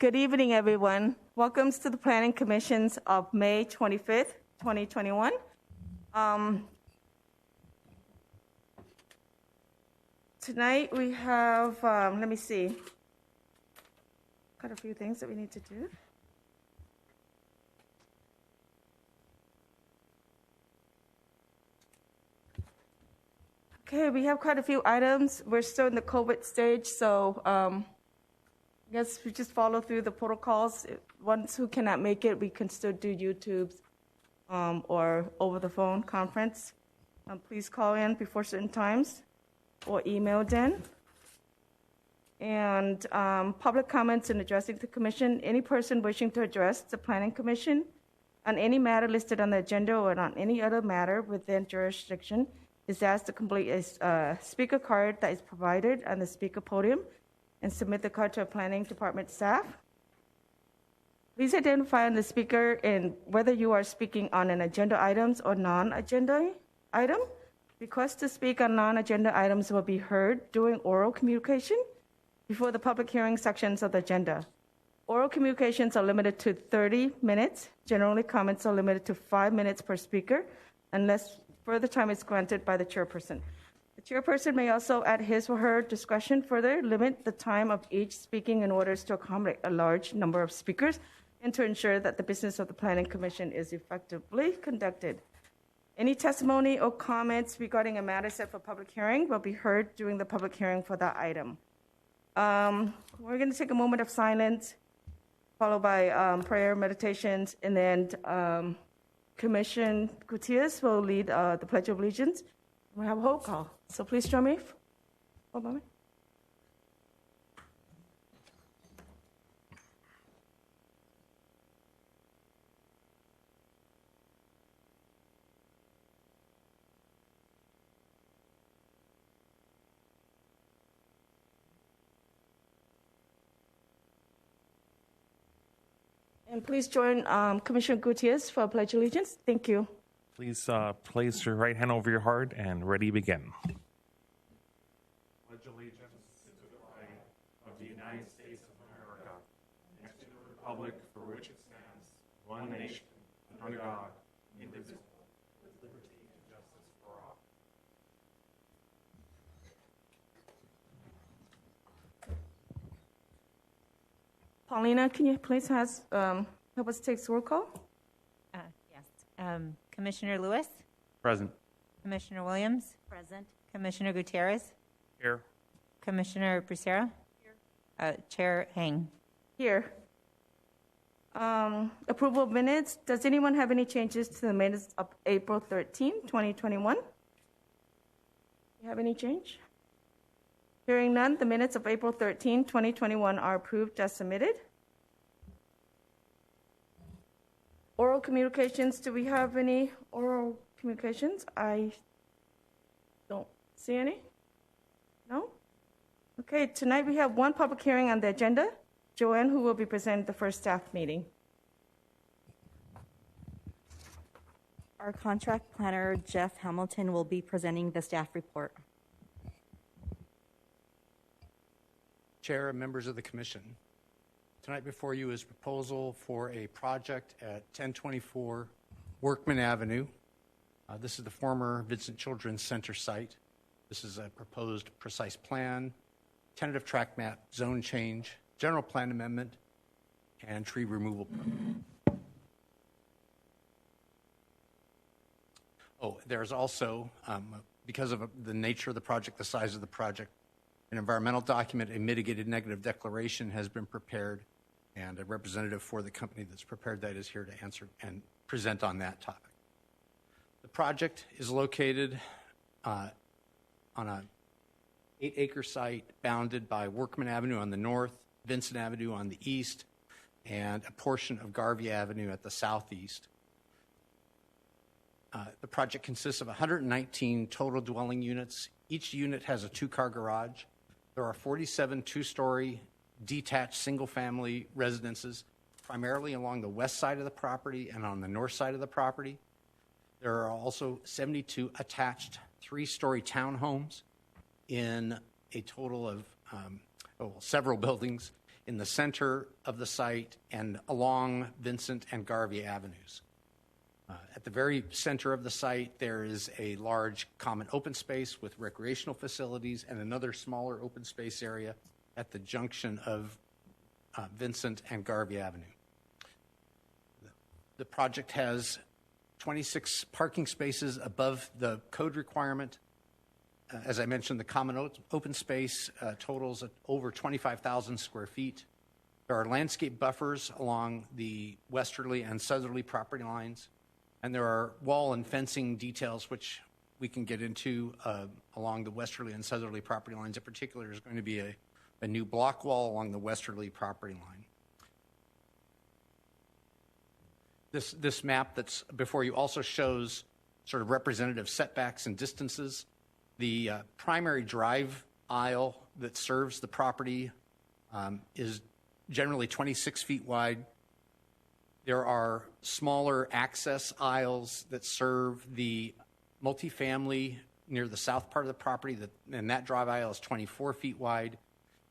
Good evening, everyone. Welcome to the Planning Commissions of May 25th, 2021. Tonight we have, let me see, got a few things that we need to do. Okay, we have quite a few items. We're still in the COVID stage, so I guess we just follow through the protocols. Ones who cannot make it, we can still do YouTube's or over the phone conference. Please call in before certain times or email then. And public comments in addressing the commission. Any person wishing to address the Planning Commission on any matter listed on the agenda or on any other matter within jurisdiction is asked to complete a speaker card that is provided on the speaker podium and submit the card to a planning department staff. Please identify on the speaker and whether you are speaking on an agenda items or non-agenda item. Requests to speak on non-agenda items will be heard during oral communication before the public hearing sections of the agenda. Oral communications are limited to 30 minutes. Generally, comments are limited to 5 minutes per speaker unless further time is granted by the chairperson. The chairperson may also, at his or her discretion, further limit the time of each speaking in order to accommodate a large number of speakers and to ensure that the business of the Planning Commission is effectively conducted. Any testimony or comments regarding a matter set for public hearing will be heard during the public hearing for that item. We're going to take a moment of silence, followed by prayer, meditations, and then Commissioner Gutierrez will lead the Pledge of Allegiance. We have a roll call. So please join me. Hold on. And please join Commissioner Gutierrez for a Pledge of Allegiance. Thank you. Please place your right hand over your heart and ready, begin. Pledge allegiance to the flag of the United States of America and to the republic for which it stands, one nation, under God, indivisible, with liberty and justice for all. Paulina, can you please help us take the roll call? Yes. Commissioner Lewis? Present. Commissioner Williams? Present. Commissioner Gutierrez? Here. Commissioner Bracero? Here. Chair Hang? Here. Approval of minutes. Does anyone have any changes to the minutes of April 13, 2021? You have any change? Hearing none, the minutes of April 13, 2021 are approved as submitted. Oral communications, do we have any oral communications? I don't see any. No? Okay, tonight we have one public hearing on the agenda. Joanne, who will be presenting the first staff meeting. Our contract planner, Jeff Hamilton, will be presenting the staff report. Chair and members of the Commission, tonight before you is a proposal for a project at 1024 Workman Avenue. This is the former Vincent Children's Center site. This is a proposed precise plan, tentative track map, zone change, general plan amendment, and tree removal permit. There's also, because of the nature of the project, the size of the project, an environmental document, a mitigated negative declaration has been prepared, and a representative for the company that's prepared that is here to answer and present on that topic. The project is located on a 8-acre site bounded by Workman Avenue on the north, Vincent Avenue on the east, and a portion of Garvey Avenue at the southeast. The project consists of 119 total dwelling units. Each unit has a 2-car garage. There are 47 2-story detached single-family residences, primarily along the west side of the property and on the north side of the property. There are also 72 attached 3-story townhomes in a total of several buildings in the center of the site and along Vincent and Garvey Avenues. At the very center of the site, there is a large common open space with recreational facilities and another smaller open space area at the junction of Vincent and Garvey Avenue. The project has 26 parking spaces above the code requirement. As I mentioned, the common open space totals at over 25,000 square feet. There are landscape buffers along the westerly and southerly property lines, and there are wall and fencing details which we can get into along the westerly and southerly property lines. In particular, there's going to be a new block wall along the westerly property line. This map that's before you also shows sort of representative setbacks and distances. The primary drive aisle that serves the property is generally 26 feet wide. There are smaller access aisles that serve the multifamily near the south part of the property, and that drive aisle is 24 feet wide.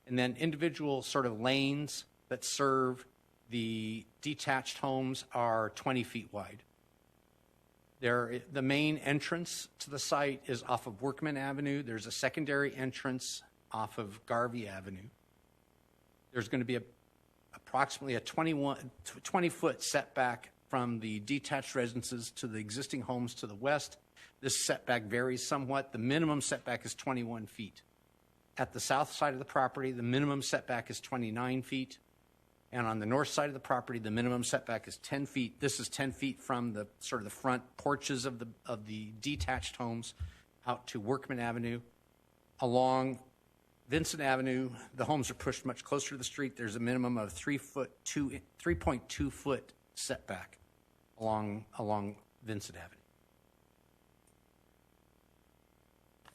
And then individual sort of lanes that serve the detached homes are 20 feet wide. The main entrance to the site is off of Workman Avenue. There's a secondary entrance off of Garvey Avenue. There's going to be approximately a 20-foot setback from the detached residences to the existing homes to the west. This setback varies somewhat. The minimum setback is 21 feet. At the south side of the property, the minimum setback is 29 feet. And on the north side of the property, the minimum setback is 10 feet. This is 10 feet from the sort of the front porches of the detached homes out to Workman Avenue. Along Vincent Avenue, the homes are pushed much closer to the street. There's a minimum of 3.2 foot setback along Vincent Avenue.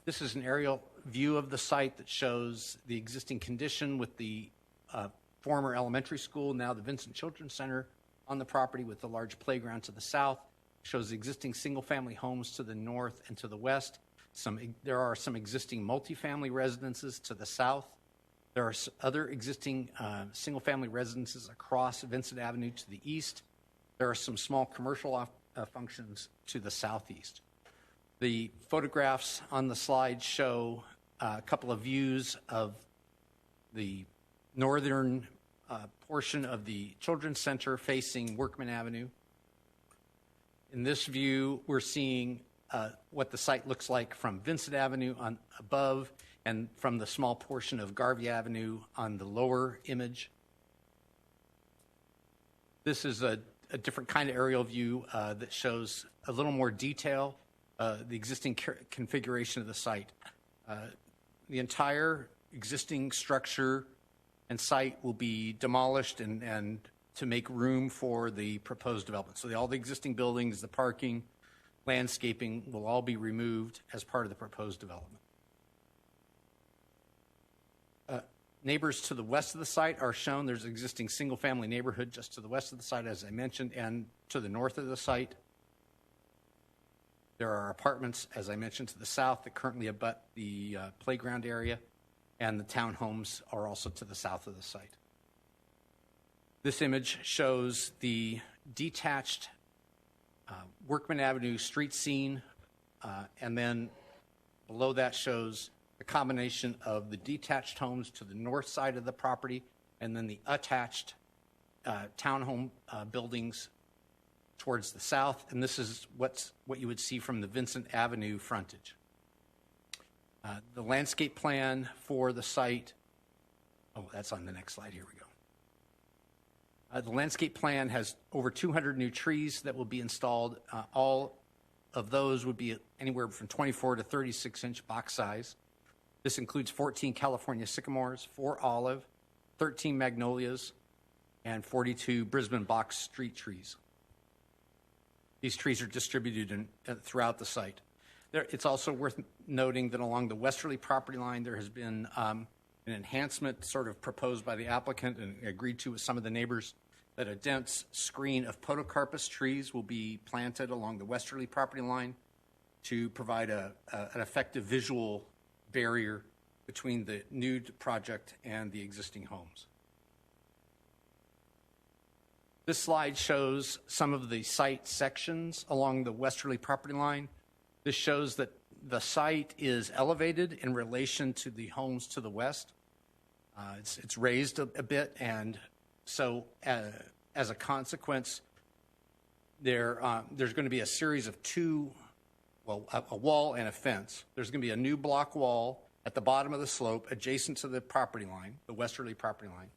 This is an aerial view of the site that shows the existing condition with the former elementary school, now the Vincent Children's Center on the property with the large playground to the south. Shows the existing single-family homes to the north and to the west. There are some existing multifamily residences to the south. There are other existing single-family residences across Vincent Avenue to the east. There are some small commercial functions to the southeast. The photographs on the slide show a couple of views of the northern portion of the Children's Center facing Workman Avenue. In this view, we're seeing what the site looks like from Vincent Avenue on above and from the small portion of Garvey Avenue on the lower image. This is a different kind of aerial view that shows a little more detail, the existing configuration of the site. The entire existing structure and site will be demolished and to make room for the proposed development. So all the existing buildings, the parking, landscaping will all be removed as part of the proposed development. Neighbors to the west of the site are shown. There's an existing single-family neighborhood just to the west of the site, as I mentioned, and to the north of the site. There are apartments, as I mentioned, to the south that currently abut the playground area, and the townhomes are also to the south of the site. This image shows the detached Workman Avenue street scene, and then below that shows the combination of the detached homes to the north side of the property and then the attached townhome buildings towards the south. And this is what you would see from the Vincent Avenue frontage. The landscape plan for the site, that's on the next slide. Here we go. The landscape plan has over 200 new trees that will be installed. All of those would be anywhere from 24 to 36-inch box size. This includes 14 California sycamores, 4 olive, 13 magnolias, and 42 Brisbane box street trees. These trees are distributed throughout the site. It's also worth noting that along the westerly property line, there has been an enhancement sort of proposed by the applicant and agreed to with some of the neighbors that a dense screen of podocarpus trees will be planted along the westerly property line to provide an effective visual barrier between the new project and the existing homes. This slide shows some of the site sections along the westerly property line. This shows that the site is elevated in relation to the homes to the west. It's raised a bit, and so as a consequence, there's going to be a series of a wall and a fence. There's going to be a new block wall at the bottom of the slope adjacent to the property line, the westerly property line.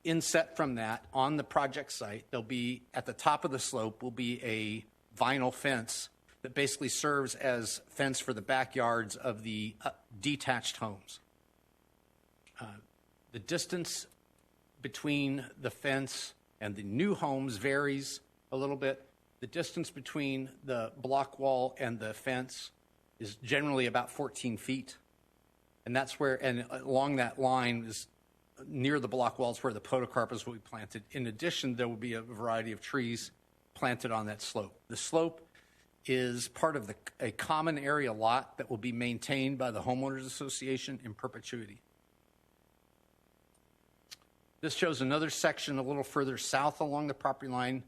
Inset from that, on the project site, there'll be, at the top of the slope, will be a vinyl fence that basically serves as fence for the backyards of the detached homes. The distance between the fence and the new homes varies a little bit. The distance between the block wall and the fence is generally about 14 feet. And that's where, and along that line is near the block walls where the podocarpus will be planted. In addition, there will be a variety of trees planted on that slope. The slope is part of a common area lot that will be maintained by the homeowners association in perpetuity. This shows another section a little further south along the property line.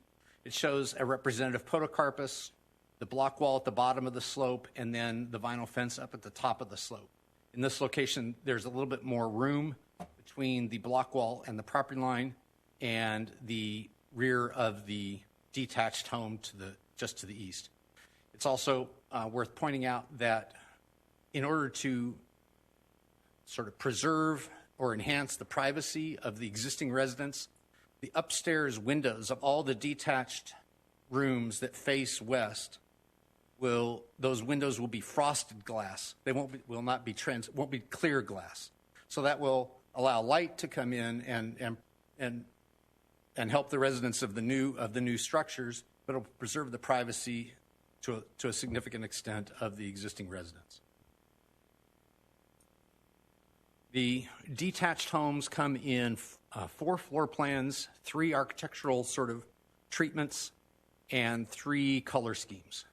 It shows a representative podocarpus, the block wall at the bottom of the slope, and then the vinyl fence up at the top of the slope. In this location, there's a little bit more room between the block wall and the property line and the rear of the detached home just to the east. It's also worth pointing out that in order to sort of preserve or enhance the privacy of the existing residents, the upstairs windows of all the detached rooms that face west those windows will be frosted glass. They won't be clear glass. So that will allow light to come in and help the residents of the new structures, but it'll preserve the privacy to a significant extent of the existing residents. The detached homes come in 4 floor plans, 3 architectural sort of treatments, and 3 color schemes.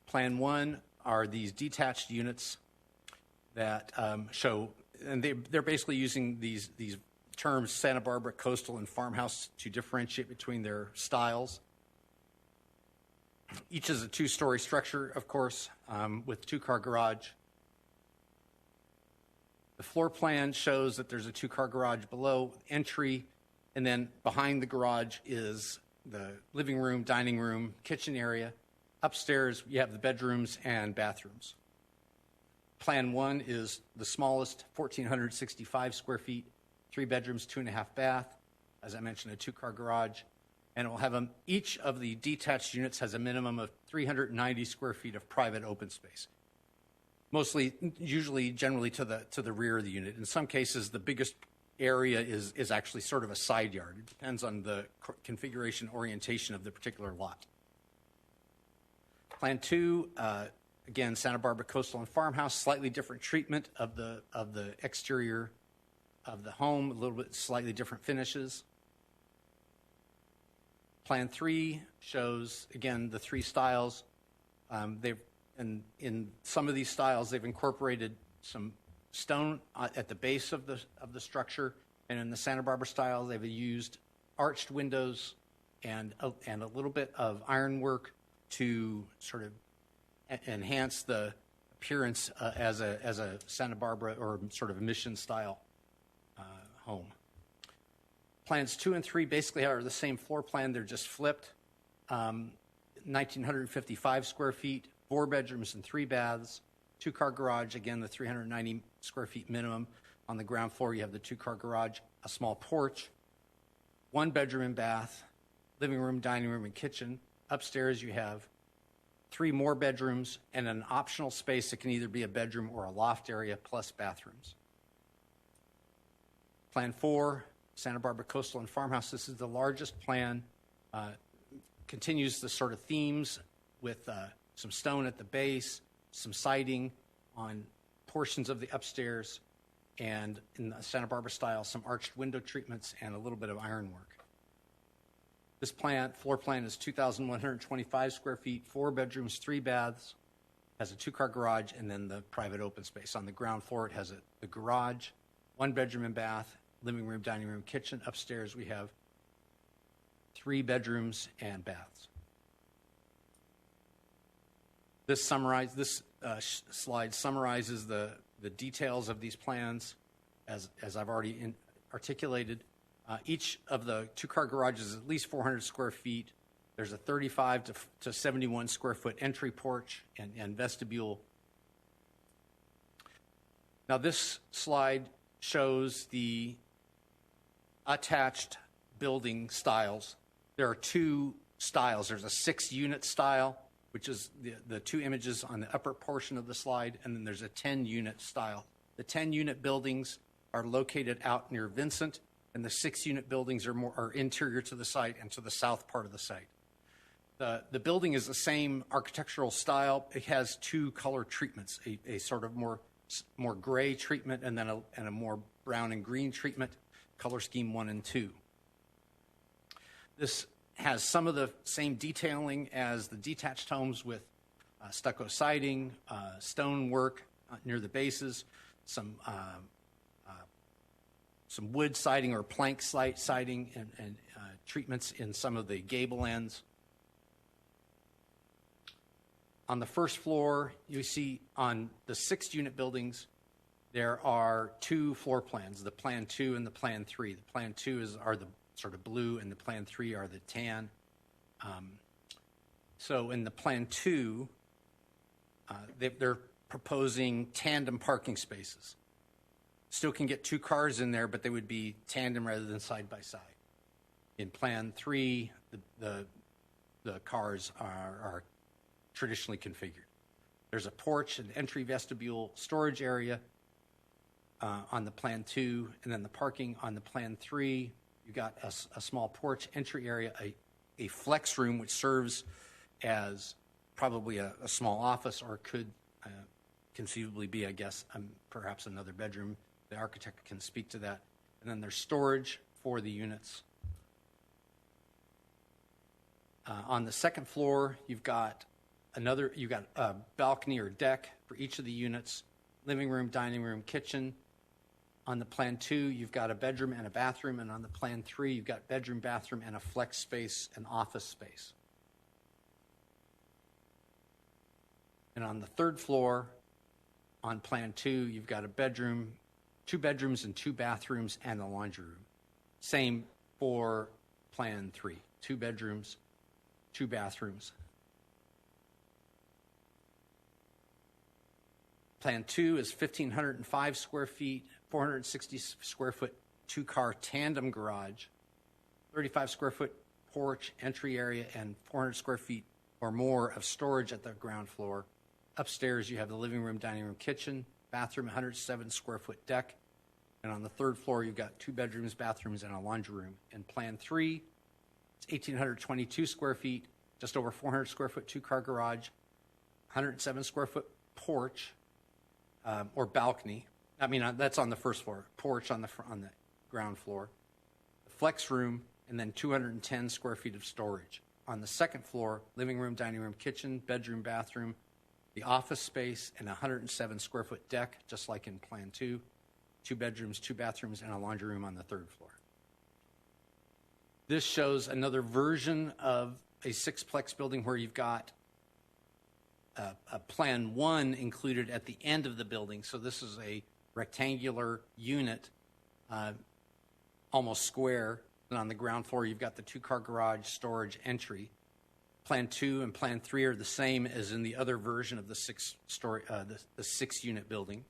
Plan 1 are these detached units that show, and they're basically using these terms Santa Barbara, Coastal, and Farmhouse to differentiate between their styles. Each is a 2-story structure, of course, with 2-car garage. The floor plan shows that there's a 2-car garage below entry, and then behind the garage is the living room, dining room, kitchen area. Upstairs, you have the bedrooms and bathrooms. Plan 1 is the smallest, 1,465 square feet, 3 bedrooms, 2.5 bath. As I mentioned, a 2-car garage. And it will have each of the detached units has a minimum of 390 square feet of private open space. Usually, generally to the rear of the unit. In some cases, the biggest area is actually sort of a side yard. It depends on the configuration orientation of the particular lot. Plan 2, again, Santa Barbara, Coastal, and Farmhouse, slightly different treatment of the exterior of the home, a little bit slightly different finishes. Plan 3 shows, again, the 3 styles. In some of these styles, they've incorporated some stone at the base of the structure, and in the Santa Barbara style, they've used arched windows and a little bit of ironwork to sort of enhance the appearance as a Santa Barbara or sort of mission style home. Plans 2 and 3 basically are the same floor plan, they're just flipped. 1,955 square feet, 4 bedrooms and 3 baths, 2-car garage, again, the 390 square feet minimum. On the ground floor, you have the 2-car garage, a small porch, 1 bedroom and bath, living room, dining room, and kitchen. Upstairs, you have 3 more bedrooms and an optional space that can either be a bedroom or a loft area plus bathrooms. Plan 4, Santa Barbara, Coastal, and Farmhouse. This is the largest plan. Continues the sort of themes with some stone at the base, some siding on portions of the upstairs, and in the Santa Barbara style, some arched window treatments and a little bit of ironwork. This floor plan is 2,125 square feet, 4 bedrooms, 3 baths, has a 2-car garage, and then the private open space. On the ground floor, it has the garage, 1 bedroom and bath, living room, dining room, kitchen. Upstairs, we have 3 bedrooms and baths. This slide summarizes the details of these plans as I've already articulated. Each of the 2-car garages is at least 400 square feet. There's a 35 to 71 square foot entry porch and vestibule. Now this slide shows the attached building styles. There are 2 styles. There's a 6-unit style, which is the 2 images on the upper portion of the slide, and then there's a 10-unit style. The 10-unit buildings are located out near Vincent, and the 6-unit buildings are interior to the site and to the south part of the site. The building is the same architectural style. It has 2 color treatments, a sort of more gray treatment and then a more brown and green treatment, color scheme 1 and 2. This has some of the same detailing as the detached homes with stucco siding, stone work near the bases, some wood siding or plank siding and treatments in some of the gable ends. On the first floor, you see on the 6-unit buildings, there are 2 floor plans, the Plan 2 and the Plan 3. The Plan 2 are the sort of blue, and the Plan 3 are the tan. So in the Plan 2, they're proposing tandem parking spaces. Still can get 2 cars in there, but they would be tandem rather than side by side. In Plan 3, the cars are traditionally configured. There's a porch, an entry vestibule storage area on the Plan 2, and then the parking on the Plan 3. You got a small porch entry area, a flex room which serves as probably a small office, or could conceivably be, I guess, perhaps another bedroom. The architect can speak to that. And then there's storage for the units. On the second floor, you've got a balcony or deck for each of the units, living room, dining room, kitchen. On the Plan 2, you've got a bedroom and a bathroom, and on the Plan 3, you've got bedroom, bathroom, and a flex space and office space. And on the third floor, on Plan 2, you've got a bedroom, 2 bedrooms and 2 bathrooms, and a laundry room. Same for Plan 3, 2 bedrooms, 2 bathrooms. Plan 2 is 1,505 square feet, 460 square foot 2-car tandem garage, 35 square foot porch, entry area, and 400 square feet or more of storage at the ground floor. Upstairs, you have the living room, dining room, kitchen, bathroom, 107 square foot deck. And on the third floor, you've got 2 bedrooms, bathrooms, and a laundry room. In Plan 3, it's 1,822 square feet, just over 400 square foot 2-car garage, 107 square foot porch, or balcony. I mean, that's on the first floor. Porch on the ground floor. The flex room, and then 210 square feet of storage. On the second floor, living room, dining room, kitchen, bedroom, bathroom, the office space, and a 107 square foot deck, just like in Plan 2. 2 bedrooms, 2 bathrooms, and a laundry room on the third floor. This shows another version of a 6-plex building where you've got a Plan 1 included at the end of the building. So this is a rectangular unit, almost square. And on the ground floor, you've got the 2-car garage, storage, entry. Plan 2 and Plan 3 are the same as in the other version of the 6-unit building.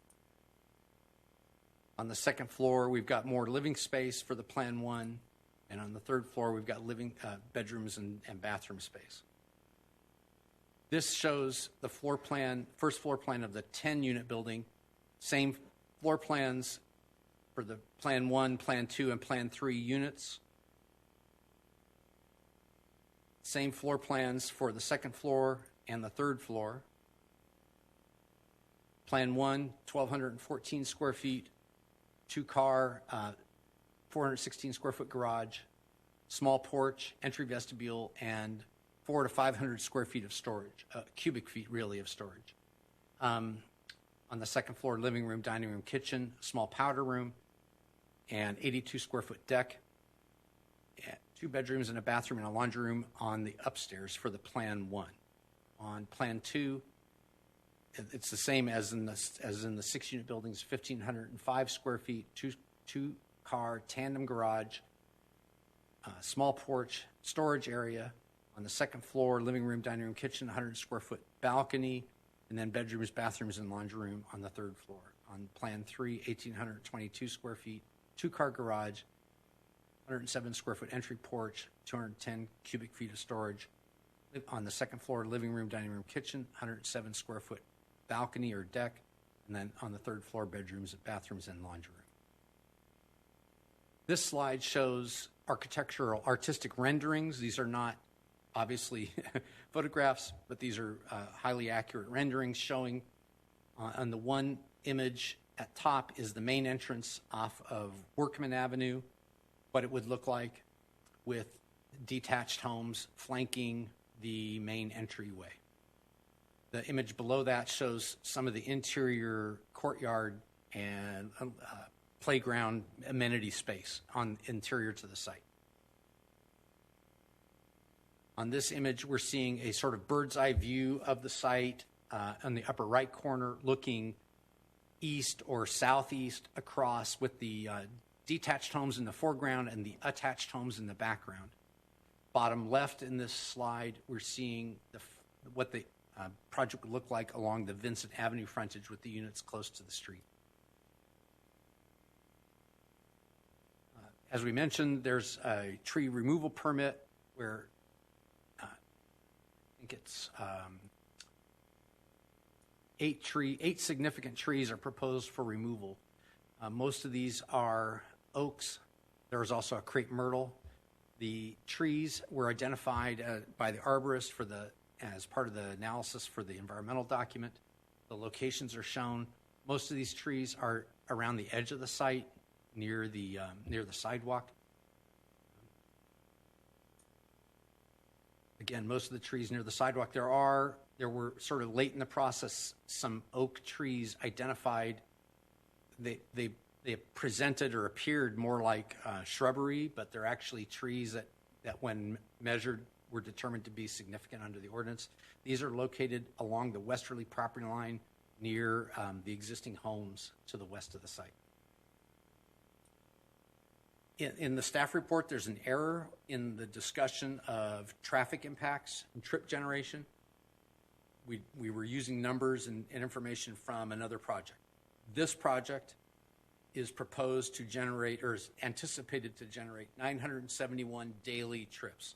On the second floor, we've got more living space for the Plan 1. And on the third floor, we've got bedrooms and bathroom space. This shows the first floor plan of the 10-unit building. Same floor plans for the Plan 1, Plan 2, and Plan 3 units. Same floor plans for the second floor and the third floor. Plan 1, 1,214 square feet, 2-car, 416 square foot garage, small porch, entry vestibule, and 400 to 500 square feet of storage, cubic feet really of storage. On the second floor, living room, dining room, kitchen, small powder room, and 82 square foot deck, 2 bedrooms and a bathroom and a laundry room on the upstairs for the Plan 1. On Plan 2, it's the same as in the 6-unit buildings, 1,505 square feet, two-car tandem garage, small porch, storage area. On the second floor, living room, dining room, kitchen, 100 square foot balcony, and then bedrooms, bathrooms, and laundry room on the third floor. On Plan 3, 1,822 square feet, 2-car garage, 107 square foot entry porch, 210 cubic feet of storage. On the second floor, living room, dining room, kitchen, 107 square foot balcony or deck, and then on the third floor, bedrooms, bathrooms, and laundry room. This slide shows architectural, artistic renderings. These are not obviously photographs, but these are highly accurate renderings showing on the one image at top is the main entrance off of Workman Avenue, what it would look like with detached homes flanking the main entryway. The image below that shows some of the interior courtyard and playground amenity space on interior to the site. On this image, we're seeing a sort of bird's eye view of the site on the upper right corner, looking east or southeast across with the detached homes in the foreground and the attached homes in the background. Bottom left in this slide, we're seeing what the project would look like along the Vincent Avenue frontage with the units close to the street. As we mentioned, there's a tree removal permit where I think it's 8 significant trees are proposed for removal. Most of these are oaks. There is also a crepe myrtle. The trees were identified by the arborist as part of the analysis for the environmental document. The locations are shown. Most of these trees are around the edge of the site, near the sidewalk. Again, most of the trees near the sidewalk. There were sort of late in the process some oak trees identified. They presented or appeared more like shrubbery, but they're actually trees that when measured were determined to be significant under the ordinance. These are located along the westerly property line near the existing homes to the west of the site. In the staff report, there's an error in the discussion of traffic impacts and trip generation. We were using numbers and information from another project. This project is proposed to generate, or is anticipated to generate, 971 daily trips,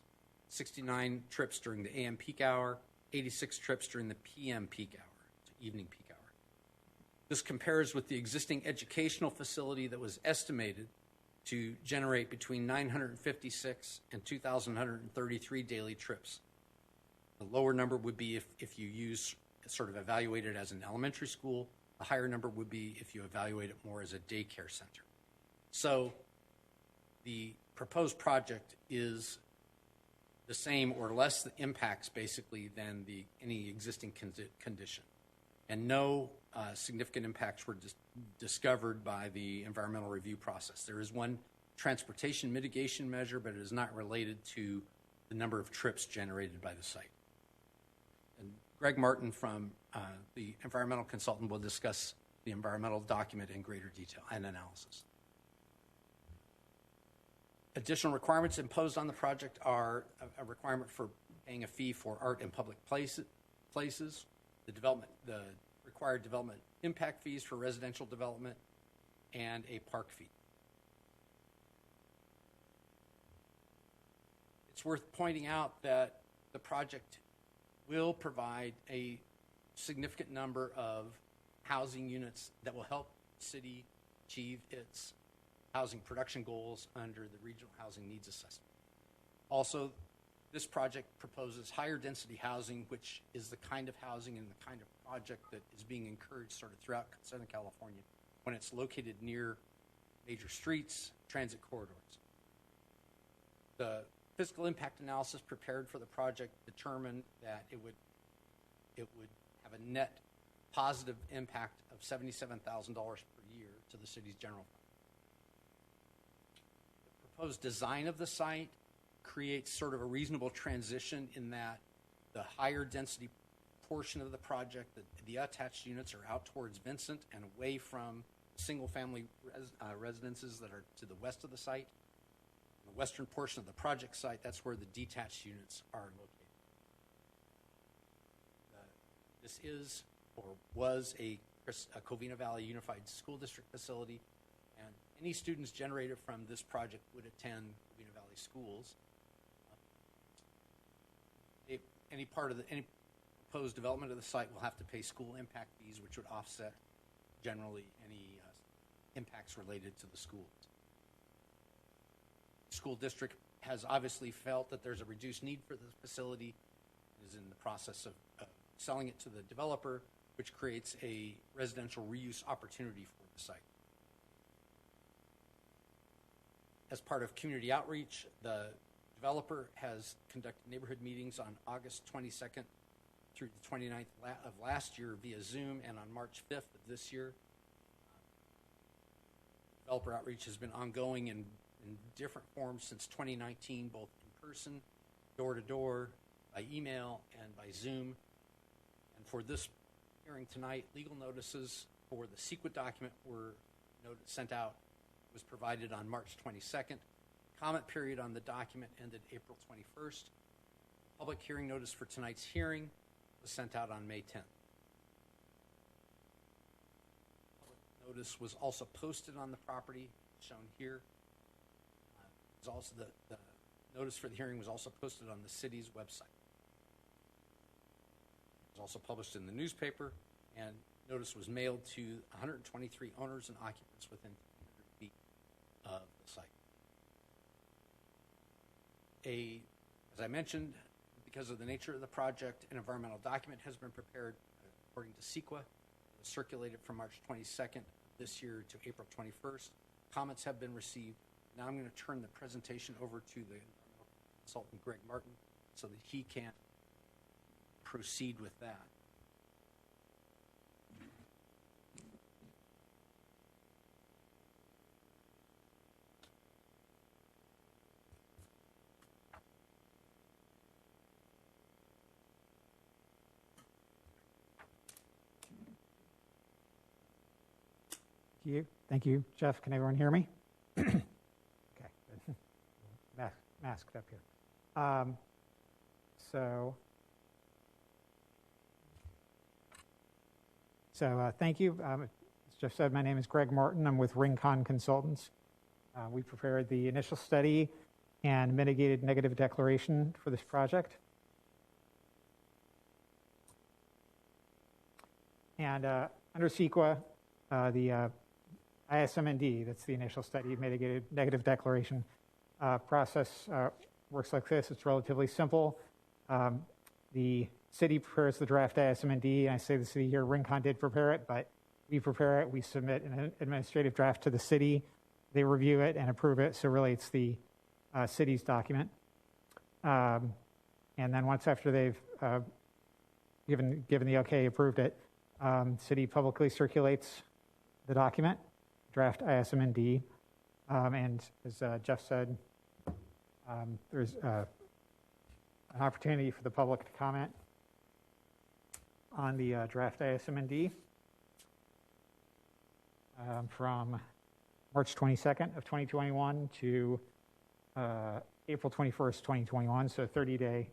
69 trips during the AM peak hour, 86 trips during the PM peak hour, to evening peak hour. This compares with the existing educational facility that was estimated to generate between 956 and 2,133 daily trips. The lower number would be if you use sort of evaluate it as an elementary school. The higher number would be if you evaluate it more as a daycare center. So the proposed project is the same or less the impacts basically than any existing condition. And no significant impacts were discovered by the environmental review process. There is one transportation mitigation measure, but it is not related to the number of trips generated by the site. And Greg Martin from the environmental consultant will discuss the environmental document in greater detail and analysis. Additional requirements imposed on the project are a requirement for paying a fee for art in public places, the required development impact fees for residential development, and a park fee. It's worth pointing out that the project will provide a significant number of housing units that will help the city achieve its housing production goals under the Regional Housing Needs Assessment. Also, this project proposes higher density housing, which is the kind of housing and the kind of project that is being encouraged sort of throughout Southern California when it's located near major streets, transit corridors. The physical impact analysis prepared for the project determined that it would have a net positive impact of $77,000 per year to the city's general fund. The proposed design of the site creates sort of a reasonable transition in that the higher density portion of the project, the attached units are out towards Vincent and away from single-family residences that are to the west of the site. On the western portion of the project site, that's where the detached units are located. This is or was a Covina Valley Unified School District facility, and any students generated from this project would attend Covina Valley schools. Any proposed development of the site will have to pay school impact fees, which would offset generally any impacts related to the schools. The school district has obviously felt that there's a reduced need for the facility, is in the process of selling it to the developer, which creates a residential reuse opportunity for the site. As part of community outreach, the developer has conducted neighborhood meetings on August 22nd through the 29th of last year via Zoom, and on March 5th of this year. Developer outreach has been ongoing in different forms since 2019, both in person, door-to-door, by email, and by Zoom. And for this hearing tonight, legal notices for the CEQA document were sent out, was provided on March 22nd. Comment period on the document ended April 21st. Public hearing notice for tonight's hearing was sent out on May 10th. Public notice was also posted on the property, shown here. Was also the notice for the hearing was also posted on the city's website. It was also published in the newspaper, and notice was mailed to 123 owners and occupants within 300 feet of the site. As I mentioned, because of the nature of the project, an environmental document has been prepared according to CEQA. It was circulated from March 22nd this year to April 21st. Comments have been received. Now I'm going to turn the presentation over to the consultant, Greg Martin, so that he can proceed with that. Thank you, Jeff. Can everyone hear me? Okay, good. Masked up here. Thank you. As Jeff said, my name is Greg Martin. I'm with Rincon Consultants. We prepared the initial study and mitigated negative declaration for this project. And under CEQA, the ISMND, that's the initial study, mitigated negative declaration process works like this. It's relatively simple. The city prepares the draft ISMND, and I say the city here, Rincon did prepare it, but we prepare it. We submit an administrative draft to the city. They review it and approve it, so really it's the city's document. And then once after they've given the okay, approved it, city publicly circulates the document, draft ISMND, and as Jeff said, there's an opportunity for the public to comment on the draft ISMND from March 22nd of 2021 to April 21st, 2021, so a 30-day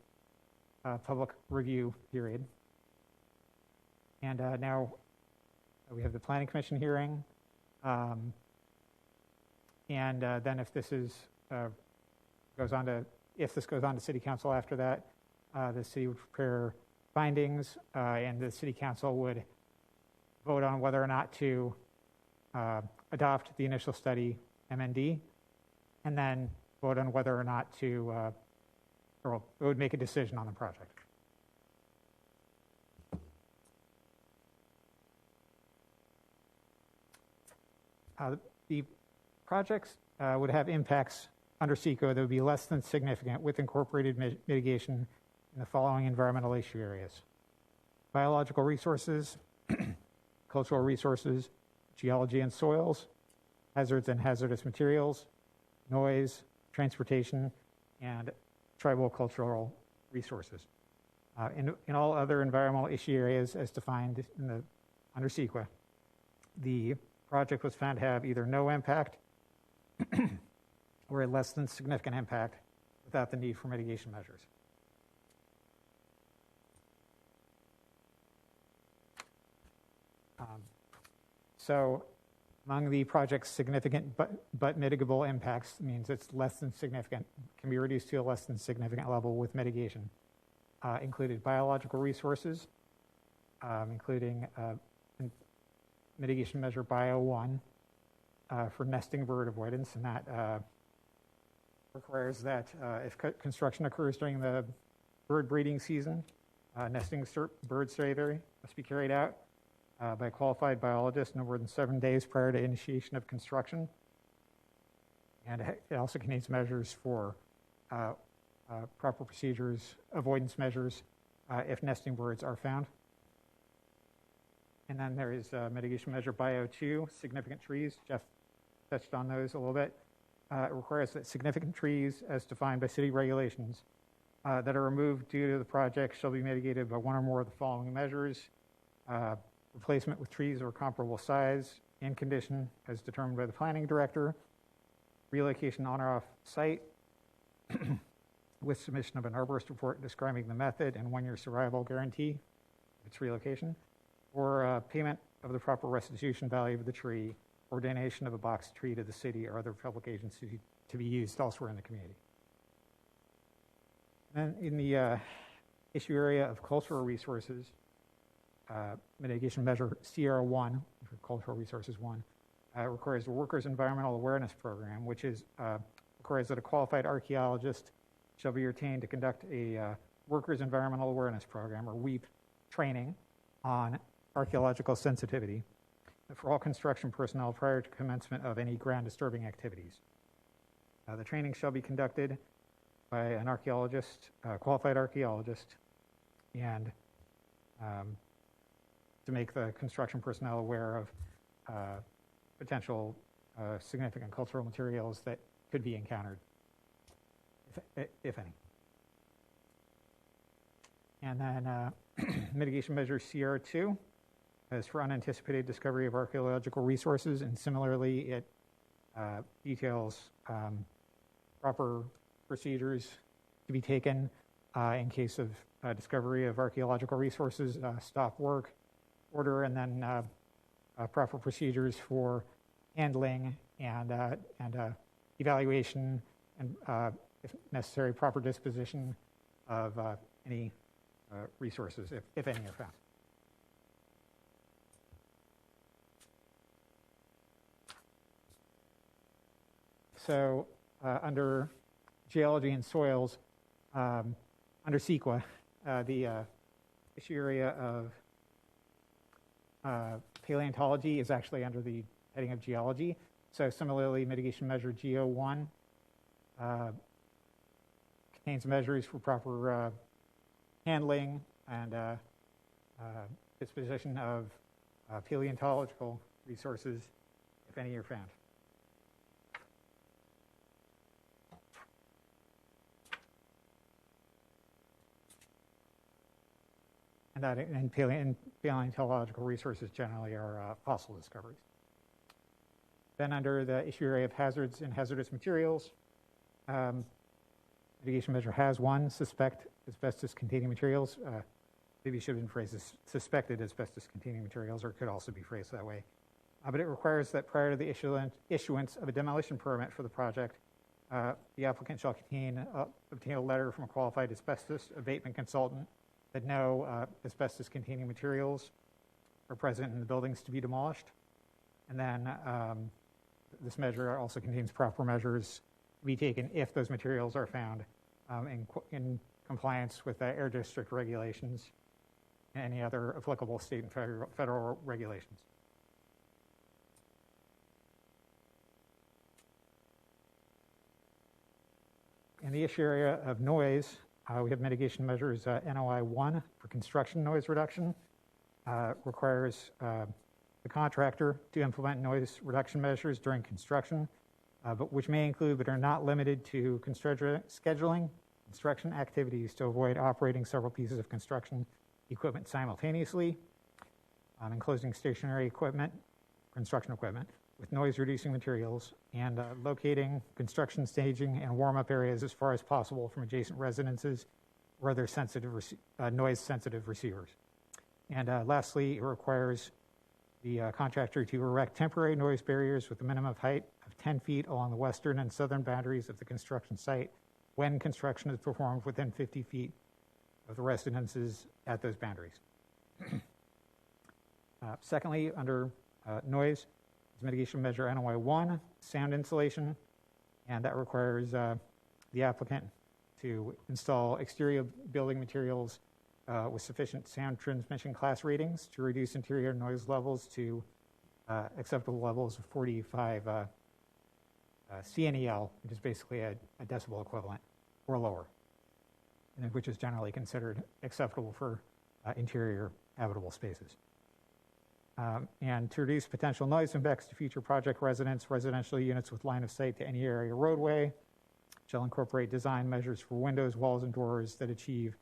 public review period. And now we have the Planning Commission hearing. And then if this is goes on to City Council after that, the city would prepare findings, and the City Council would vote on whether or not to adopt the initial study MND, and then vote on whether or not to, or it would make a decision on the project. The projects would have impacts under CEQA that would be less than significant with incorporated mitigation in the following environmental issue areas: biological resources, cultural resources, geology and soils, hazards and hazardous materials, noise, transportation, and tribal cultural resources. In all other environmental issue areas as defined under CEQA, the project was found to have either no impact or a less than significant impact without the need for mitigation measures. So among the project's significant but mitigable impacts means it's less than significant, can be reduced to a less than significant level with mitigation. Included biological resources, including mitigation measure Bio 1 for nesting bird avoidance, and that requires that if construction occurs during the bird breeding season, nesting bird survey must be carried out by a qualified biologist no more than 7 days prior to initiation of construction. And it also contains measures for proper procedures, avoidance measures, if nesting birds are found. And then there is mitigation measure Bio 2, significant trees. Jeff touched on those a little bit. It requires that significant trees, as defined by city regulations, that are removed due to the project shall be mitigated by one or more of the following measures. Replacement with trees of a comparable size and condition as determined by the planning director. Relocation on or off site with submission of an arborist report describing the method and 1 year survival guarantee of its relocation, or payment of the proper restitution value of the tree, or donation of a box tree to the city or other public agency to be used elsewhere in the community. And in the issue area of cultural resources, mitigation measure CR1, for cultural resources 1, requires a workers' environmental awareness program, which is requires that a qualified archaeologist shall be retained to conduct a workers' environmental awareness program, or WEAP, training on archaeological sensitivity for all construction personnel prior to commencement of any ground disturbing activities. The training shall be conducted by an archaeologist, qualified archaeologist, and to make the construction personnel aware of potential significant cultural materials that could be encountered, if any. And then mitigation measure CR2 is for unanticipated discovery of archaeological resources, and similarly it details proper procedures to be taken in case of discovery of archaeological resources, stop work, order, and then proper procedures for handling and evaluation and, if necessary, proper disposition of any resources, if any are found. So under geology and soils, under CEQA, the issue area of paleontology is actually under the heading of geology. So similarly, mitigation measure GO1 contains measures for proper handling and disposition of paleontological resources, if any are found. And paleontological resources generally are fossil discoveries. Then under the issue area of hazards and hazardous materials, mitigation measure has one, suspect asbestos-containing materials. Maybe it should have been phrased as suspected asbestos-containing materials, or it could also be phrased that way. But it requires that prior to the issuance of a demolition permit for the project, the applicant shall obtain a letter from a qualified asbestos abatement consultant that no asbestos-containing materials are present in the buildings to be demolished. And then this measure also contains proper measures to be taken if those materials are found in compliance with the Air District regulations and any other applicable state and federal regulations. In the issue area of noise, we have mitigation measures NOI 1 for construction noise reduction. Requires the contractor to implement noise reduction measures during construction, but which may include but are not limited to construction scheduling, construction activities to avoid operating several pieces of construction equipment simultaneously, enclosing stationary equipment, construction equipment, with noise-reducing materials, and locating construction staging and warm-up areas as far as possible from adjacent residences or other noise-sensitive receivers. And lastly, it requires the contractor to erect temporary noise barriers with a minimum height of 10 feet along the western and southern boundaries of the construction site when construction is performed within 50 feet of the residences at those boundaries. Secondly, under noise, is mitigation measure NOI 1, sound insulation, and that requires the applicant to install exterior building materials with sufficient sound transmission class ratings to reduce interior noise levels to acceptable levels of 45 CNEL, which is basically a decibel equivalent, or lower, and which is generally considered acceptable for interior habitable spaces. And to reduce potential noise impacts to future project residents, residential units with line of sight to any area roadway shall incorporate design measures for windows, walls, and doors that achieve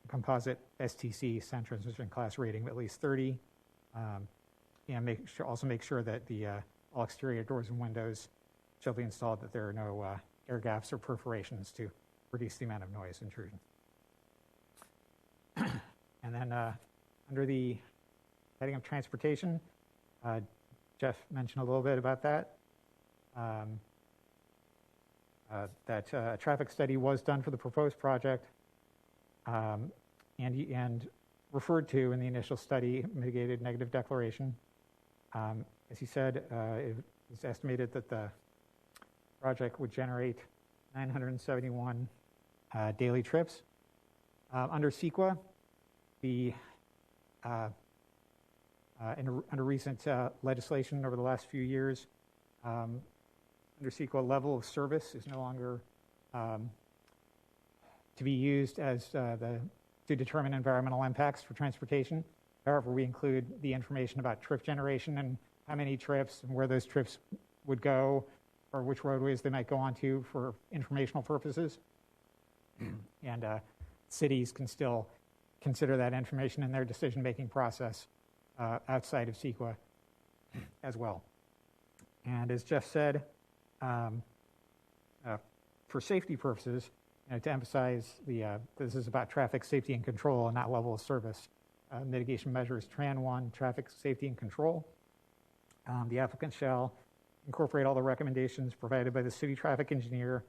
composite STC, sound transmission class rating of at least 30, and also make sure that the all exterior doors and windows shall be installed, that there are no air gaps or perforations to reduce the amount of noise intrusion. And then under the heading of transportation, Jeff mentioned a little bit about that. That a traffic study was done for the proposed project, and referred to in the initial study mitigated negative declaration. As he said, it was estimated that the project would generate 971 daily trips. Under CEQA, under recent legislation over the last few years, under CEQA, level of service is no longer to be used as to determine environmental impacts for transportation. However, we include the information about trip generation and how many trips and where those trips would go, or which roadways they might go onto for informational purposes. And cities can still consider that information in their decision-making process outside of CEQA as well. And as Jeff said, for safety purposes, to emphasize this is about traffic safety and control and not level of service. Mitigation measures Tran 1, traffic safety and control. The applicant shall incorporate all the recommendations provided by the city traffic engineer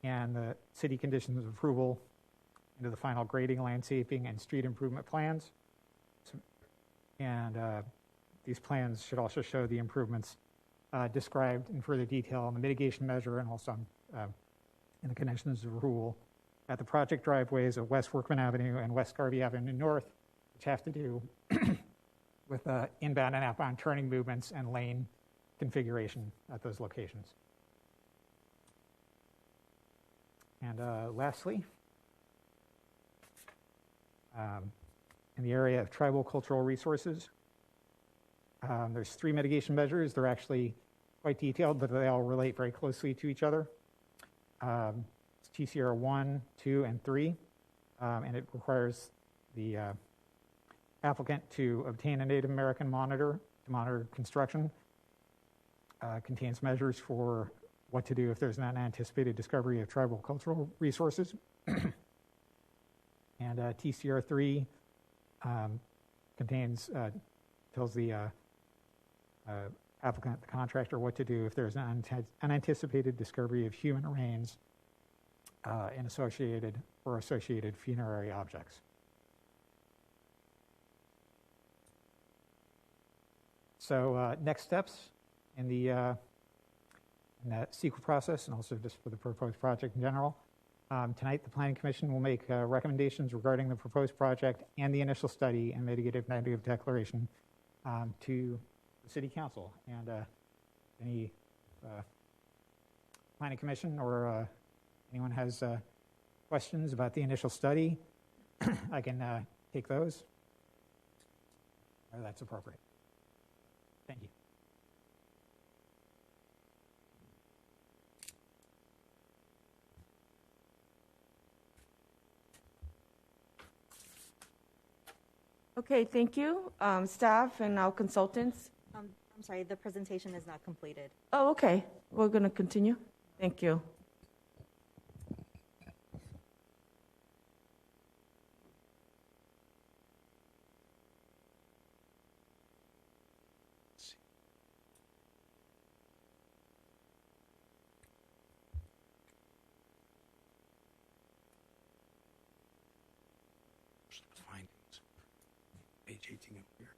and the city conditions of approval into the final grading, landscaping, and street improvement plans. And these plans should also show the improvements described in further detail in the mitigation measure and also in the conditions of approval at the project driveways of West Workman Avenue and West Garvey Avenue North, which have to do with inbound and outbound turning movements and lane configuration at those locations. And lastly, in the area of tribal cultural resources, there's 3 mitigation measures. They're actually quite detailed, but they all relate very closely to each other. It's TCR 1, 2, and 3, and it requires the applicant to obtain a Native American monitor to monitor construction. Contains measures for what to do if there's an unanticipated discovery of tribal cultural resources. And TCR 3 tells the applicant, the contractor, what to do if there's an unanticipated discovery of human remains and associated funerary objects. So next steps in the CEQA process, and also just for the proposed project in general. Tonight, the Planning Commission will make recommendations regarding the proposed project and the initial study and mitigative negative declaration to the City Council. And any Planning Commission or anyone has questions about the initial study, I can take those. That's appropriate. Thank you. Okay, thank you. Staff and our consultants. I'm sorry, the presentation is not completed. Oh, okay. We're going to continue. Thank you. Findings. Page 18 up here.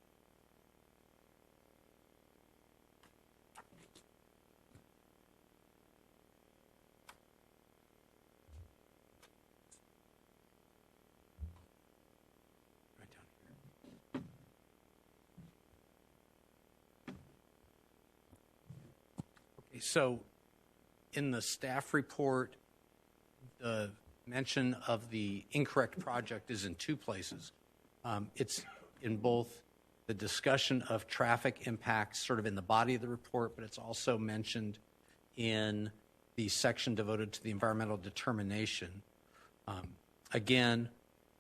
Right down here. Okay, so in the staff report, the mention of the incorrect project is in two places. It's in both the discussion of traffic impacts sort of in the body of the report, but it's also mentioned in the section devoted to the environmental determination. Again,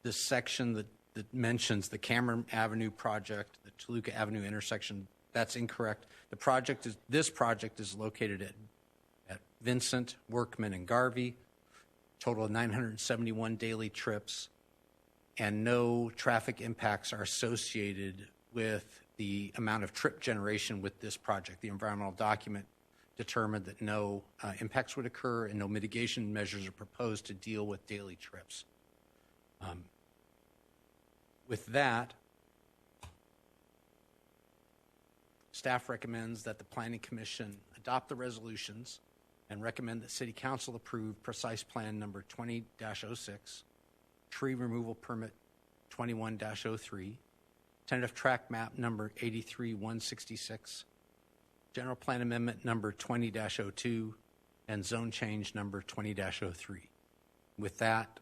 this section that mentions the Cameron Avenue project, the Toluca Avenue intersection, that's incorrect. This project is located at Vincent, Workman, and Garvey. Total of 971 daily trips, and no traffic impacts are associated with the amount of trip generation with this project. The environmental document determined that no impacts would occur and no mitigation measures are proposed to deal with daily trips. With that, staff recommends that the Planning Commission adopt the resolutions and recommend that City Council approve precise plan number 20-06, tree removal permit 21-03, tentative track map number 83-166, general plan amendment number 20-02, and zone change number 20-03. With that,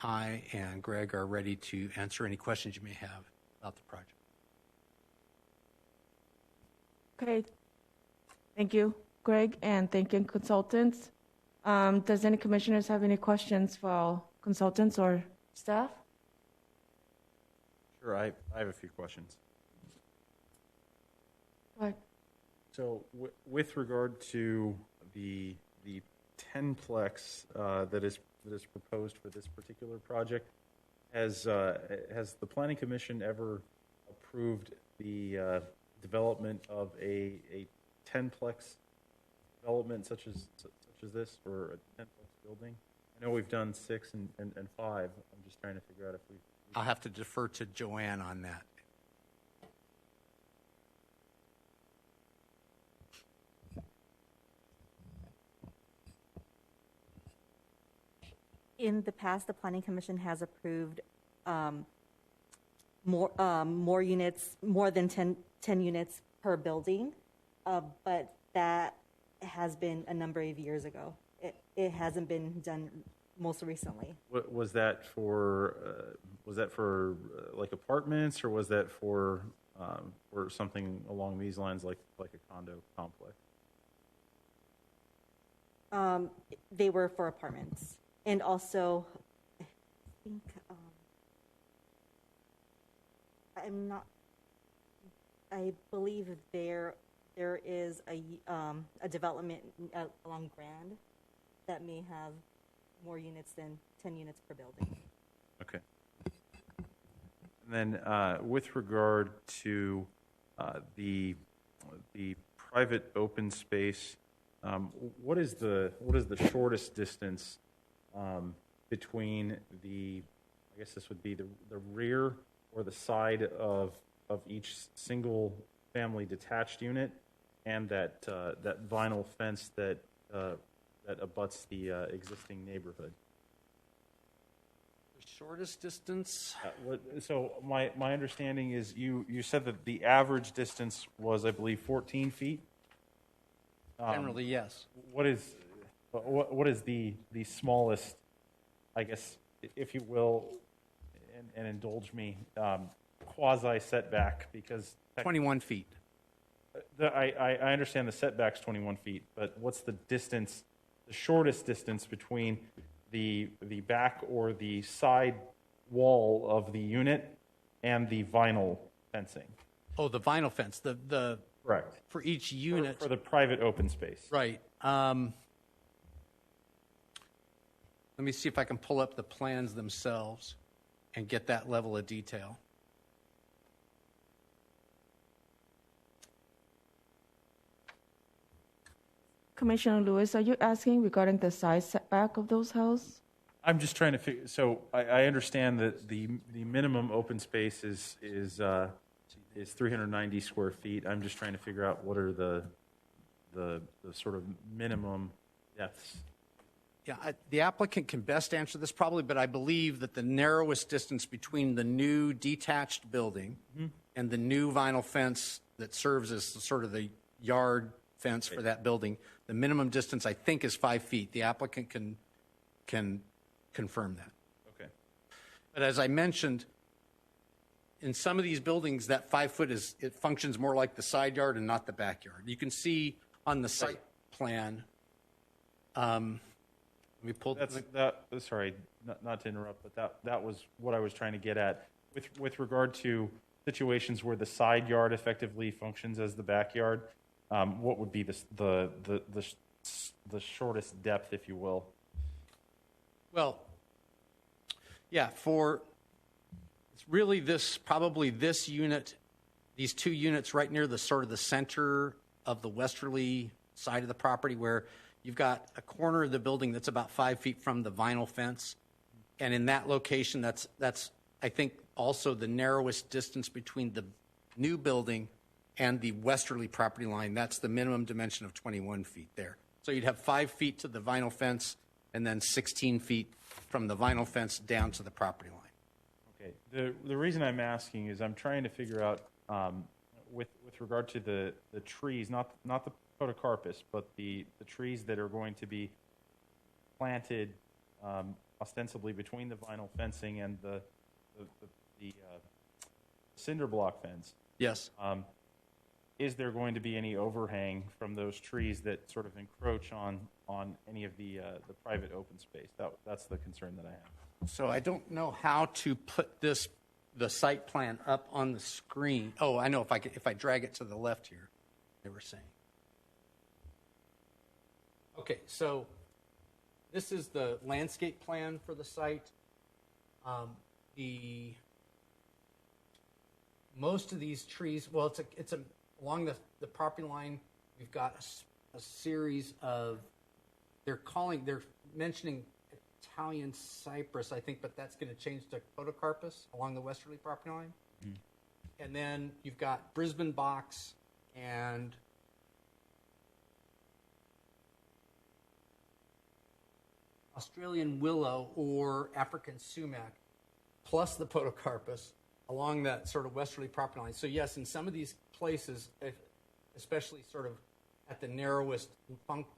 I and Greg are ready to answer any questions you may have about the project. Okay. Thank you, Greg, and thank you, consultants. Does any commissioners have any questions for our consultants or staff? Sure, I have a few questions. Go ahead. So with regard to the 10-plex that is proposed for this particular project, has the Planning Commission ever approved the development of a 10-plex development such as this, or a 10-plex building? I know we've done 6 and 5. I'm just trying to figure out if we. I'll have to defer to Joanne on that. In the past, the Planning Commission has approved more units, more than 10 units per building, but that has been a number of years ago. It hasn't been done most recently. Was that for like apartments, or was that for something along these lines, like a condo complex? They were for apartments, and also, I think I believe there is a development along Grand that may have more units than 10 units per building. Okay. And then with regard to the private open space, what is the shortest distance between I guess this would be the rear or the side of each single family detached unit, and that vinyl fence that abuts the existing neighborhood? The shortest distance? So my understanding is you said that the average distance was, I believe, 14 feet? Generally, yes. What is the smallest, I guess, if you will, and indulge me, quasi setback? Because 21 feet. I understand the setback's 21 feet, but what's the distance, the shortest distance between the back or the side wall of the unit and the vinyl fencing. Oh, the vinyl fence, the Correct. for each unit. For the private open space. Right. Let me see if I can pull up the plans themselves and get that level of detail. Commissioner Lewis, are you asking regarding the side setback of those houses? I'm just trying to figure, so I understand that the minimum open space is 390 square feet. I'm just trying to figure out what are the sort of minimum depths. Yeah, the applicant can best answer this probably, but I believe that the narrowest distance between the new detached building and the new vinyl fence that serves as sort of the yard fence for that building, the minimum distance I think is 5 feet. The applicant can confirm that. Okay. But as I mentioned, in some of these buildings, that 5 foot it functions more like the side yard and not the backyard. You can see on the site plan. Let me pull. Sorry, not to interrupt, but that was what I was trying to get at with regard to situations where the side yard effectively functions as the backyard. What would be the shortest depth, if you will? Well, yeah, it's really probably this unit, these two units right near the sort of the center of the westerly side of the property where you've got a corner of the building that's about 5 feet from the vinyl fence. And in that location, that's I think, also the narrowest distance between the new building and the westerly property line. That's the minimum dimension of 21 feet there. So you'd have 5 feet to the vinyl fence and then 16 feet from the vinyl fence down to the property line. Okay. The reason I'm asking is I'm trying to figure out with regard to the trees, not the podocarpus, but the trees that are going to be planted ostensibly between the vinyl fencing and the cinder block fence. Yes. Is there going to be any overhang from those trees that sort of encroach on any of the private open space? That's the concern that I have. So I don't know how to put the site plan up on the screen. Oh, I know if I drag it to the left here, they were saying. Okay, so this is the landscape plan for the site. Most of these trees, well, it's along the property line. We've got a series of they're mentioning Italian cypress, I think, but that's going to change to podocarpus along the westerly property line. Mm-hmm. And then you've got Brisbane box and Australian willow or African sumac, plus the podocarpus along that sort of westerly property line. So yes, in some of these places, especially sort of at the narrowest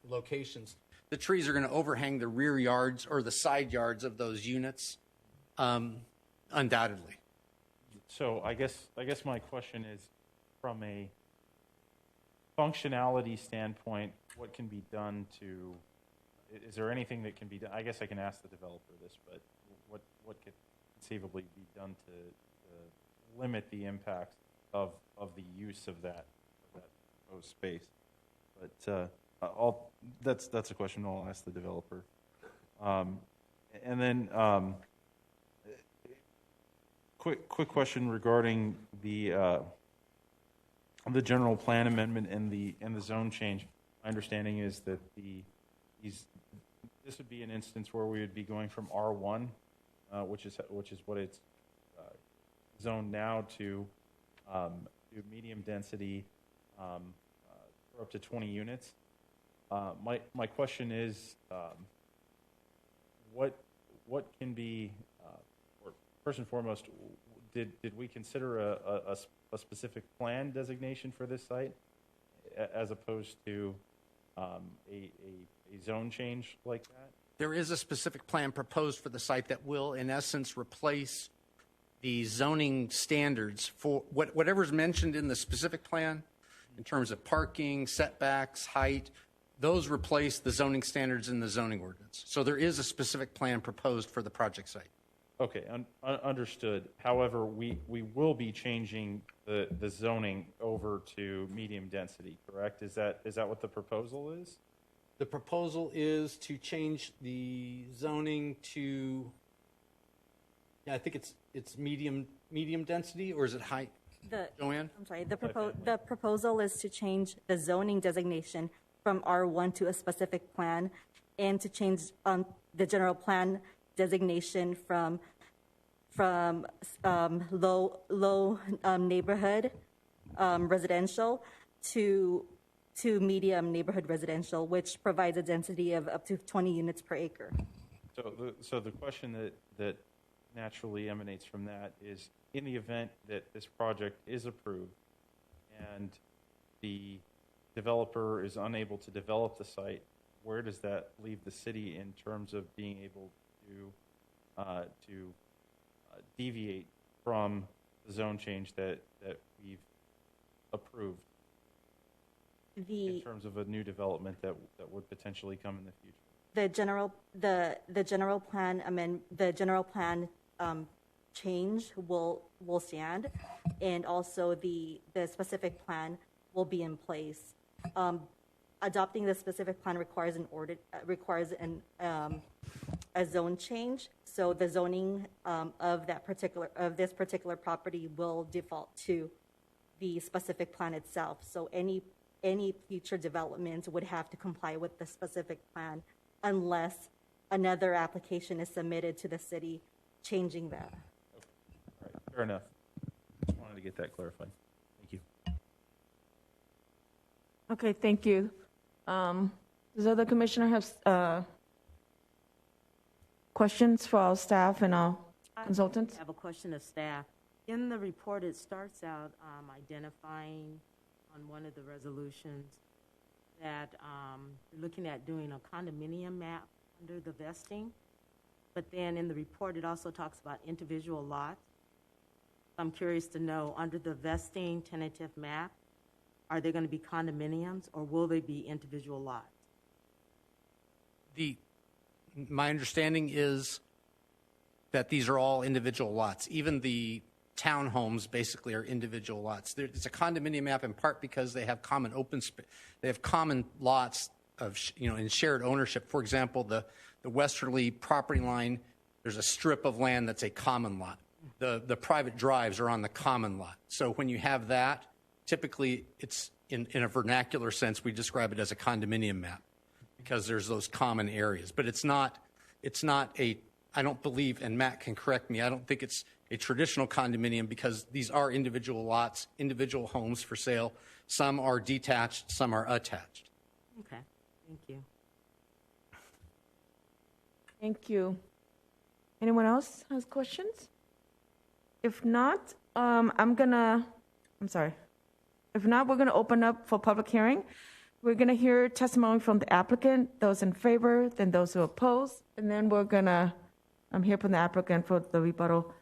locations, the trees are going to overhang the rear yards or the side yards of those units, undoubtedly. So I guess my question is, from a functionality standpoint, what can be done to? Is there anything that can be done? I guess I can ask the developer this, but what could conceivably be done to limit the impact of the use of that proposed space? But that's a question I'll ask the developer. And then quick question regarding the general plan amendment and the zone change. My understanding is that this would be an instance where we would be going from R1, which is what it's zoned now, to medium density for up to 20 units. My question is, what can be, or first and foremost, did we consider a specific plan designation for this site as opposed to a zone change like that? There is a specific plan proposed for the site that will, in essence, replace the zoning standards for whatever's mentioned in the specific plan in terms of parking, setbacks, height. Those replace the zoning standards in the zoning ordinance. So there is a specific plan proposed for the project site. Okay, understood. However, we will be changing the zoning over to medium density, correct? Is that what the proposal is? The proposal is to change the zoning to, yeah, I think it's medium density, or is it high? Joanne? I'm sorry, the proposal is to change the zoning designation from R1 to a specific plan, and to change the general plan designation from low neighborhood residential to medium neighborhood residential, which provides a density of up to 20 units per acre. So the question that naturally emanates from that is, in the event that this project is approved and the developer is unable to develop the site, where does that leave the city in terms of being able to deviate from the zone change that we've approved in terms of a new development that would potentially come in the future? The general plan change will stand, and also the specific plan will be in place. Adopting the specific plan requires a zone change. So the zoning of this particular property will default to the specific plan itself. So any future development would have to comply with the specific plan unless another application is submitted to the city changing that. Okay. All right. Fair enough. Just wanted to get that clarified. Thank you. Okay, thank you. Does other commissioner have questions for our staff and our consultants? I have a question of staff. In the report, it starts out identifying on one of the resolutions that you're looking at doing a condominium map under the vesting. But then in the report, it also talks about individual lots. I'm curious to know, under the vesting tentative map, are they going to be condominiums or will they be individual lots? My understanding is that these are all individual lots. Even the townhomes basically are individual lots. It's a condominium map in part because they have common open space. They have common lots of, in shared ownership. For example, the westerly property line, there's a strip of land that's a common lot. The private drives are on the common lot. So when you have that, typically it's in a vernacular sense, we describe it as a condominium map because there's those common areas. But it's not I don't believe, and Matt can correct me, I don't think it's a traditional condominium because these are individual lots, individual homes for sale. Some are detached, some are attached. Okay, thank you. Thank you. Anyone else has questions? If not, If not, we're going to open up for public hearing. We're going to hear testimony from the applicant, those in favor, then those who oppose, and then we're going to hear from the applicant for the rebuttal,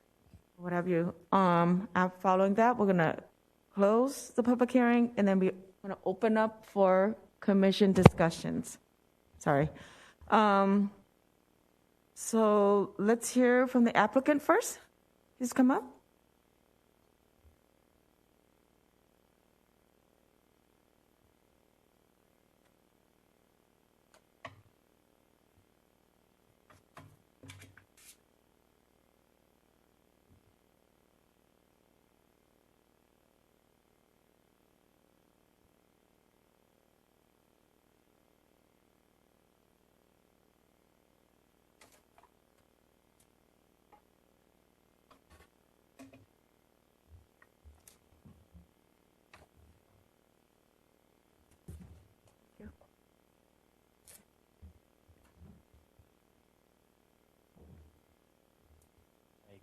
what have you. Following that, we're going to close the public hearing, and then we're going to open up for commission discussions. Sorry. So let's hear from the applicant first. Please come up.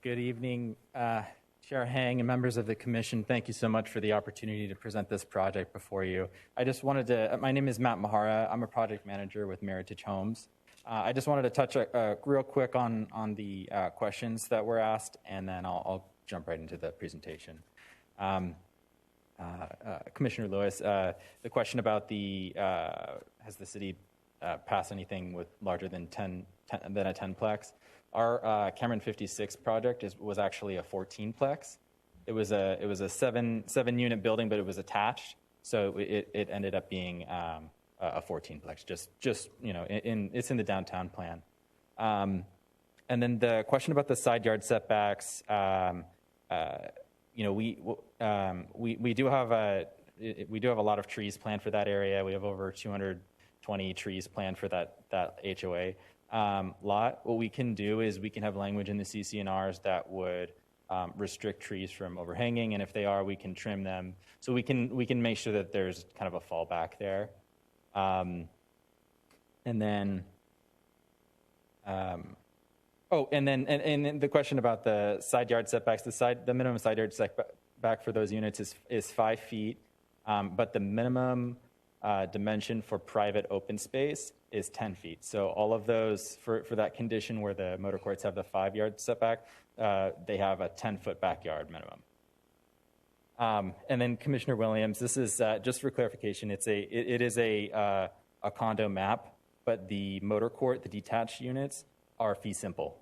Good evening, Chair Hang and members of the Commission. Thank you so much for the opportunity to present this project before you. I just wanted to, my name is Matt Mahara. I'm a project manager with Meritage Homes. I just wanted to touch real quick on the questions that were asked, and then I'll jump right into the presentation. Commissioner Lewis, the question about has the city passed anything with larger than 10 10-plex. Our Cameron 56 project was actually a 14-plex. It was a seven unit building, but it was attached, so it ended up being a 14-plex. Just it's in the downtown plan. And then the question about the side yard setbacks, we do have a lot of trees planned for that area. We have over 220 trees planned for that HOA lot. What we can do is we can have language in the CCNRs that would restrict trees from overhanging, and if they are, we can trim them. So we can make sure that there's kind of a fallback there. And then the question about the side yard setbacks, the minimum side yard setback for those units is 5 feet, but the minimum dimension for private open space is 10 feet. So all of those, for that condition where the motor courts have the 5 yard setback, they have a 10-foot backyard minimum. And then Commissioner Williams, this is just for clarification, it is a condo map, but the motor court, the detached units, are fee simple.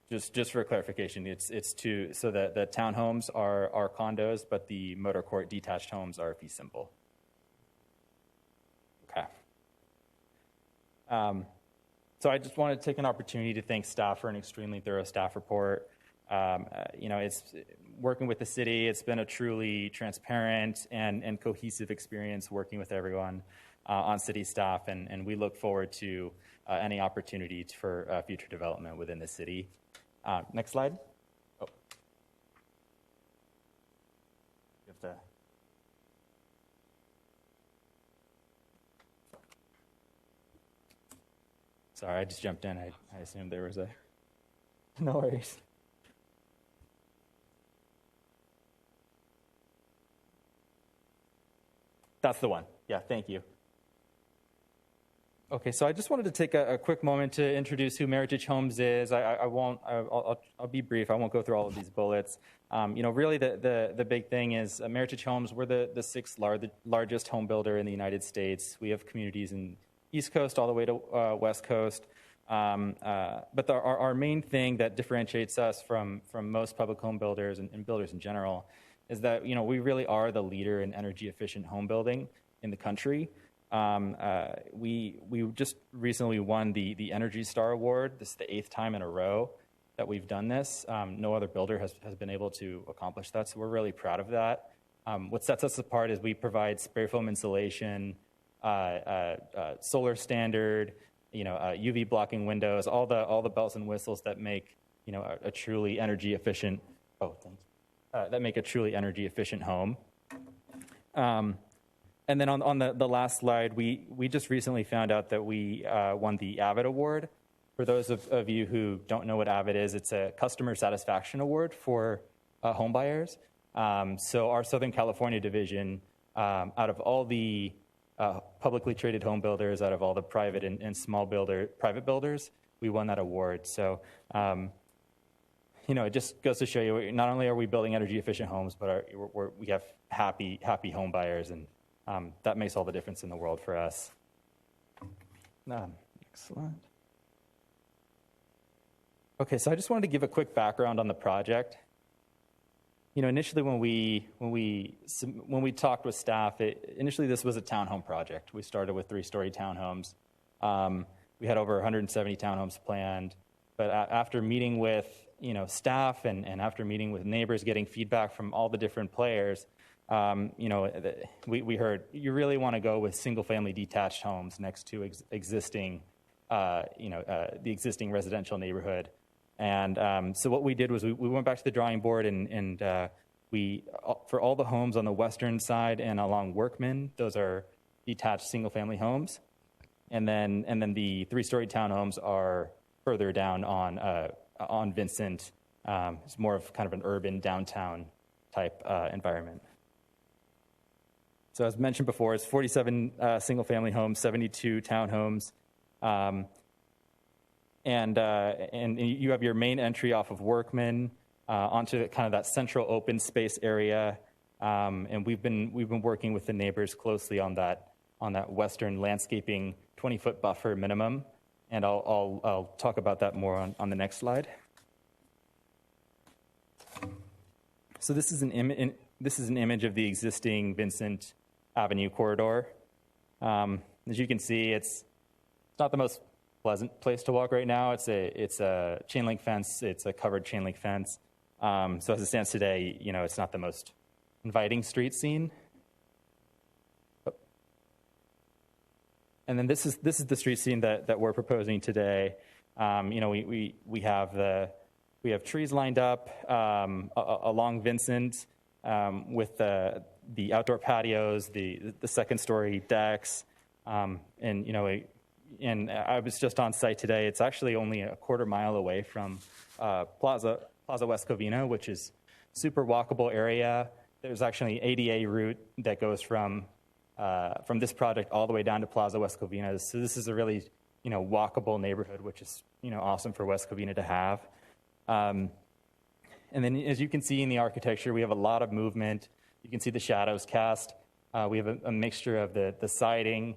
Just for clarification, so that the townhomes are condos, but the motor court detached homes are fee simple. Okay. So I just want to take an opportunity to thank staff for an extremely thorough staff report. It's working with the city. It's been a truly transparent and cohesive experience working with everyone on city staff, and we look forward to any opportunity for future development within the city. Next slide. Oh. You have to. Sorry, I just jumped in. I assumed there was a. No worries. That's the one. Yeah, thank you. Okay, so I just wanted to take a quick moment to introduce who Meritage Homes is. I'll be brief. I won't go through all of these bullets. Really the big thing is Meritage Homes, we're the 6th largest home builder in the United States. We have communities in East Coast all the way to West Coast. But our main thing that differentiates us from most public home builders and builders in general is that, we really are the leader in energy efficient home building in the country. We just recently won the Energy Star Award. This is the 8th time in a row that we've done this. No other builder has been able to accomplish that, so we're really proud of that. What sets us apart is we provide spray foam insulation, solar standard, UV blocking windows, all the bells and whistles that make a truly energy efficient. That make a truly energy efficient home. And then on the last slide, we just recently found out that we won the Avid Award. For those of you who don't know what Avid is, it's a customer satisfaction award for home buyers. So our Southern California division, out of all the publicly traded home builders, out of all the private and small private builders, we won that award. So, it just goes to show you, not only are we building energy efficient homes, but we have happy home buyers, and that makes all the difference in the world for us. Next slide. Okay, so I just wanted to give a quick background on the project. Initially when we talked with staff, initially this was a townhome project. We started with 3-story townhomes. We had over 170 townhomes planned, but after meeting with staff and after meeting with neighbors, getting feedback from all the different players, we heard you really want to go with single-family detached homes next to the existing residential neighborhood. And so what we did was we went back to the drawing board and we for all the homes on the western side and along Workman, those are detached single-family homes, and then the 3-story townhomes are further down on Vincent. It's more of kind of an urban downtown type environment. So as mentioned before, it's 47 single-family homes, 72 townhomes, and you have your main entry off of Workman onto kind of that central open space area, and we've been working with the neighbors closely on that western landscaping 20-foot buffer minimum, and I'll talk about that more on the next slide. So this is an image of the existing Vincent Avenue corridor. As you can see, it's not the most pleasant place to walk right now. It's a chain link fence. It's a covered chain link fence. So as it stands today, it's not the most inviting street scene. And then this is the street scene that we're proposing today. We have trees lined up along Vincent with the outdoor patios, the second story decks, and I was just on site today. It's actually only a quarter mile away from Plaza West Covina, which is super walkable area. There's actually an ADA route that goes from this project all the way down to Plaza West Covina. So this is a really, walkable neighborhood, which is, awesome for West Covina to have. And then as you can see in the architecture, we have a lot of movement. You can see the shadows cast. We have a mixture of the siding,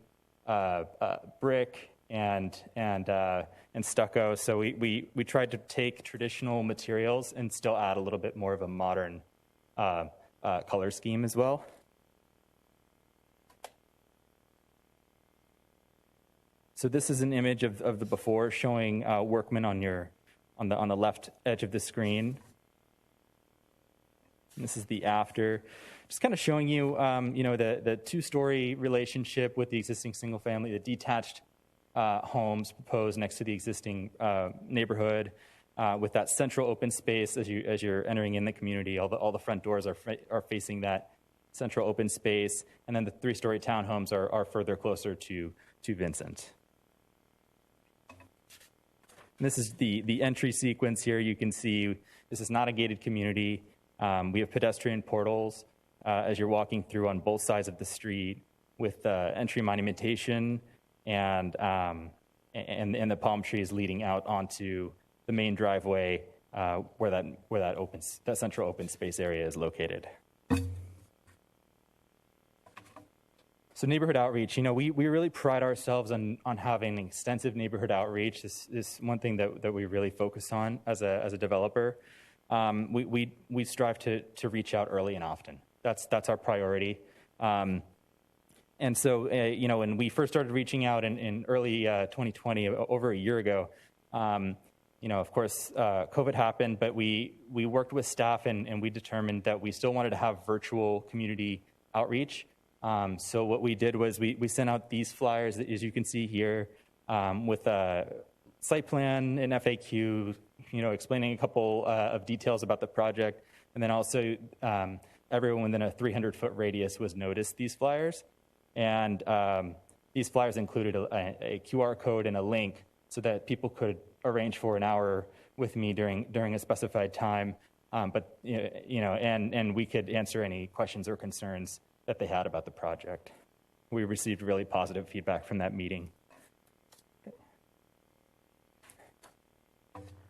brick, and stucco. So we tried to take traditional materials and still add a little bit more of a modern color scheme as well. So this is an image of the before, showing workmen on the left edge of the screen. And this is the after, just kind of showing you, the two-story relationship with the existing single-family, the detached homes proposed next to the existing neighborhood, with that central open space as you're entering in the community. All the front doors are facing that central open space, and then the three-story townhomes are further closer to Vincent. And this is the entry sequence here. You can see this is not a gated community. We have pedestrian portals as you're walking through on both sides of the street, with entry monumentation and the palm trees leading out onto the main driveway where that central open space area is located. So neighborhood outreach, we really pride ourselves on having extensive neighborhood outreach. This is one thing that we really focus on as a developer. We strive to reach out early and often. That's our priority. And so, when we first started reaching out in early 2020, over a year ago, of course, COVID happened, but we worked with staff and we determined that we still wanted to have virtual community outreach. So what we did was we sent out these flyers, as you can see here, with a site plan and FAQ, explaining a couple of details about the project. And then also everyone within a 300-foot radius was noticed these flyers. And these flyers included a QR code and a link so that people could arrange for an hour with me during a specified time. And we could answer any questions or concerns that they had about the project. We received really positive feedback from that meeting.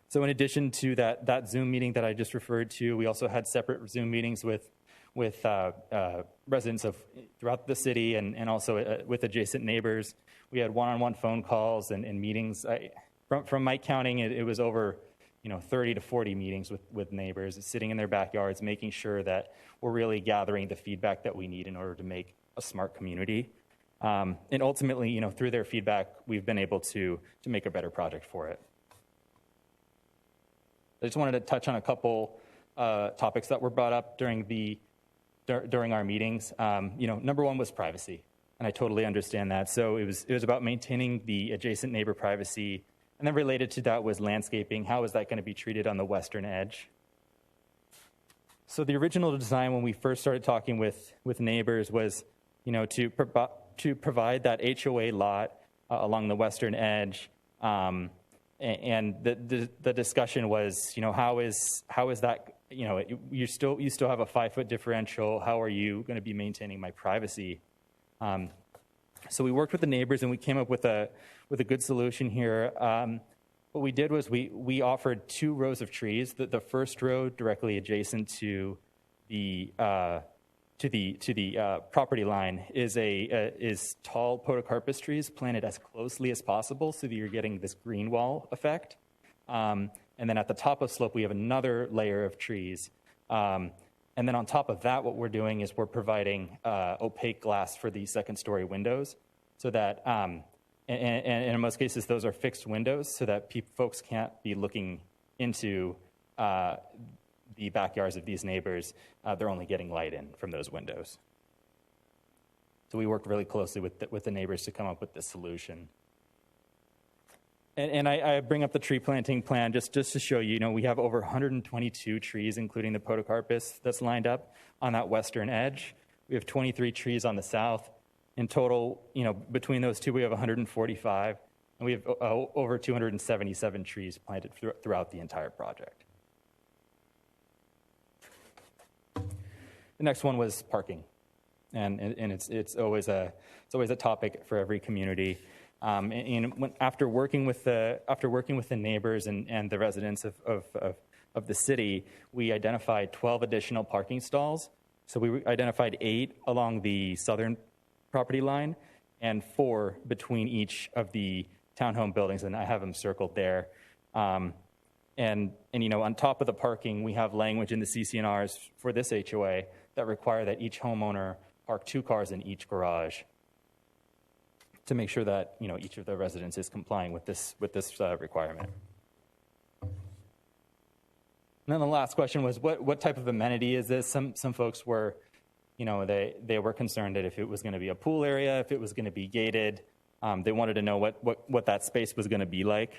So in addition to that Zoom meeting that I just referred to, we also had separate Zoom meetings with residents throughout the city and also with adjacent neighbors. We had one-on-one phone calls and meetings. From my counting, it was over 30 to 40 meetings with neighbors, sitting in their backyards, making sure that we're really gathering the feedback that we need in order to make a smart community. And ultimately, through their feedback, we've been able to make a better project for it. I just wanted to touch on a couple topics that were brought up during our meetings. Number one was privacy, and I totally understand that. So it was about maintaining the adjacent neighbor privacy. And then related to that was landscaping. How is that going to be treated on the western edge? So the original design, when we first started talking with neighbors, was to provide that HOA lot along the western edge. And the discussion was, how is that? You still have a 5-foot differential. How are you going to be maintaining my privacy? So we worked with the neighbors and we came up with a good solution here. What we did was we offered 2 rows of trees. The first row directly adjacent to the property line is tall podocarpus trees planted as closely as possible so that you're getting this green wall effect. And then at the top of slope, we have another layer of trees. And then on top of that, what we're doing is we're providing opaque glass for the second-story windows so that, and in most cases, those are fixed windows so that folks can't be looking into the backyards of these neighbors. They're only getting light in from those windows. So we worked really closely with the neighbors to come up with this solution. And I bring up the tree planting plan just to show you, we have over 122 trees, including the podocarpus, that's lined up on that western edge. We have 23 trees on the south. In total, between those two, we have 145, and we have over 277 trees planted throughout the entire project. The next one was parking, and it's always a topic for every community. After working with the neighbors and the residents of the city, we identified 12 additional parking stalls. So we identified 8 along the southern property line and 4 between each of the townhome buildings, and I have them circled there. And on top of the parking, we have language in the CC&Rs for this HOA that require that each homeowner park 2 cars in each garage to make sure that each of the residents is complying with this requirement. And then the last question was, what type of amenity is this? Some folks were, they were concerned that if it was going to be a pool area, if it was going to be gated, they wanted to know what that space was going to be like.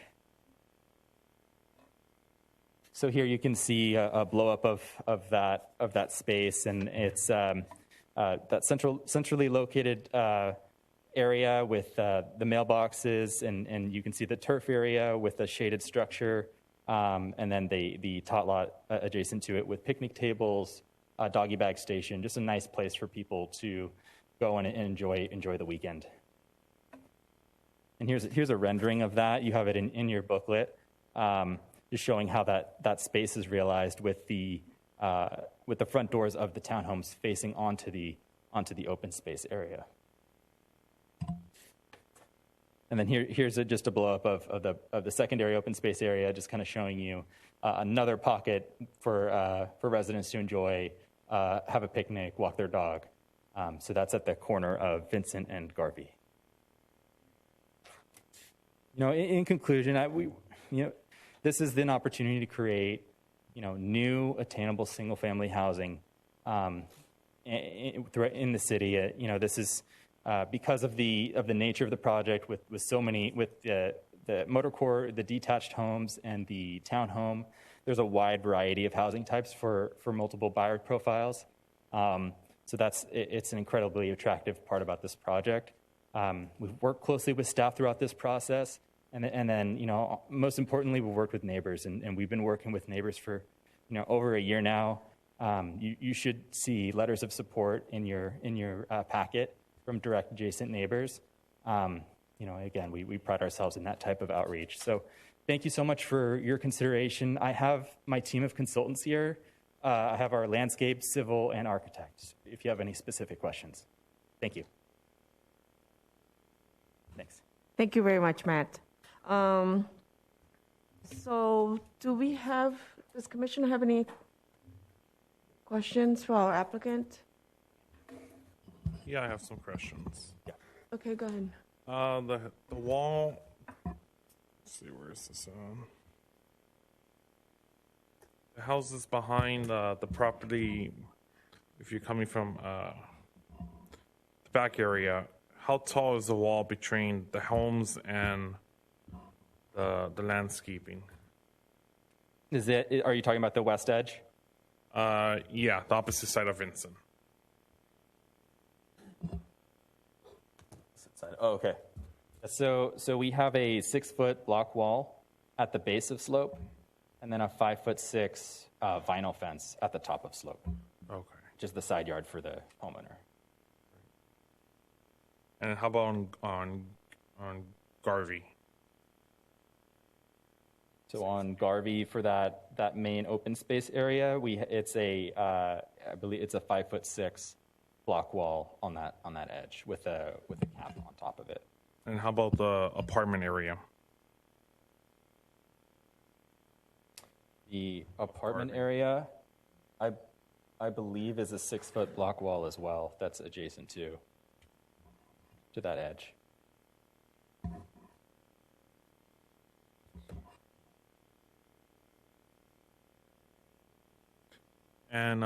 So here you can see a blow up of that space, and it's that centrally located area with the mailboxes, and you can see the turf area with a shaded structure, and then the tot lot adjacent to it with picnic tables, doggy bag station, just a nice place for people to go and enjoy the weekend. And here's a rendering of that. You have it in your booklet, just showing how that space is realized with the front doors of the townhomes facing onto the open space area. And then here's just a blow up of the secondary open space area, just kind of showing you another pocket for residents to enjoy, have a picnic, walk their dog. So that's at the corner of Vincent and Garvey. In conclusion, this is an opportunity to create, new attainable single-family housing in the city. This is because of the nature of the project with the motor core, the detached homes, and the townhome. There's a wide variety of housing types for multiple buyer profiles. So it's an incredibly attractive part about this project. We've worked closely with staff throughout this process. And then, most importantly, we worked with neighbors, and we've been working with neighbors for, over a year now. You should see letters of support in your packet from direct adjacent neighbors. Again, we pride ourselves in that type of outreach. So thank you so much for your consideration. I have my team of consultants here. I have our landscape, civil, and architects, if you have any specific questions. Thank you. Thanks. Thank you very much, Matt. So does Commissioner have any questions for our applicant? Yeah, I have some questions. Yeah. Okay, go ahead. The wall, let's see, where is this? The houses behind the property, if you're coming from the back area, how tall is the wall between the homes and the landscaping? Are you talking about the west edge? Yeah, the opposite side of Vincent. Oh, okay. So we have a 6-foot block wall at the base of slope, and then a 5'6" vinyl fence at the top of slope. Okay. Just the side yard for the homeowner. And how about on Garvey? So on Garvey, for that main open space area, I believe it's a 5'6" block wall on that edge with a cap on top of it. And how about the apartment area? The apartment area, I believe, is a 6-foot block wall as well. That's adjacent to that edge. And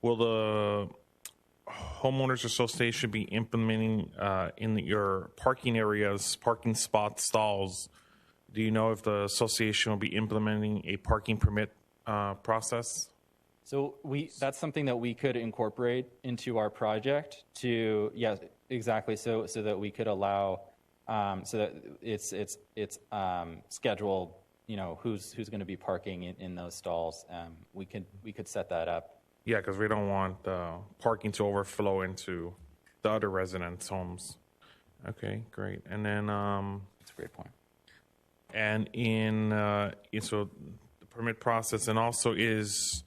will the homeowners association be implementing in your parking areas, parking spot stalls? Do you know if the association will be implementing a parking permit process? So that's something that we could incorporate into our project to, yeah, exactly. So that we could allow, so that it's scheduled, who's going to be parking in those stalls. We could set that up. Yeah, because we don't want parking to overflow into the other residents' homes. Okay, great. And then, That's a great point. and so the permit process, and also is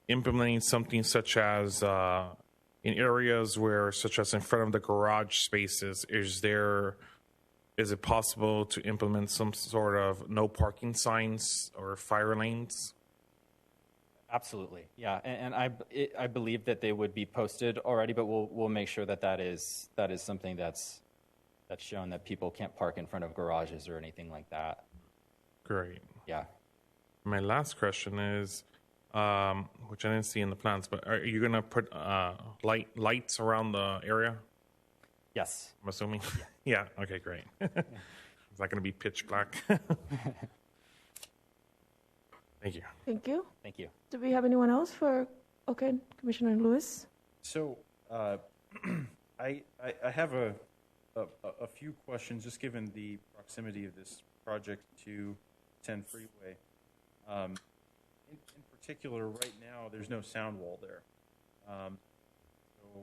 implementing something such as in areas where, such as in front of the garage spaces, is it possible to implement some sort of no parking signs or fire lanes? Absolutely, yeah, and I believe that they would be posted already, but we'll make sure that is something that's shown, that people can't park in front of garages or anything like that. Great. Yeah. My last question is, which I didn't see in the plans, but are you going to put lights around the area? Yes. I'm assuming. Yeah. Okay. Great. It's not going to be pitch black. Thank you. Thank you. Thank you. Do we have anyone else for, okay, Commissioner Lewis? So I have a few questions, just given the proximity of this project to 10 Freeway. In particular, right now, there's no sound wall there. So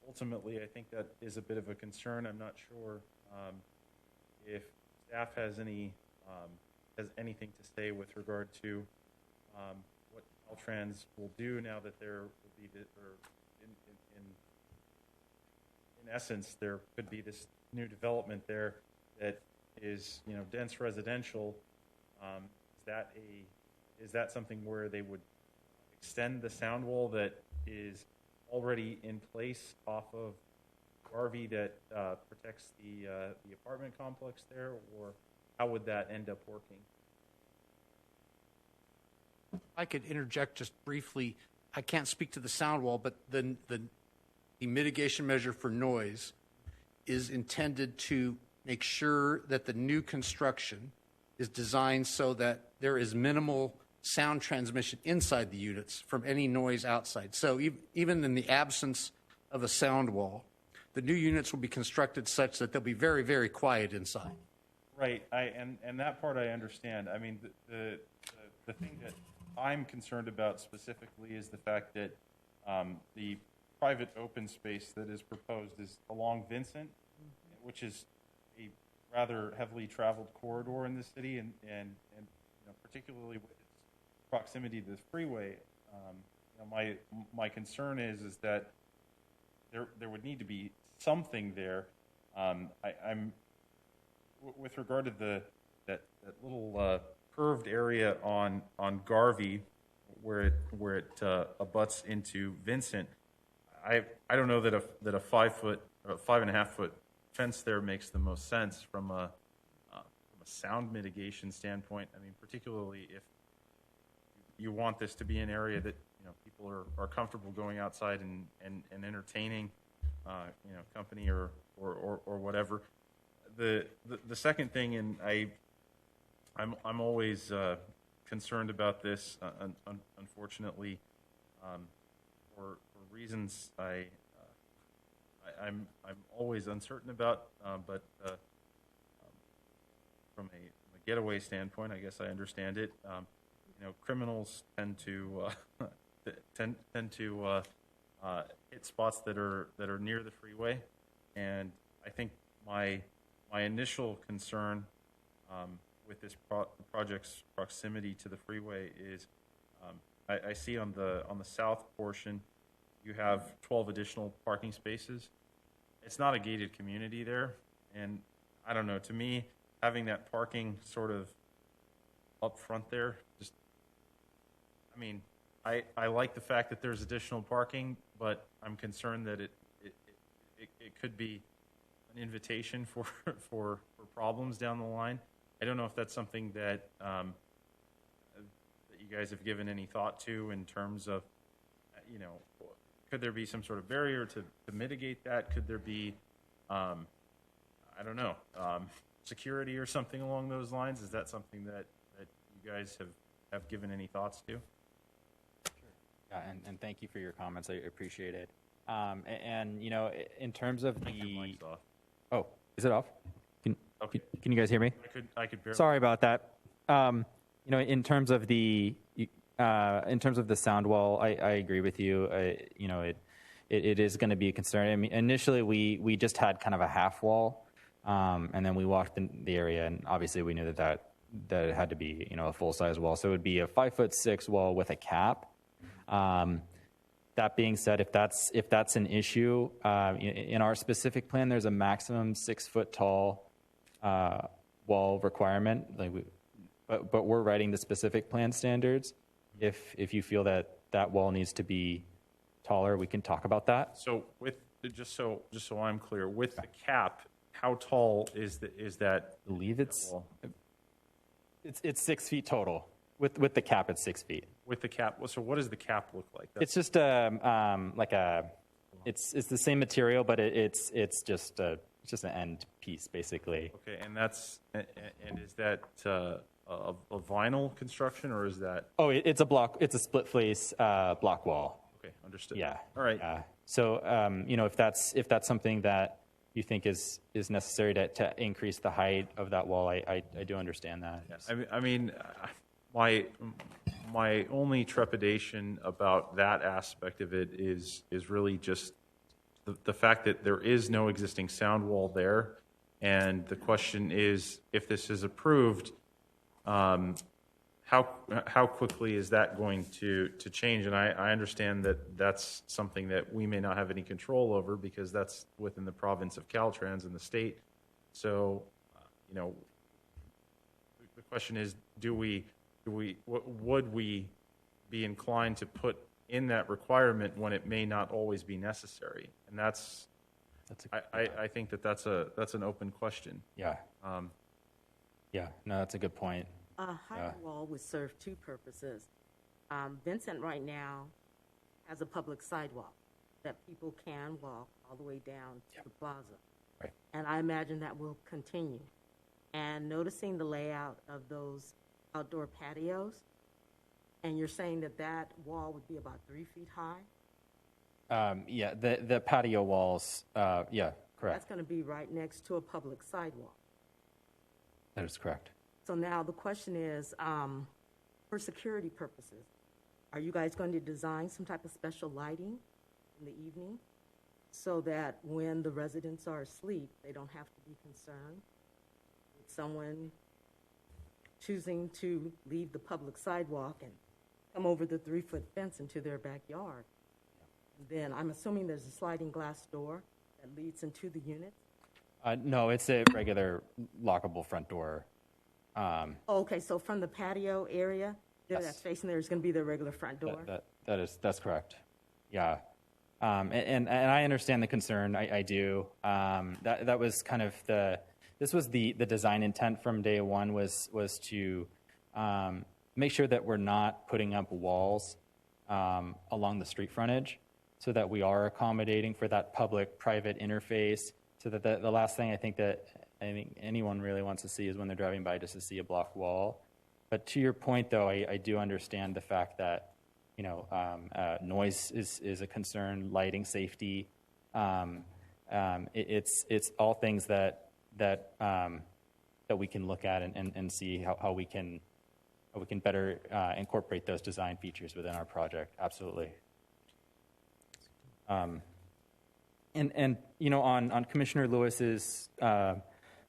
ultimately, I think that is a bit of a concern. I'm not sure if staff has anything to say with regard to what Caltrans will do now that there will be in essence, there could be this new development there that is, dense residential. Is that something where they would extend the sound wall that is already in place off of Garvey that protects the apartment complex there, or how would that end up working? I could interject just briefly. I can't speak to the sound wall, but the mitigation measure for noise is intended to make sure that the new construction is designed so that there is minimal sound transmission inside the units from any noise outside. So even in the absence of a sound wall, the new units will be constructed such that they'll be very, very quiet inside. Right, and that part I understand. I mean, the thing that I'm concerned about specifically is the fact that the private open space that is proposed is along Vincent, which is a rather heavily traveled corridor in the city, and particularly with its proximity to the freeway. My concern is that there would need to be something there. I'm with regard to that little curved area on Garvey where it abuts into Vincent. I don't know that a 5.5 foot fence there makes the most sense from a sound mitigation standpoint. I mean, particularly if you want this to be an area that people are comfortable going outside and entertaining company or whatever. The second thing, and I'm always concerned about this. Unfortunately, for reasons I'm always uncertain about, but from a getaway standpoint, I guess I understand it. Criminals tend to hit spots that are near the freeway, and I think my initial concern with this project's proximity to the freeway is I see on the south portion, you have 12 additional parking spaces. It's not a gated community there, and I don't know, to me, having that parking sort of up front there, just, I mean, I like the fact that there's additional parking, but I'm concerned that it could be an invitation for problems down the line. I don't know if that's something that that you guys have given any thought to in terms of, you know, could there be some sort of barrier to mitigate that? Could there be, I don't know, security or something along those lines? Is that something that you guys have given any thoughts to? Yeah, and thank you for your comments. I appreciate it. And you know, in terms of I think your the mic's off. oh, is it off? Okay. Can you guys hear me? I could barely. Sorry about that. You know, in terms of the sound wall, I agree with you. You know, it is going to be a concern. I mean, initially we just had kind of a half wall, and then we walked in the area, and obviously we knew that it had to be, you know, a full size wall. So it would be a 5'6" wall with a cap. That being said, if that's an issue, in our specific plan, there's a maximum 6 foot tall wall requirement. But we're writing the specific plan standards. If you feel that wall needs to be taller, we can talk about that. So with just so I'm clear, with the cap, how tall is that? I believe wall? it's 6 feet total. With the cap, it's 6 feet. With the cap, so what does the cap look like? It's just it's the same material, but it's just an end piece basically. Okay, and is that a vinyl construction, or is that? Oh, it's a block. It's a split face block wall. Okay, understood. Yeah. All right. So you know, if that's something that you think is necessary to increase the height of that wall, I do understand that. Yes. I mean, my only trepidation about that aspect of it is really just the fact that there is no existing sound wall there, and the question is, if this is approved, how quickly is that going to change? And I understand that that's something that we may not have any control over because that's within the province of Caltrans and the state. So, you know, the question is, would we be inclined to put in that requirement when it may not always be necessary? And I think that's an open question. Yeah. Yeah. No, that's a good point. A higher wall would serve two purposes. Vincent right now has a public sidewalk that people can walk all the way down to the plaza. Right. And I imagine that will continue. And noticing the layout of those outdoor patios, and you're saying that wall would be about 3 feet high? Yeah, the patio walls, yeah, correct. That's going to be right next to a public sidewalk. That is correct. So now the question is, for security purposes, are you guys going to design some type of special lighting in the evening so that when the residents are asleep, they don't have to be concerned with someone choosing to leave the public sidewalk and come over the 3-foot fence into their backyard? Then I'm assuming there's a sliding glass door that leads into the unit? No, it's a regular lockable front door. Okay, so from the patio area Yes. that's facing there is going to be the regular front door? That's correct. Yeah. And I understand the concern. I do. That was kind of this was the design intent from day one was to make sure that we're not putting up walls along the street frontage, so that we are accommodating for that public-private interface, so that the last thing I think anyone really wants to see is when they're driving by just to see a block wall. But to your point, though, I do understand the fact that, you know, noise is a concern, lighting, safety. It's all things that we can look at and see how we can better incorporate those design features within our project. Absolutely. And you know, on Commissioner Lewis's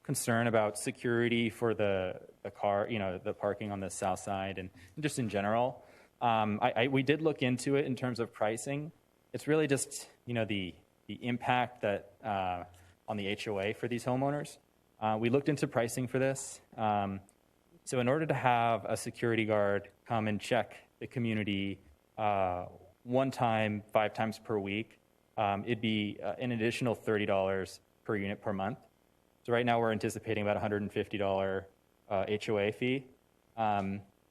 concern about security for the car, you know, the parking on the south side, and just in general, We did look into it in terms of pricing. It's really just, the impact that on the HOA for these homeowners. We looked into pricing for this. So in order to have a security guard come and check the community one time, 5 times per week, it'd be an additional $30 per unit per month. So right now we're anticipating about $150 HOA fee.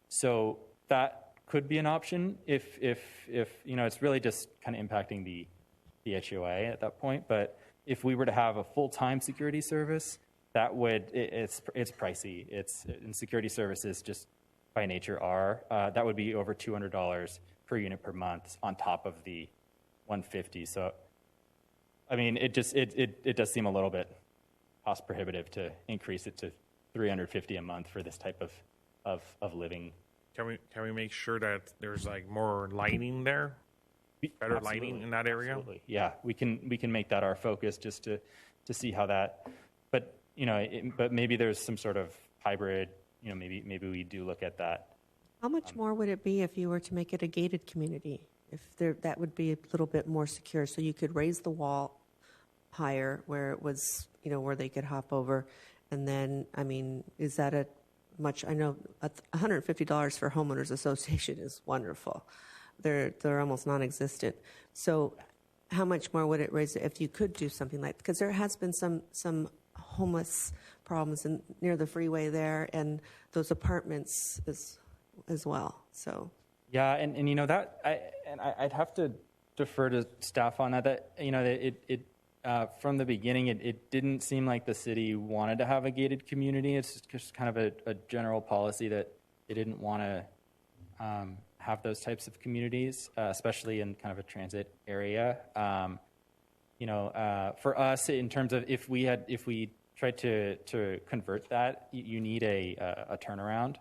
So that could be an option if it's really just kind of impacting the HOA at that point. But if we were to have a full-time security service, that would it's pricey. And security services just by nature are that would be over $200 per unit per month on top of the 150. So I mean, it does seem a little bit cost prohibitive to increase it to $350 a month for this type of living. Can we make sure that there's like more lighting there? Better lighting in that area? Absolutely. Yeah, we can make that our focus just to see how that. But but maybe there's some sort of hybrid. Maybe we do look at that. How much more would it be if you were to make it a gated community? That would be a little bit more secure, so you could raise the wall higher where it was, where they could hop over, and then, I mean, is that a much? I know $150 for homeowners association is wonderful. They're almost non-existent. So, how much more would it raise if you could do something like? Because there has been some homeless problems near the freeway there, and those apartments as well. So. Yeah, and that I'd have to defer to staff on that. That it from the beginning it didn't seem like the city wanted to have a gated community. It's just kind of a general policy that they didn't want to have those types of communities, especially in kind of a transit area. For us, in terms of if we tried to convert that, you need a turnaround.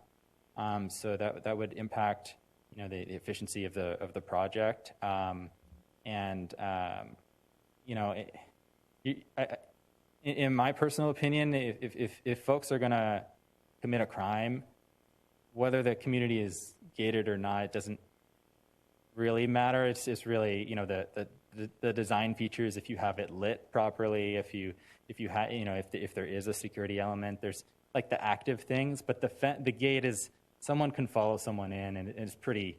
So that would impact the efficiency of the project, in my personal opinion, if folks are going to commit a crime, whether the community is gated or not, it doesn't really matter. It's really the design features. If you have it lit properly, if there is a security element, there's like the active things, but the gate is. Someone can follow someone in, and it's pretty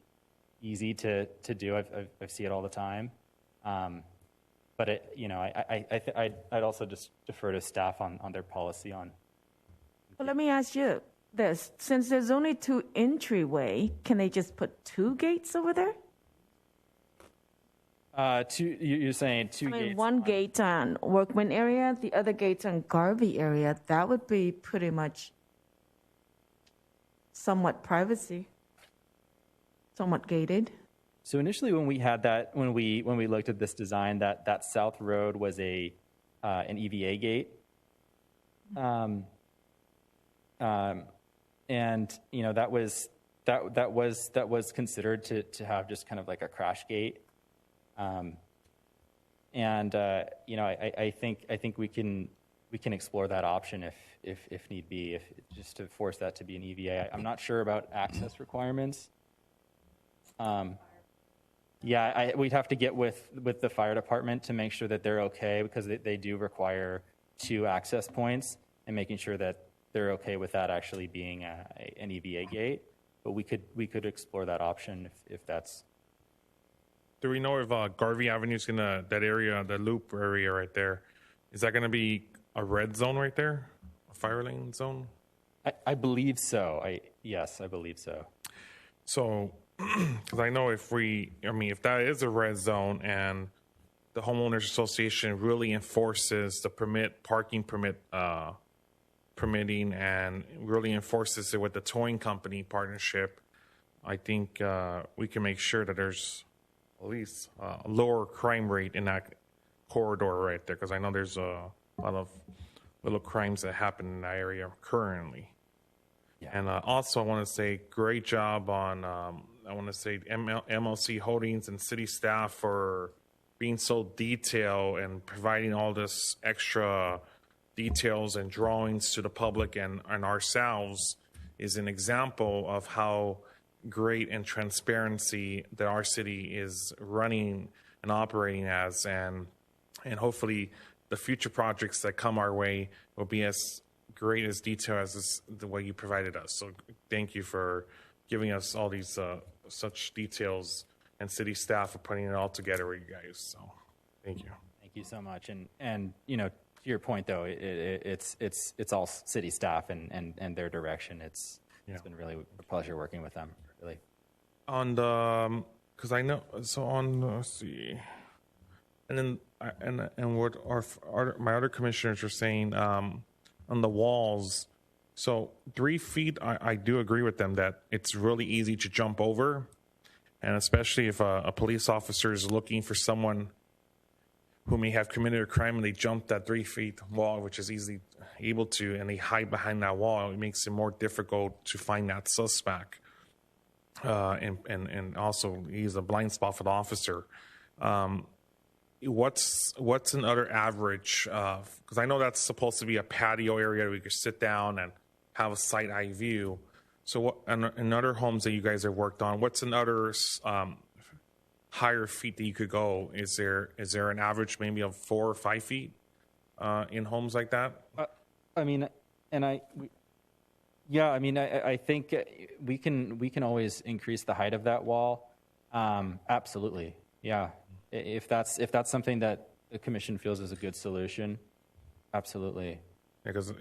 easy to do. I see it all the time. But I'd also just defer to staff on their policy on. Well, let me ask you this: since there's only 2 entryway, can they just put 2 gates over there? You're saying 2 gates? One gate on Workman area, the other gate's on Garvey area. That would be pretty much. Somewhat privacy, somewhat gated. So initially, when we had that, when we looked at this design, that south road was an EVA gate, and that was considered to have just kind of like a crash gate, I think we can explore that option if need be, just to force that to be an EVA. I'm not sure about access requirements. We'd have to get with the fire department to make sure that they're okay, because they do require 2 access points, and making sure that they're okay with that actually being an EVA gate. But we could explore that option if that's. Do we know if Garvey Avenue is gonna, that area, the loop area right there, is that gonna be a red zone right there? A fire lane zone? I believe so. Yes, I believe so. So, because I know if that is a red zone and the homeowners association really enforces the parking permitting and really enforces it with the towing company partnership, I think we can make sure that there's at least a lower crime rate in that corridor right there, because I know there's a lot of little crimes that happen in that area currently. Yeah. And also, I want to say great job on, MLC Holdings and city staff for being so detailed and providing all this extra details and drawings to the public and ourselves is an example of how great and transparency that our city is running and operating as, and hopefully the future projects that come our way will be as great as detailed as the way you provided us. So thank you for giving us all these such details, and city staff for putting it all together with you guys. So thank you. Thank you so much. And you know, to your point though, it's all city staff and their direction. It's been really a pleasure working with them. Really. On the, because I know, so on, let's see, and then and what my other commissioners are saying on the walls. So 3 feet, I do agree with them that it's really easy to jump over, and especially if a police officer is looking for someone who may have committed a crime and they jump that 3 feet wall, which is easily able to, and they hide behind that wall, it makes it more difficult to find that suspect. And also he's a blind spot for the officer. What's another average? Because I know that's supposed to be a patio area where you could sit down and have a sight eye view. So what, in other homes that you guys have worked on, what's another higher feet that you could go? Is there an average maybe of 4 or 5 feet in homes like that? I mean, I think we can always increase the height of that wall. Absolutely, yeah. If that's something that the commission feels is a good solution, absolutely. Because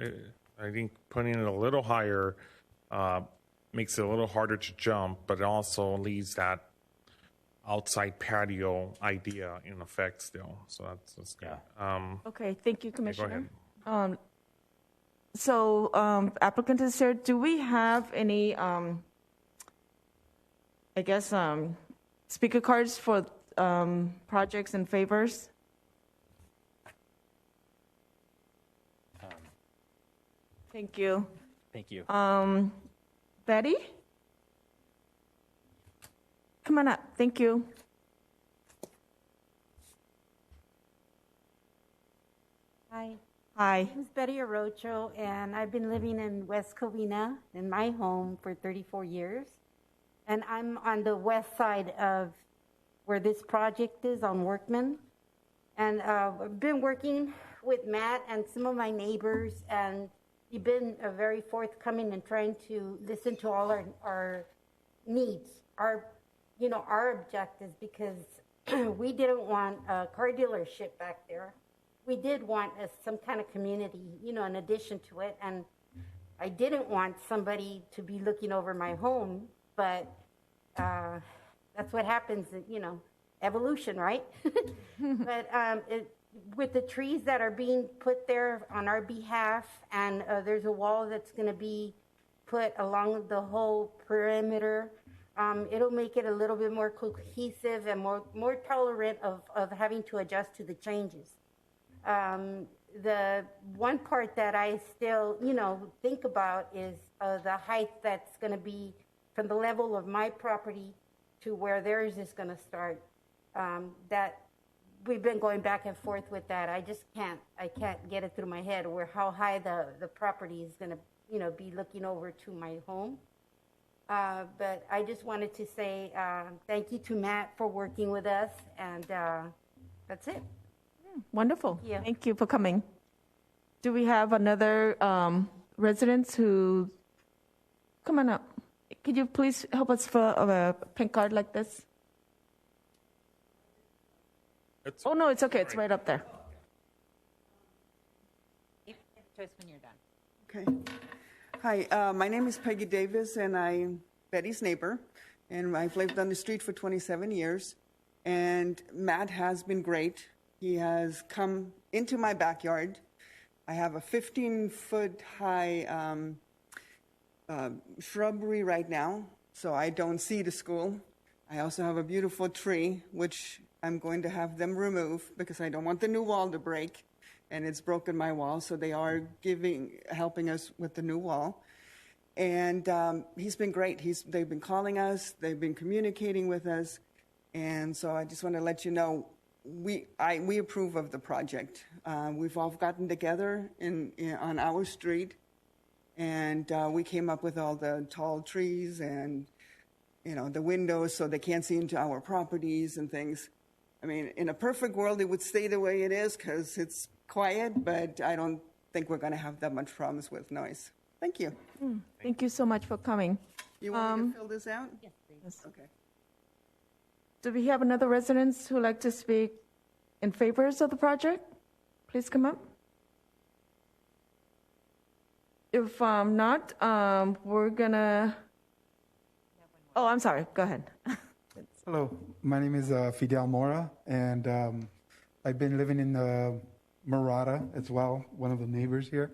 I think putting it a little higher makes it a little harder to jump, but it also leaves that outside patio idea in effect still. So that's good. Yeah. Okay, thank you, Commissioner. Go ahead. So applicant is here. Do we have any, speaker cards for projects and favors? Thank you. Thank you. Betty? Come on up. Thank you. Hi, Hi. my name is Betty Arocho, and I've been living in West Covina in my home for 34 years. And I'm on the west side of where this project is on Workman. And I've been working with Matt and some of my neighbors, and he's been very forthcoming and trying to listen to all our needs, our objectives, because we didn't want a car dealership back there. We did want some kind of community, in addition to it. And I didn't want somebody to be looking over my home, but that's what happens, evolution, right? But with the trees that are being put there on our behalf, and there's a wall that's going to be put along the whole perimeter, it'll make it a little bit more cohesive and more tolerant of having to adjust to the changes. The one part that I still, think about is the height that's going to be from the level of my property to where theirs is going to start. That we've been going back and forth with that. I can't get it through my head where how high the property is going to, be looking over to my home. But I just wanted to say thank you to Matt for working with us, and that's it. Wonderful. Yeah. Thank you for coming. Do we have another residents who, come on up. Could you please help us fill a pink card like this? Oh, no, it's okay. It's right up there. Choice when you're done. Okay. Hi, my name is Peggy Davis, and I'm Betty's neighbor, and I've lived on the street for 27 years, and Matt has been great. He has come into my backyard. I have a 15-foot high shrubbery right now, so I don't see the school. I also have a beautiful tree, which I'm going to have them remove because I don't want the new wall to break, and it's broken my wall, so they are helping us with the new wall. And he's been great. They've been calling us, they've been communicating with us, and so I just want to let you know we approve of the project. We've all gotten together on our street, and we came up with all the tall trees and the windows so they can't see into our properties and things. I mean, in a perfect world, it would stay the way it is because it's quiet, but I don't think we're going to have that much problems with noise. Thank you. Thank you so much for coming. You want me to fill this out? Yes, please. Yes. Okay. Do we have another residents who would like to speak in favors of the project? Please come up. If not, we're gonna. Oh, I'm sorry. Go ahead. Hello, my name is Fidel Mora, and I've been living in Murata as well, one of the neighbors here.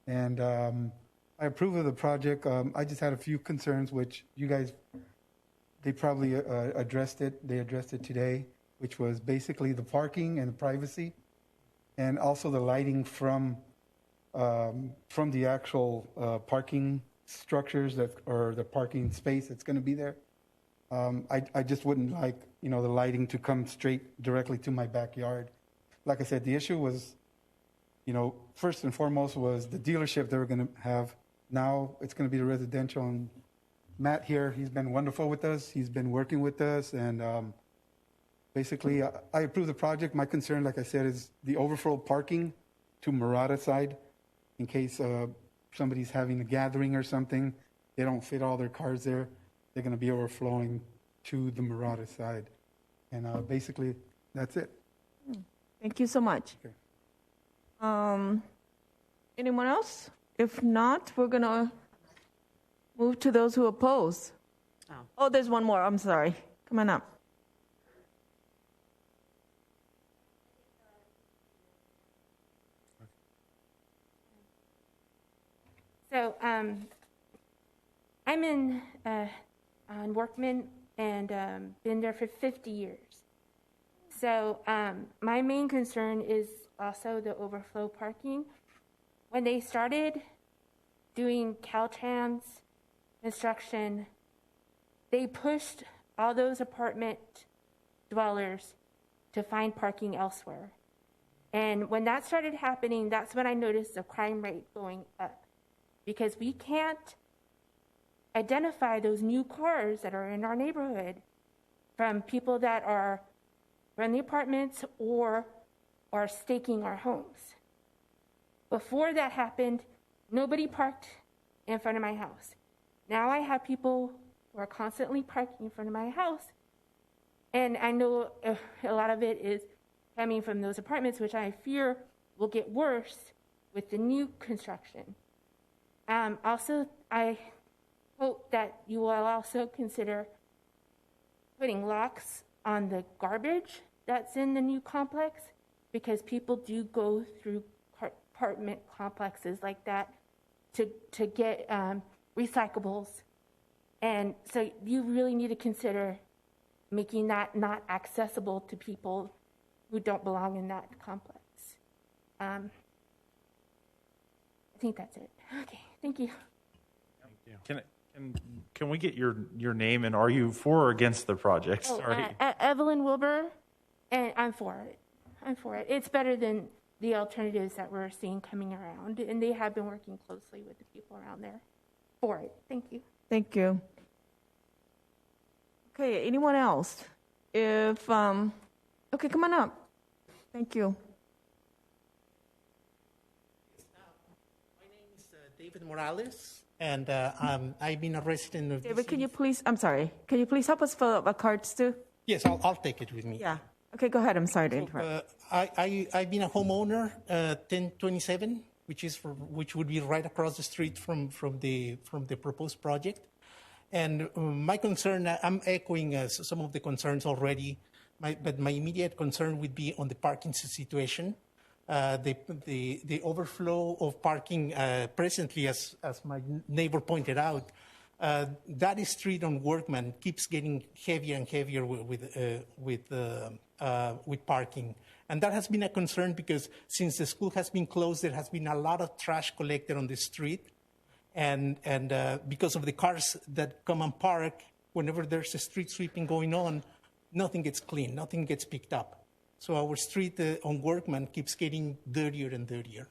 And I approve of the project. I just had a few concerns, which you guys, they probably addressed it. They addressed it today, which was basically the parking and the privacy, and also the lighting from the actual parking structures or the parking space that's going to be there. I just wouldn't like, the lighting to come straight directly to my backyard. Like I said, the issue was, first and foremost was the dealership they were going to have. Now it's going to be the residential. And Matt here, he's been wonderful with us. He's been working with us. And basically, I approve the project. My concern, like I said, is the overflow parking to Murata side. In case somebody's having a gathering or something, they don't fit all their cars there. They're going to be overflowing to the Murata side. And basically, that's it. Thank you so much. Okay. Anyone else? If not, we're going to move to those who oppose. Oh, there's one more. I'm sorry. Come on up. So I'm on Workman and been there for 50 years. So my main concern is also the overflow parking. When they started doing Caltrans construction, they pushed all those apartment dwellers to find parking elsewhere. And when that started happening, that's when I noticed the crime rate going up. Because we can't identify those new cars that are in our neighborhood from people that are from the apartments or are staking our homes. Before that happened, nobody parked in front of my house. Now I have people who are constantly parking in front of my house, and I know a lot of it is coming from those apartments, which I fear will get worse with the new construction. Also, I hope that you will also consider putting locks on the garbage that's in the new complex, because people do go through apartment complexes like that to get recyclables. And so you really need to consider making that not accessible to people who don't belong in that complex. I think that's it. Okay, thank you. Can we get your name, and are you for or against the project? Sorry. Evelyn Wilbur, and I'm for it. It's better than the alternatives that we're seeing coming around, and they have been working closely with the people around there. For it. Thank you. Thank you. Okay, anyone else? Okay, come on up. Thank you. My name is David Morales, and I've been a resident of... David, can you please help us fill up our cards too? Yes, I'll take it with me. Yeah. Okay, go ahead. I'm sorry to interrupt. I've been a homeowner, 1027, which would be right across the street from the proposed project. And my concern, I'm echoing some of the concerns already, but my immediate concern would be on the parking situation. The overflow of parking presently, as my neighbor pointed out, that street on Workman keeps getting heavier and heavier with parking. And that has been a concern because since the school has been closed, there has been a lot of trash collected on the street. And because of the cars that come and park, whenever there's a street sweeping going on, nothing gets cleaned, nothing gets picked up. So our street on Workman keeps getting dirtier and dirtier.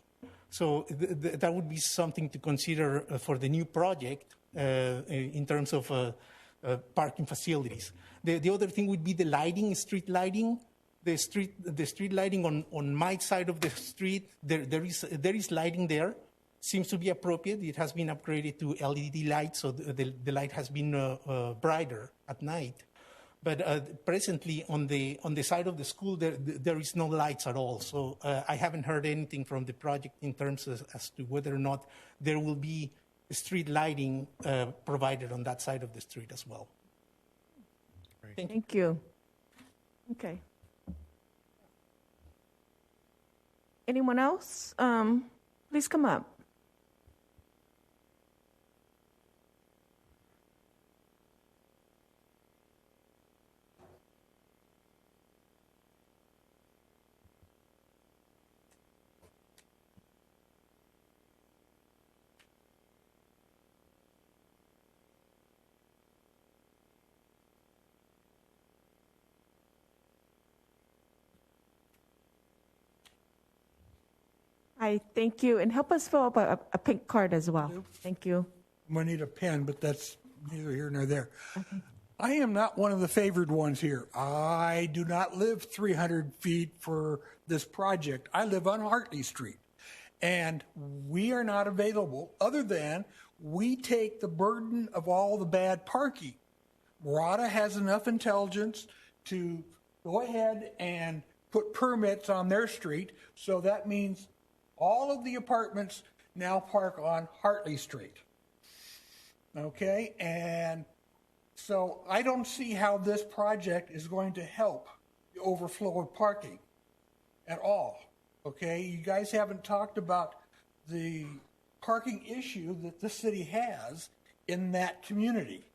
So that would be something to consider for the new project in terms of parking facilities. The other thing would be the lighting, street lighting. The street lighting on my side of the street, there is lighting there. Seems to be appropriate. It has been upgraded to LED lights, so the light has been brighter at night. But presently, on the side of the school, there is no lights at all. So I haven't heard anything from the project in terms as to whether or not there will be street lighting provided on that side of the street as well. Thank you. Okay. Anyone else? Please come up. I thank you, and help us fill up a pink card as well. Thank you. I'm going to need a pen, but that's neither here nor there. Okay. I am not one of the favored ones here. I do not live 300 feet for this project. I live on Hartley Street, and we are not available other than we take the burden of all the bad parking. Murata has enough intelligence to go ahead and put permits on their street, so that means all of the apartments now park on Hartley Street. Okay, and so I don't see how this project is going to help the overflow of parking at all. Okay, you guys haven't talked about the parking issue that the city has in that community.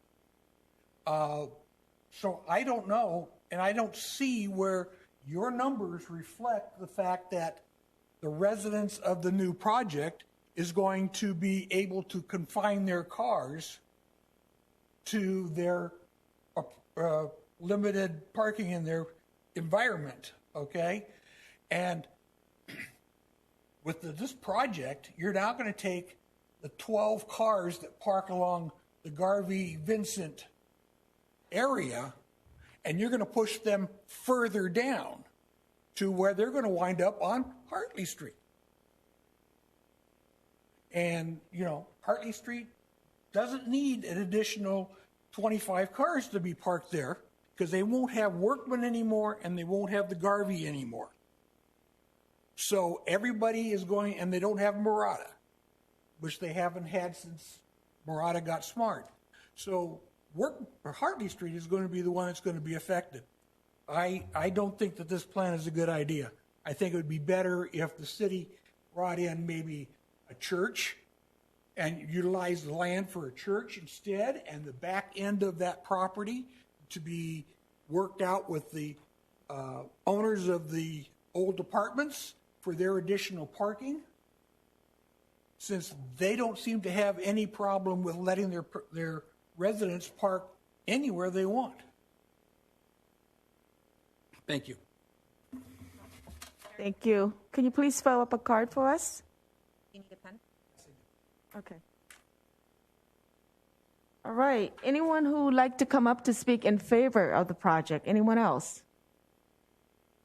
So I don't know, and I don't see where your numbers reflect the fact that the residents of the new project is going to be able to confine their cars to their limited parking in their environment, okay? And with this project, you're now going to take the 12 cars that park along the Garvey-Vincent area, and you're going to push them further down to where they're going to wind up on Hartley Street. And, you know, Hartley Street doesn't need an additional 25 cars to be parked there because they won't have Workman anymore and they won't have the Garvey anymore. So everybody is going, and they don't have Murata, which they haven't had since Murata got smart. So Hartley Street is going to be the one that's going to be affected. I don't think that this plan is a good idea. I think it would be better if the city brought in maybe a church and utilized the land for a church instead, and the back end of that property to be worked out with the owners of the old apartments for their additional parking, since they don't seem to have any problem with letting their residents park anywhere they want. Thank you. Thank you. Can you please fill up a card for us? You need a pen? Okay. All right. Anyone who would like to come up to speak in favor of the project? Anyone else?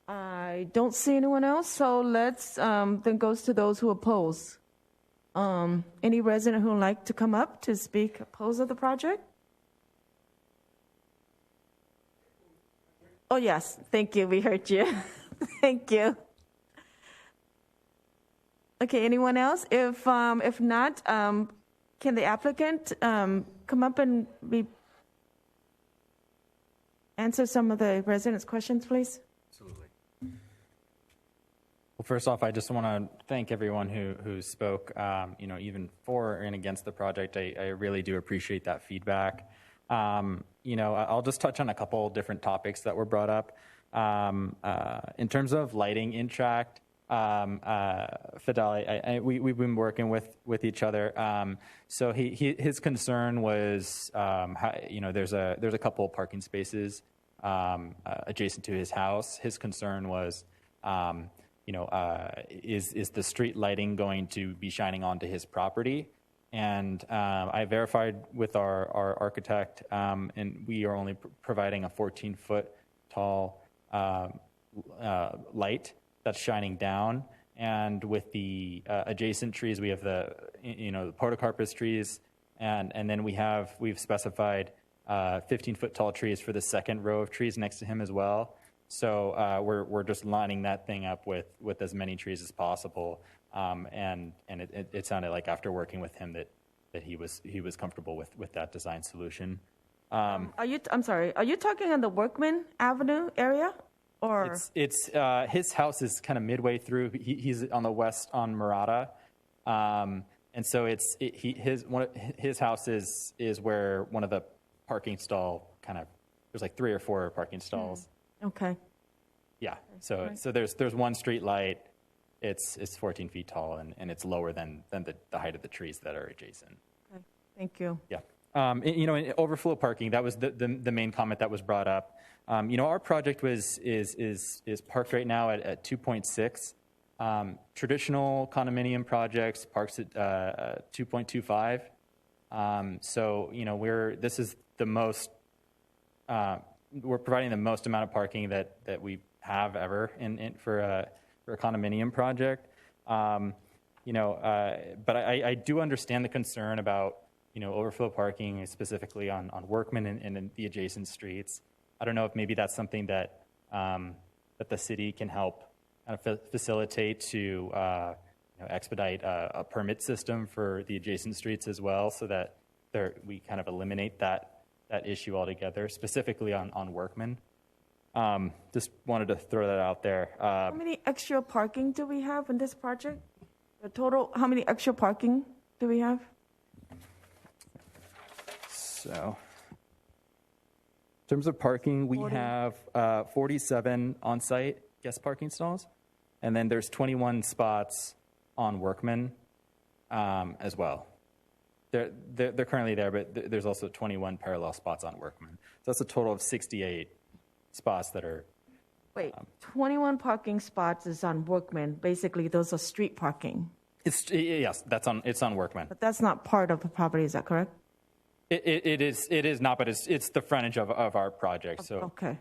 I don't see anyone else, so let's then goes to those who oppose. Any resident who would like to come up to speak oppose of the project? Oh, yes. Thank you. We heard you. Thank you. Okay, anyone else? If not, can the applicant come up and answer some of the residents' questions, please? Absolutely. Well, first off, I just want to thank everyone who spoke, even for and against the project. I really do appreciate that feedback. I'll just touch on a couple different topics that were brought up. In terms of lighting in tract, Fidel, we've been working with each other. So his concern was, there's a couple of parking spaces adjacent to his house. His concern was, is the street lighting going to be shining onto his property? And I verified with our architect, and we are only providing a 14-foot tall light that's shining down. And with the adjacent trees, we have the podocarpus trees, and then we've specified 15-foot tall trees for the second row of trees next to him as well. So we're just lining that thing up with as many trees as possible. And it sounded like after working with him that he was comfortable with that design solution. I'm sorry. Are you talking on the Workman Avenue area, or it's his house is kind of midway through. He's on the west on Murata, and so his house is where one of the parking stall there's like 3 or 4 parking stalls. Okay. Yeah. So there's one street light. It's 14 feet tall, and it's lower than the height of the trees that are adjacent. Okay. Thank you. Yeah. In overflow parking, that was the main comment that was brought up. Our project is parked right now at 2.6. Traditional condominium projects parks at 2.25. This is the most. We're providing the most amount of parking that we have ever for a condominium project. But I do understand the concern about overflow parking, specifically on Workman and in the adjacent streets. I don't know if maybe that's something that the city can help kind of facilitate to expedite a permit system for the adjacent streets as well, so that we kind of eliminate that issue altogether, specifically on Workman. Just wanted to throw that out there. How many extra parking do we have in this project? The total, how many extra parking do we have? So, in terms of parking, we have 47 on-site guest parking stalls, and then there's 21 spots on Workman as well. They're currently there, but there's also 21 parallel spots on Workman. So that's a total of 68 spots that are. Wait, 21 parking spots is on Workman. Basically, those are street parking. Yes, it's on Workman. But that's not part of the property. Is that correct? It is not, but it's the frontage of our project. So okay.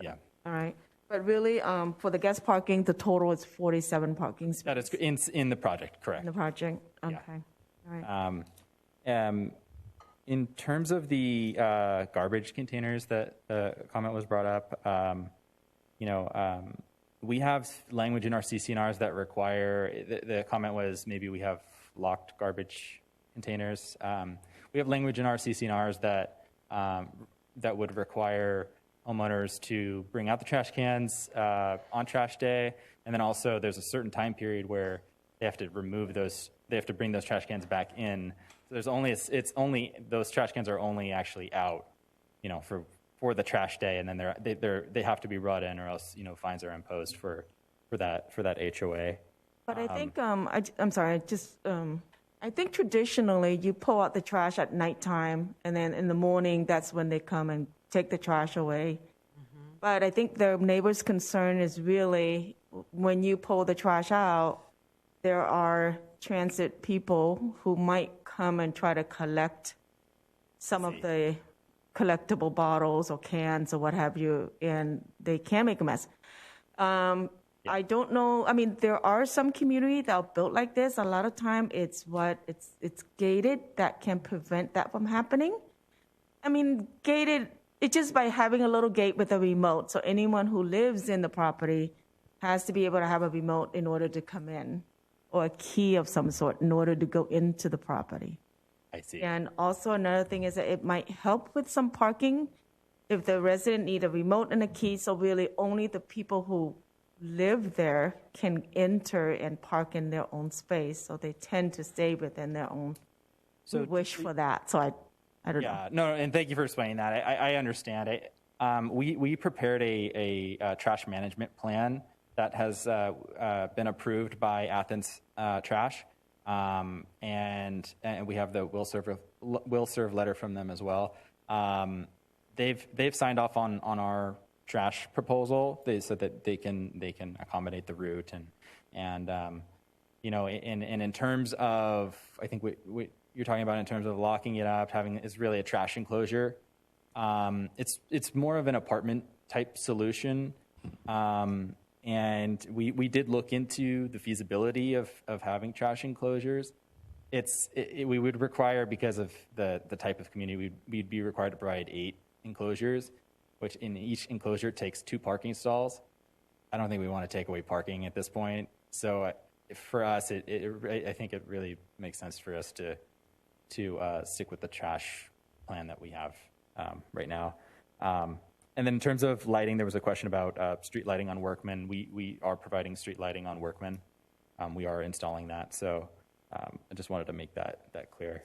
Yeah. All right. But really, for the guest parking, the total is 47 parking spaces. That is in the project, correct? In the project. Okay. Yeah. All right. In terms of the garbage containers that the comment was brought up, we have language in our CC&Rs that require. The comment was maybe we have locked garbage containers. We have language in our CC&Rs that would require homeowners to bring out the trash cans on trash day, and then also there's a certain time period where they have to remove those. They have to bring those trash cans back in. So those trash cans are only actually out, for the trash day, and then they have to be brought in, or else fines are imposed for that HOA. But I think I'm sorry. I think traditionally you pull out the trash at nighttime, and then in the morning that's when they come and take the trash away. Mm-hmm. But I think the neighbor's concern is really when you pull the trash out, there are transit people who might come and try to collect some of the collectible bottles or cans or what have you, and they can make a mess. I don't know. I mean, there are some communities that are built like this. A lot of time it's gated that can prevent that from happening. I mean, gated, it's just by having a little gate with a remote. So anyone who lives in the property has to be able to have a remote in order to come in, or a key of some sort in order to go into the property. I see. And also another thing is that it might help with some parking if the resident need a remote and a key. So really only the people who live there can enter and park in their own space. So they tend to stay within their own wish for that. So I don't know. Yeah, no, and thank you for explaining that. I understand it. We prepared a trash management plan that has been approved by Athens Trash, and we have the will serve letter from them as well. They've signed off on our trash proposal. They said that they can accommodate the route, and and in terms of, I think what you're talking about in terms of locking it up, having is really a trash enclosure. It's more of an apartment type solution. And we did look into the feasibility of having trash enclosures. We would require, because of the type of community, we'd be required to provide 8 enclosures, which in each enclosure takes 2 parking stalls. I don't think we want to take away parking at this point. So for us, I think it really makes sense for us to stick with the trash plan that we have right now. And then in terms of lighting, there was a question about street lighting on Workman. We are providing street lighting on Workman. We are installing that. So I just wanted to make that clear.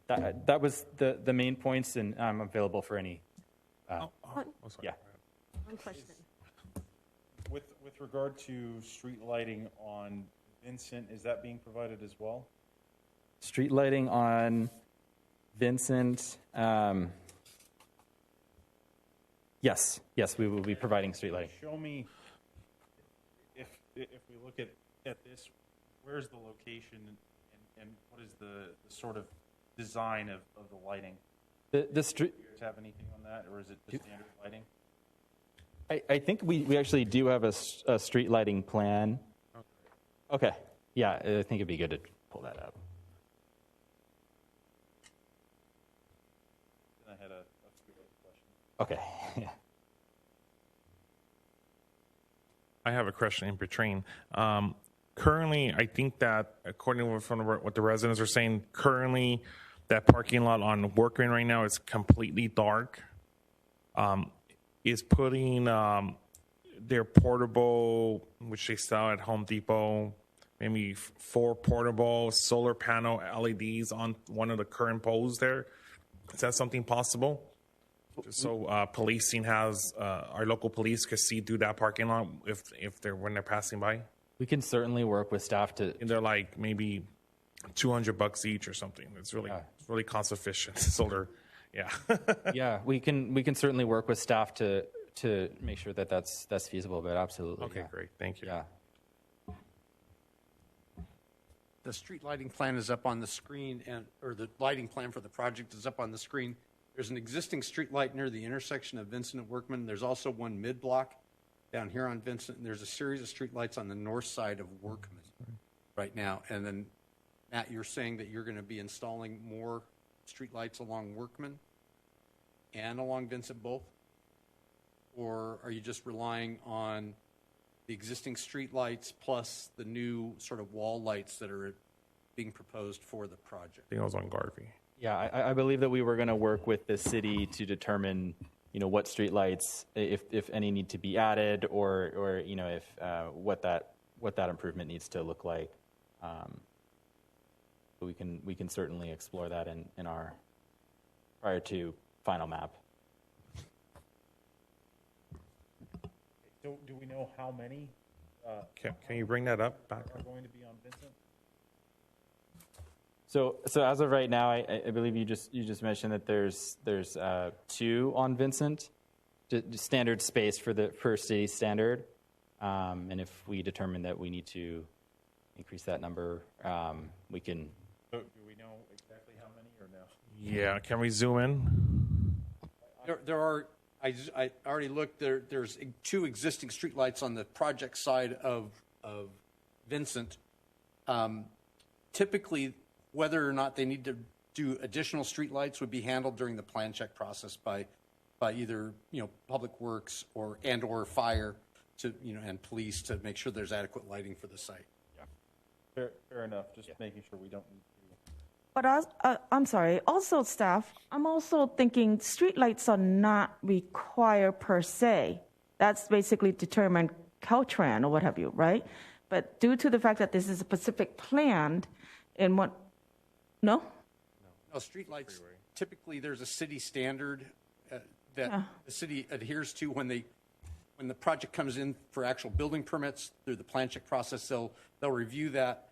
That was the main points, and I'm available for any. Sorry. Yeah. One question. With regard to street lighting on Vincent, is that being provided as well? Street lighting on Vincent. Yes, we will be providing street lighting. Show me, if we look at this, where's the location and what is the sort of design of the lighting? The street. Do you guys have anything on that, or is it just standard lighting? I think we actually do have a street lighting plan. Okay. Yeah, I think it'd be good to pull that up. I had a street lighting question. Okay. Yeah. I have a question in between. Currently, I think that according to what the residents are saying, currently that parking lot on Workman right now is completely dark. Is putting their portable, which they sell at Home Depot, maybe 4 portable solar panel LEDs on one of the current poles there. Is that something possible? So policing has our local police could see through that parking lot when they're passing by. We can certainly work with staff to. And they're like maybe $200 each or something. It's really cost efficient. Solar, yeah. Yeah, we can certainly work with staff to make sure that that's feasible. But absolutely. Okay, great. Thank you. Yeah. The street lighting plan is up on the screen, or the lighting plan for the project is up on the screen. There's an existing street light near the intersection of Vincent and Workman. There's also one mid-block down here on Vincent. And there's a series of street lights on the north side of Workman right now. And then, Matt, you're saying that you're going to be installing more street lights along Workman and along Vincent both? Or are you just relying on the existing street lights plus the new sort of wall lights that are being proposed for the project? I think I was on Garvey. Yeah, I believe that we were going to work with the city to determine, what streetlights, if any, need to be added, or if what that improvement needs to look like. But we can certainly explore that in our prior to final map. So do we know how many? Can you bring that up back? Are going to be on Vincent? So as of right now, I believe you just mentioned that there's 2 on Vincent, standard space for city standard, and if we determine that we need to increase that number, we can. So do we know exactly how many or no? Yeah, can we zoom in? There are. I already looked. There's 2 existing streetlights on the project side of Vincent. Typically, whether or not they need to do additional streetlights would be handled during the plan check process by either Public Works or fire to and police to make sure there's adequate lighting for the site. Yeah, fair enough. Just making sure we don't need to. But I'm sorry. Also, staff, I'm also thinking streetlights are not required per se. That's basically determined Caltrans or what have you, right? But due to the fact that this is a specific plan, in what? No, streetlights, typically there's a city standard that the city adheres to when the project comes in for actual building permits through the plan check process. They'll review that.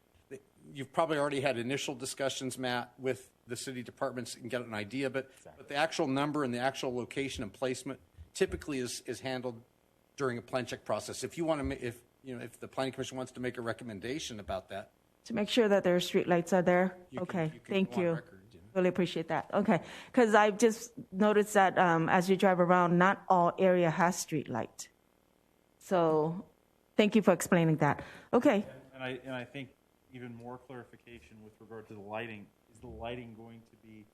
You've probably already had initial discussions, Matt, with the city departments and get an idea, but the actual number and the actual location and placement typically is handled during a plan check process. If you want to, if the planning commission wants to make a recommendation about that. To make sure that their streetlights are there? Okay, thank go on you. record, Really appreciate that. Okay, because I've just noticed that as you drive around, not all area has streetlight. So thank you for explaining that. Okay. And I think even more clarification with regard to the lighting, is the lighting going to be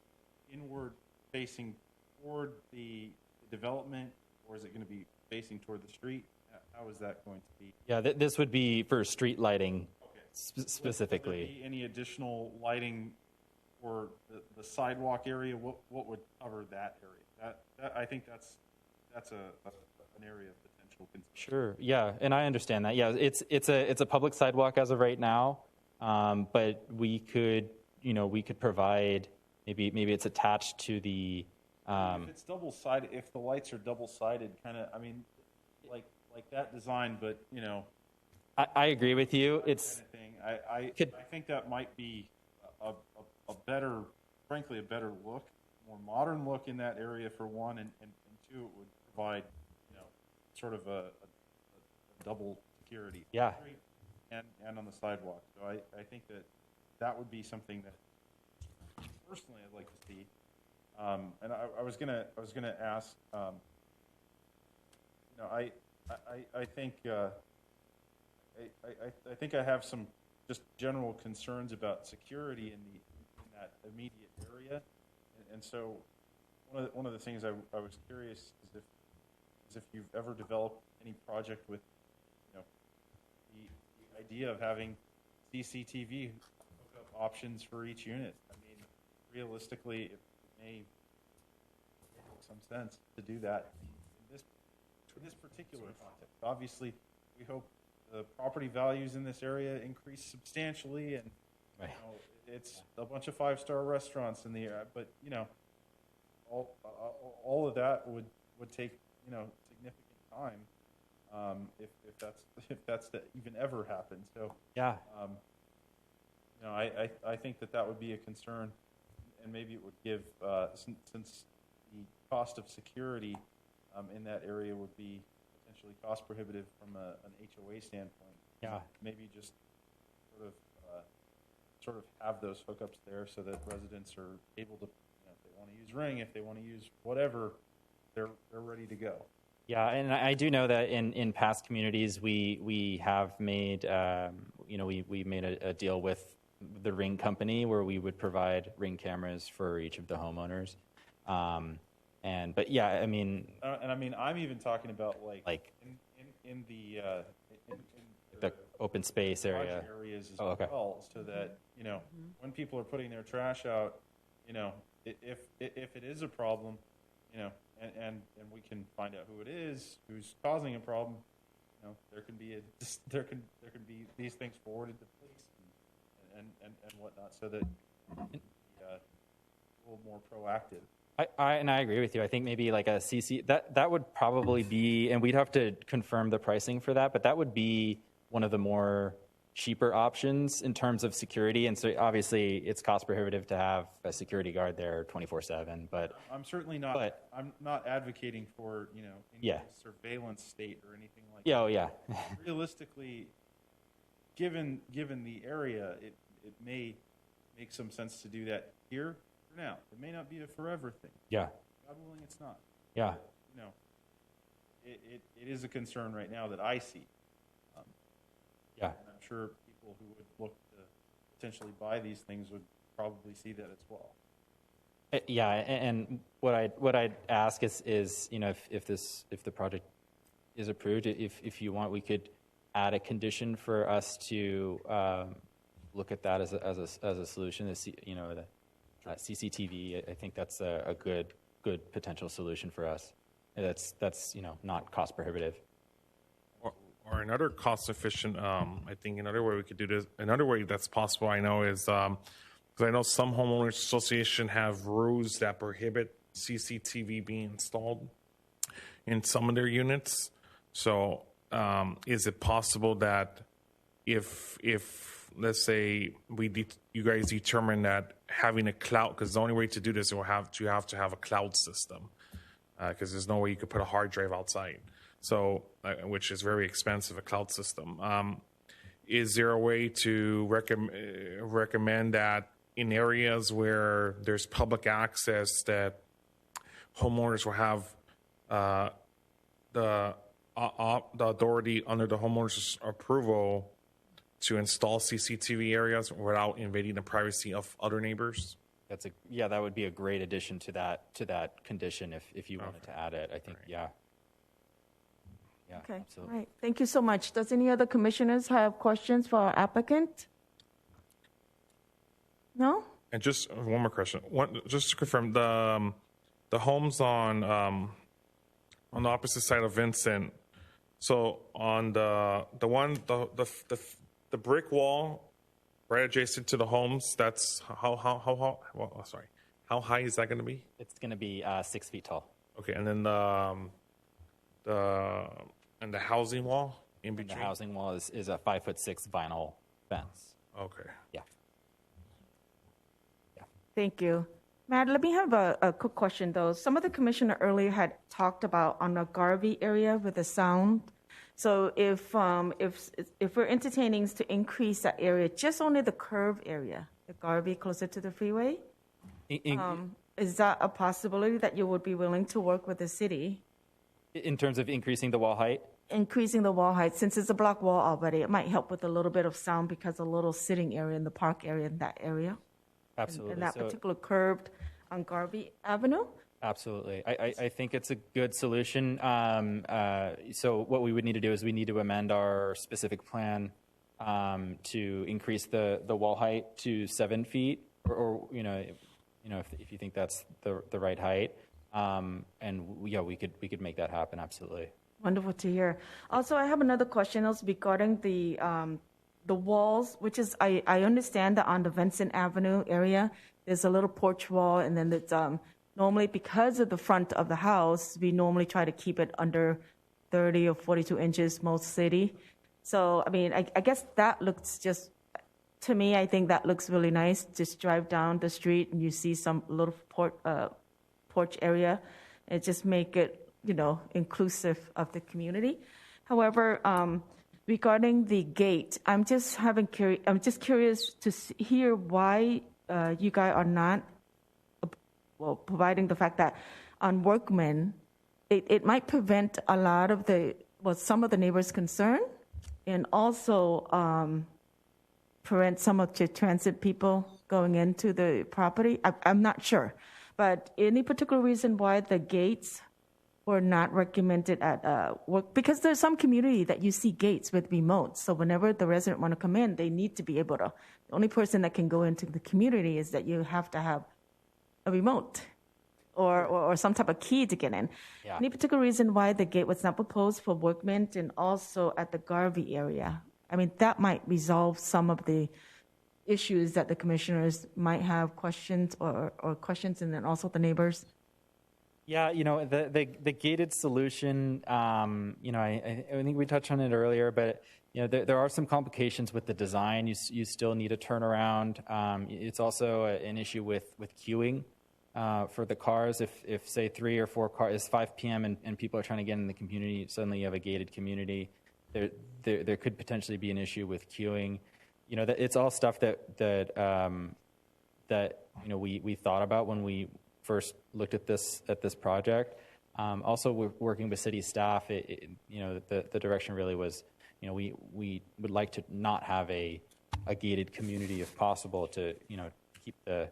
inward facing toward the development, or is it going to be facing toward the street? How is that going to be? Yeah, this would be for street lighting specifically. Would there be any additional lighting for the sidewalk area? What would cover that area? I think that's an area of potential concern. Sure. Yeah, and I understand that. Yeah, it's a public sidewalk as of right now, but we could provide maybe it's attached to the. If it's double-sided, if the lights are double-sided, kind of, I mean, like that design, but I agree with you. It's kind of thing. I think that might be a better, frankly, a better look, more modern look in that area for one, and two, it would provide sort of a double security. Yeah. And on the sidewalk. So I think that would be something that personally I'd like to see. And I was gonna ask. I think I think I have some just general concerns about security in that immediate area, and so one of the things I was curious is if you've ever developed any project with the idea of having CCTV hookup options for each unit. I mean, realistically, it may make some sense to do that in this particular context. Obviously, we hope the property values in this area increase substantially, and it's a bunch of 5-star restaurants in the area. But all of that would take significant time if that's to even ever happen. So yeah, I think that would be a concern, and maybe it would give since the cost of security in that area would be potentially cost prohibitive from an HOA standpoint. Yeah, maybe just sort of have those hookups there so that residents are able to, if they want to use Ring, if they want to use whatever, they're ready to go. Yeah, and I do know that in past communities we have made we made a deal with the Ring company where we would provide Ring cameras for each of the homeowners. But yeah, I mean, I'm even talking about like in the open space area areas as well, so that when people are putting their trash out, if it is a problem, and we can find out who it is who's causing a problem, there can be these things forwarded to police and whatnot, so that a little more proactive. I agree with you. I think maybe like a CC that would probably be, and we'd have to confirm the pricing for that, but that would be one of the more cheaper options in terms of security. And so obviously it's cost prohibitive to have a security guard there 24/7. But I'm certainly not. I'm not advocating for any surveillance state or anything like that. Yeah. Oh yeah. Realistically, given the area, it may make some sense to do that here. Now, it may not be a forever thing. Yeah. God willing, it's not. Yeah. It is a concern right now that I see. Yeah. And I'm sure people who would look to potentially buy these things would probably see that as well. Yeah, and what I'd ask is if the project is approved, if you want, we could add a condition for us to look at that as a solution. The CCTV, I think that's a good potential solution for us. That's not cost prohibitive. Or another cost efficient, I think another way we could do this, another way that's possible, I know, is because I know some homeowners association have rules that prohibit CCTV being installed in some of their units. So is it possible that if let's say you guys determine that having a cloud, because the only way to do this you have to have a cloud system, because there's no way you could put a hard drive outside. so which is very expensive, a cloud system. Is there a way to recommend that in areas where there's public access that homeowners will have the authority under the homeowner's approval to install CCTV areas without invading the privacy of other neighbors? That would be a great addition to that condition if you wanted to add it. I think, yeah. Yeah, Okay, absolutely. all right. Thank you so much. Does any other commissioners have questions for our applicant? No? And just one more question. Just to confirm, the homes on the opposite side of Vincent. So on the brick wall right adjacent to the homes, that's how high is that going to be? It's going to be 6 feet tall. Okay, and then the housing wall in between. The housing wall is a 5'6" vinyl fence. Okay. Yeah. Thank you. Matt, let me have a quick question, though. Some of the commissioner earlier had talked about on the Garvey area with the sound. So if we're entertaining to increase that area, just only the curve area, the Garvey closer to the freeway, is that a possibility that you would be willing to work with the city? In terms of increasing the wall height? Increasing the wall height, since it's a block wall already, it might help with a little bit of sound because a little sitting area in the park area in that area. Absolutely. In that particular curved on Garvey Avenue? Absolutely. I think it's a good solution. So what we would need to do is we need to amend our specific plan to increase the wall height to 7 feet, or if you think that's the right height. We could make that happen. Absolutely. Wonderful to hear. Also, I have another question else regarding the walls, which is I understand that on the Vincent Avenue area, there's a little porch wall, and then it's normally because of the front of the house, we normally try to keep it under 30 or 42 inches most city. So, I mean, I guess that looks just, to me, I think that looks really nice. Just drive down the street and you see some little porch area, and just make it, inclusive of the community. However, regarding the gate, I'm just curious to hear why you guys are not providing the fact that on Workman, it might prevent a lot of some of the neighbors' concern, and also prevent some of the transit people going into the property. I'm not sure, but any particular reason why the gates were not recommended at work? Because there's some community that you see gates with remotes. So whenever the resident want to come in, they need to be able to. The only person that can go into the community is that you have to have a remote or some type of key to get in. Yeah. Any particular reason why the gate was not proposed for Workman and also at the Garvey area? I mean, that might resolve some of the issues that the commissioners might have questions or questions, and then also the neighbors. Yeah, the gated solution, I think we touched on it earlier, but there are some complications with the design. You still need a turnaround. It's also an issue with queuing for the cars. If say 3 or 4 cars, it's 5 p.m. and people are trying to get in the community, suddenly you have a gated community. There could potentially be an issue with queuing. It's all stuff that we thought about when we first looked at this project. Also, we're working with city staff. The direction really was, we would like to not have a gated community if possible, to keep the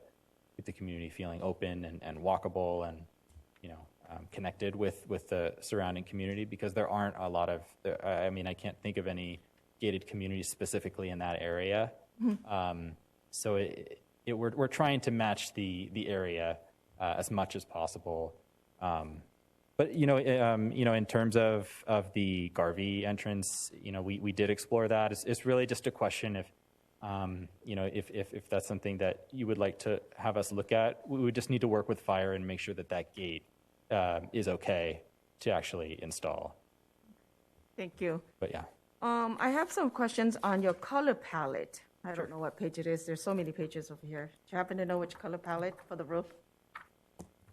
community feeling open and walkable and connected with the surrounding community, because there aren't a lot of. I can't think of any gated communities specifically in that area. Mm-hmm. So we're trying to match the area as much as possible. But in terms of the Garvey entrance, we did explore that. It's really just a question if that's something that you would like to have us look at. We would just need to work with fire and make sure that gate is okay to actually install. Thank you. But yeah. I have some questions on your color palette. I don't know what page it is. There's so many pages over here. Do you happen to know which color palette for the roof?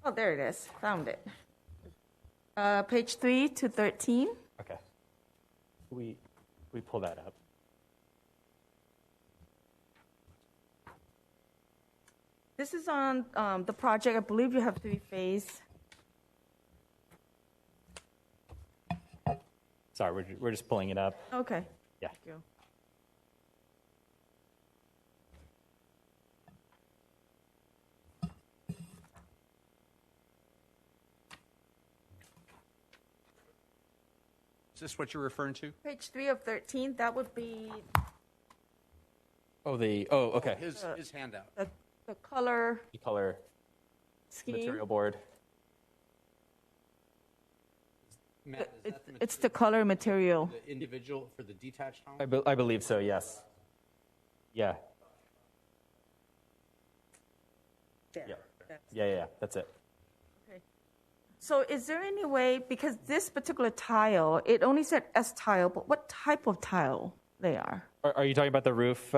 Oh, there it is. Found it. Page 3 to 13. Okay. We pull that up. This is on the project. I believe you have 3 phases. Sorry, we're just pulling it up. Okay. Yeah. Thank you. Is this what you're referring to? Page 3 of 13, that would be Okay. His handout. the color The color scheme. material board. Matt, is that It's the color material. the individual for the detached home? I believe so, yes. Yeah. Yeah, that's it. Okay. So is there any way, because this particular tile, it only said S tile, but what type of tile they are? Are you talking about the roof?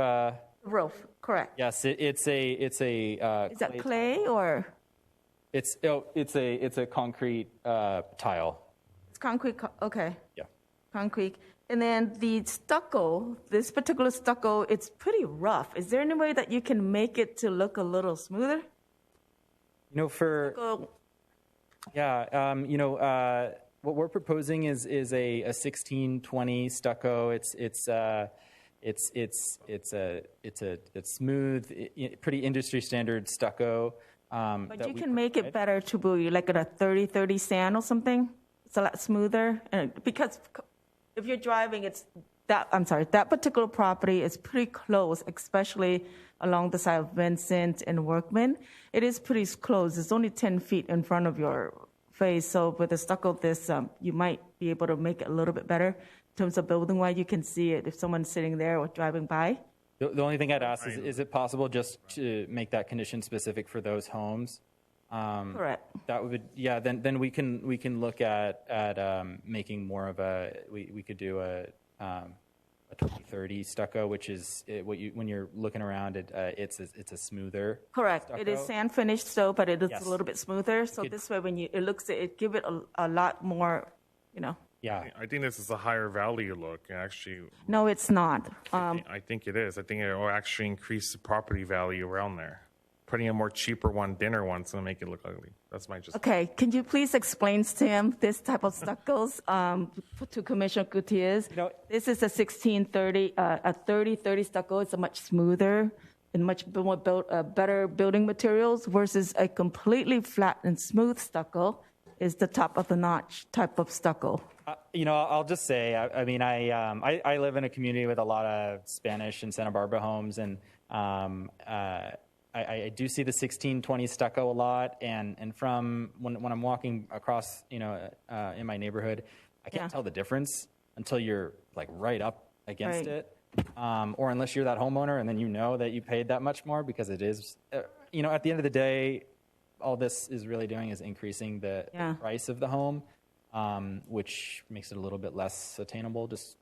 Roof, correct. Yes, it's a Is that clay or? It's a concrete tile. It's concrete, okay. Yeah. Concrete. And then the stucco, this particular stucco, it's pretty rough. Is there any way that you can make it to look a little smoother? For what we're proposing is a 1620 stucco. It's smooth, pretty industry standard stucco. But you can make it better to be like at a 30-30 sand or something. It's a lot smoother. And because if you're driving, that particular property is pretty close, especially along the side of Vincent and Workman. It is pretty close. It's only 10 feet in front of your face. So with the stucco, you might be able to make it a little bit better in terms of building wise. You can see it if someone's sitting there or driving by. The only thing I'd ask is it possible just to make that condition specific for those homes? Correct. That would, then we can look at making more of we could do a 2030 stucco, which is when you're looking around it's a smoother. Correct. Stucco. It is sand finished, but it is Yes. a little bit smoother. So this way, when it give it a lot more, Yeah. I think this is a higher value look. Actually, No, it's not. I think it is. I think it will actually increase the property value around there. Putting a more cheaper one, thinner one, to make it look ugly. That's my just. Okay, can you please explain to him this type of stuccos to Commissioner Gutierrez? This is a 1630, a 30-30 stucco. It's a much smoother and much more better building materials versus a completely flat and smooth stucco is the top of the notch type of stucco. I'll just say, I live in a community with a lot of Spanish and Santa Barbara homes, and I do see the 1620 stucco a lot, and from when I'm walking across, in my neighborhood, I can't tell the difference until you're like right up against it, or unless you're that homeowner, and then you know that you paid that much more because it is, at the end of the day, all this is really doing is increasing the price of the home, which makes it a little bit less attainable. Just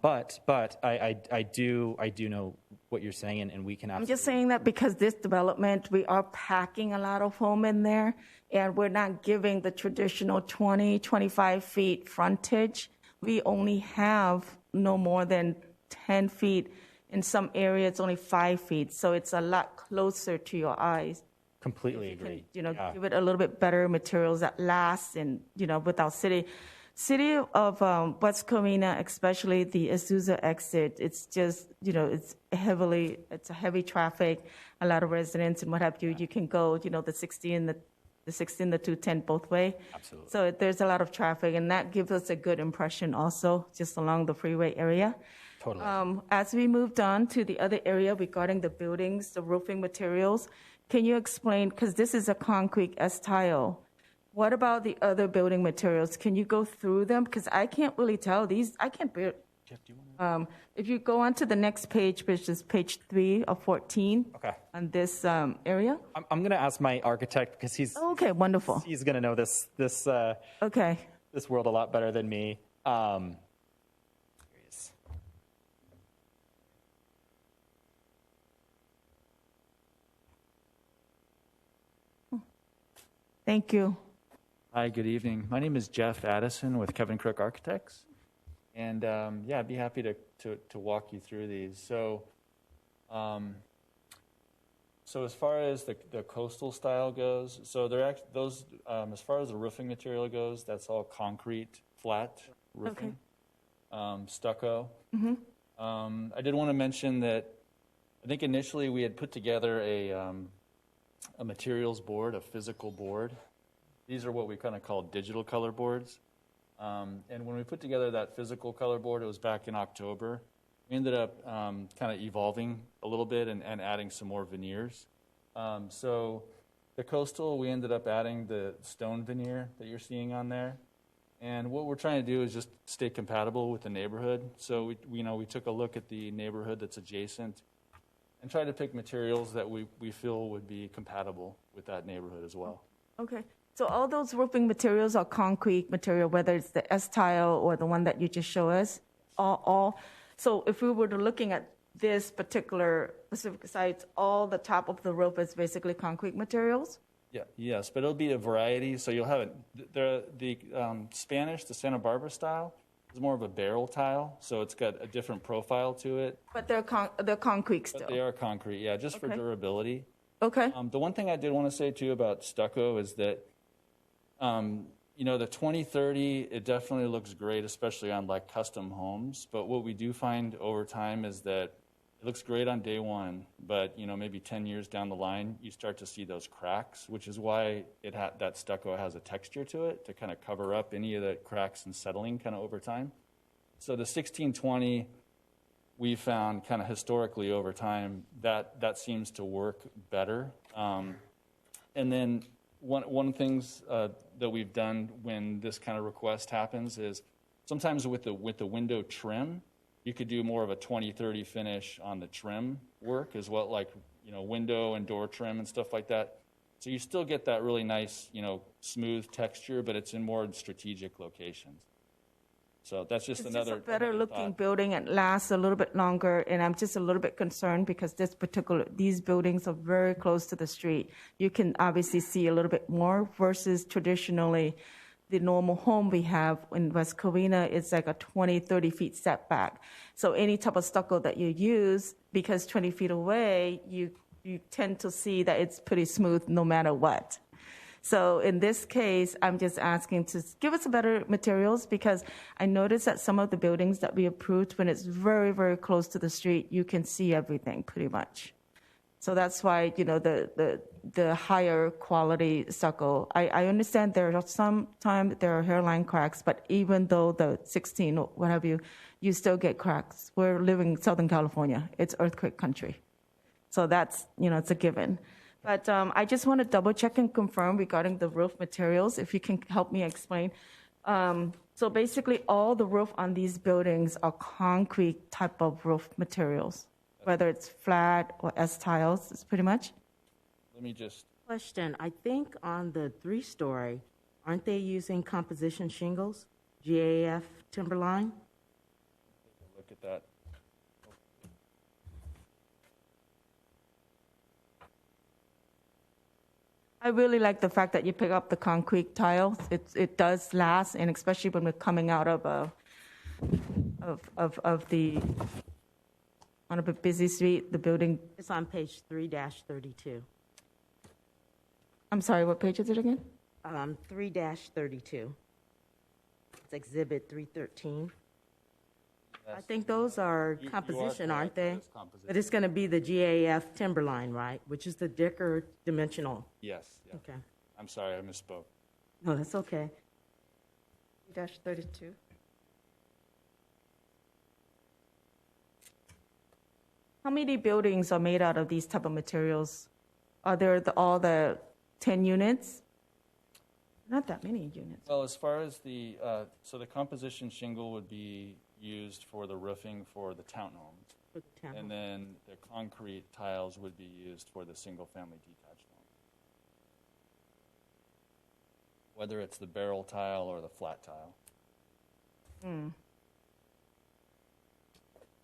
but I do know what you're saying, and we can. I'm just saying that because this development, we are packing a lot of home in there, and we're not giving the traditional 20-25 feet frontage. We only have no more than 10 feet. In some areas, only 5 feet, so it's a lot closer to your eyes. Completely agree. Give it a little bit better materials that last, and with our city of West Covina, especially the Azusa exit, it's just it's a heavy traffic, a lot of residents and what have you. You can go the 60 and the 60 and the 210 both way. Absolutely. So there's a lot of traffic, and that gives us a good impression also just along the freeway area. Totally. As we moved on to the other area regarding the buildings, the roofing materials. Can you explain, because this is a concrete S-tile, what about the other building materials? Can you go through them? Because I can't really tell. I can't build. Jeff, do you want to? If you go on to the next page, which is page 3 of 14, on this area. I'm going to ask my architect because he's okay. Wonderful. He's going to know this this world a lot better than me. Thank you. Hi, good evening. My name is Jeff Addison with Kevin Crook Architects. And yeah, I'd be happy to walk you through these. So as far as the coastal style goes, so they're those, as far as the roofing material goes, that's all concrete, flat roofing, stucco. I did want to mention that I think initially we had put together a materials board, a physical board. These are what we kind of call digital color boards. And when we put together that physical color board, it was back in October. We ended up kind of evolving a little bit and adding some more veneers. So the coastal, we ended up adding the stone veneer that you're seeing on there. And what we're trying to do is just stay compatible with the neighborhood. So we took a look at the neighborhood that's adjacent and tried to pick materials that we feel would be compatible with that neighborhood as well. Okay. So all those roofing materials are concrete material, whether it's the S-tile or the one that you just show us. So if we were to looking at this particular specific site, all the top of the roof is basically concrete materials? Yeah, yes, but it'll be a variety. So you'll have the Spanish, the Santa Barbara style, is more of a barrel tile, so it's got a different profile to it. But they're concrete still? But they are concrete, yeah, just for durability. Okay. The one thing I did want to say, too, about stucco is that, the 2030, it definitely looks great, especially on, like, custom homes. But what we do find over time is that it looks great on day one, but, maybe 10 years down the line, you start to see those cracks, which is why that stucco has a texture to it to kind of cover up any of the cracks and settling kind of over time. So the 1620, we found kind of historically over time that seems to work better. And then one things that we've done when this kind of request happens is sometimes with the window trim, you could do more of a 20-30 finish on the trim work as well, like window and door trim and stuff like that. So you still get that really nice smooth texture, but it's in more strategic locations. So that's just it's another. It's a better looking building and lasts a little bit longer. And I'm just a little bit concerned because these buildings are very close to the street. You can obviously see a little bit more versus traditionally the normal home we have in West Covina is like a 20, 30 feet setback. So any type of stucco that you use, because 20 feet away, you tend to see that it's pretty smooth no matter what. So in this case, I'm just asking to give us better materials because I noticed that some of the buildings that we approved, when it's very, very close to the street, you can see everything pretty much. So that's why, the higher quality stucco. I understand there are sometimes there are hairline cracks, but even though the 16 or what have you still get cracks. We're living in Southern California. It's earthquake country. So that's, it's a given. But I just want to double check and confirm regarding the roof materials, if you can help me explain. So basically all the roof on these buildings are concrete type of roof materials, whether it's flat or S-tiles, it's pretty much. Let me just. Question. I think on the 3-story, aren't they using composition shingles, GAF timberline? Take a look at that. I really like the fact that you pick up the concrete tiles. It does last, and especially when we're coming out of on a busy street, the building. It's on page 3-32. I'm sorry, what page is it again? 3-32. It's exhibit 313. I think those are composition, aren't they? But it's going to be the GAF timberline, right? Which is the thicker dimensional. Yes. Yeah. Okay. I'm sorry, I misspoke. No, that's okay. 3-32. How many buildings are made out of these type of materials? Are there all the 10 units? Not that many units. Well, as far as the composition shingle would be used for the roofing for the townhomes. And then the concrete tiles would be used for the single-family detached home. Whether it's the barrel tile or the flat tile.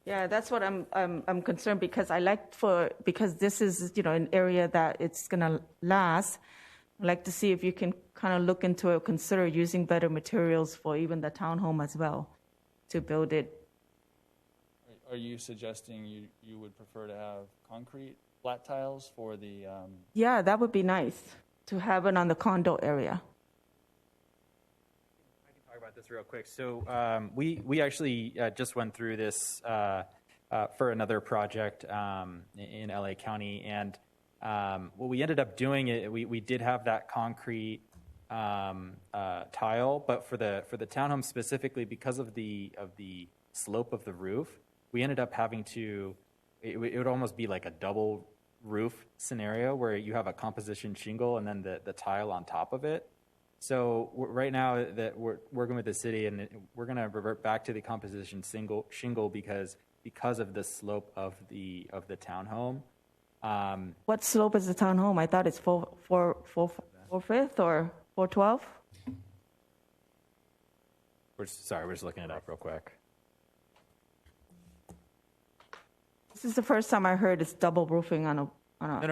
Yeah, that's what I'm concerned because because this is an area that it's gonna last. I'd like to see if you can kind of look into it, consider using better materials for even the townhome as well to build it. Are you suggesting you would prefer to have concrete flat tiles for the? Yeah, that would be nice to have it on the condo area. I can talk about this real quick. So we actually just went through this for another project in LA County, and what we ended up doing, we did have that concrete tile, but for the townhome specifically, because of the slope of the roof, we ended up having to. It would almost be like a double roof scenario where you have a composition shingle and then the tile on top of it. So right now that we're working with the city, and we're going to revert back to the composition shingle because of the slope of the townhome. What slope is the townhome? I thought it's 4/5 or 412. We're just looking it up real quick. This is the first time I heard it's double roofing on a.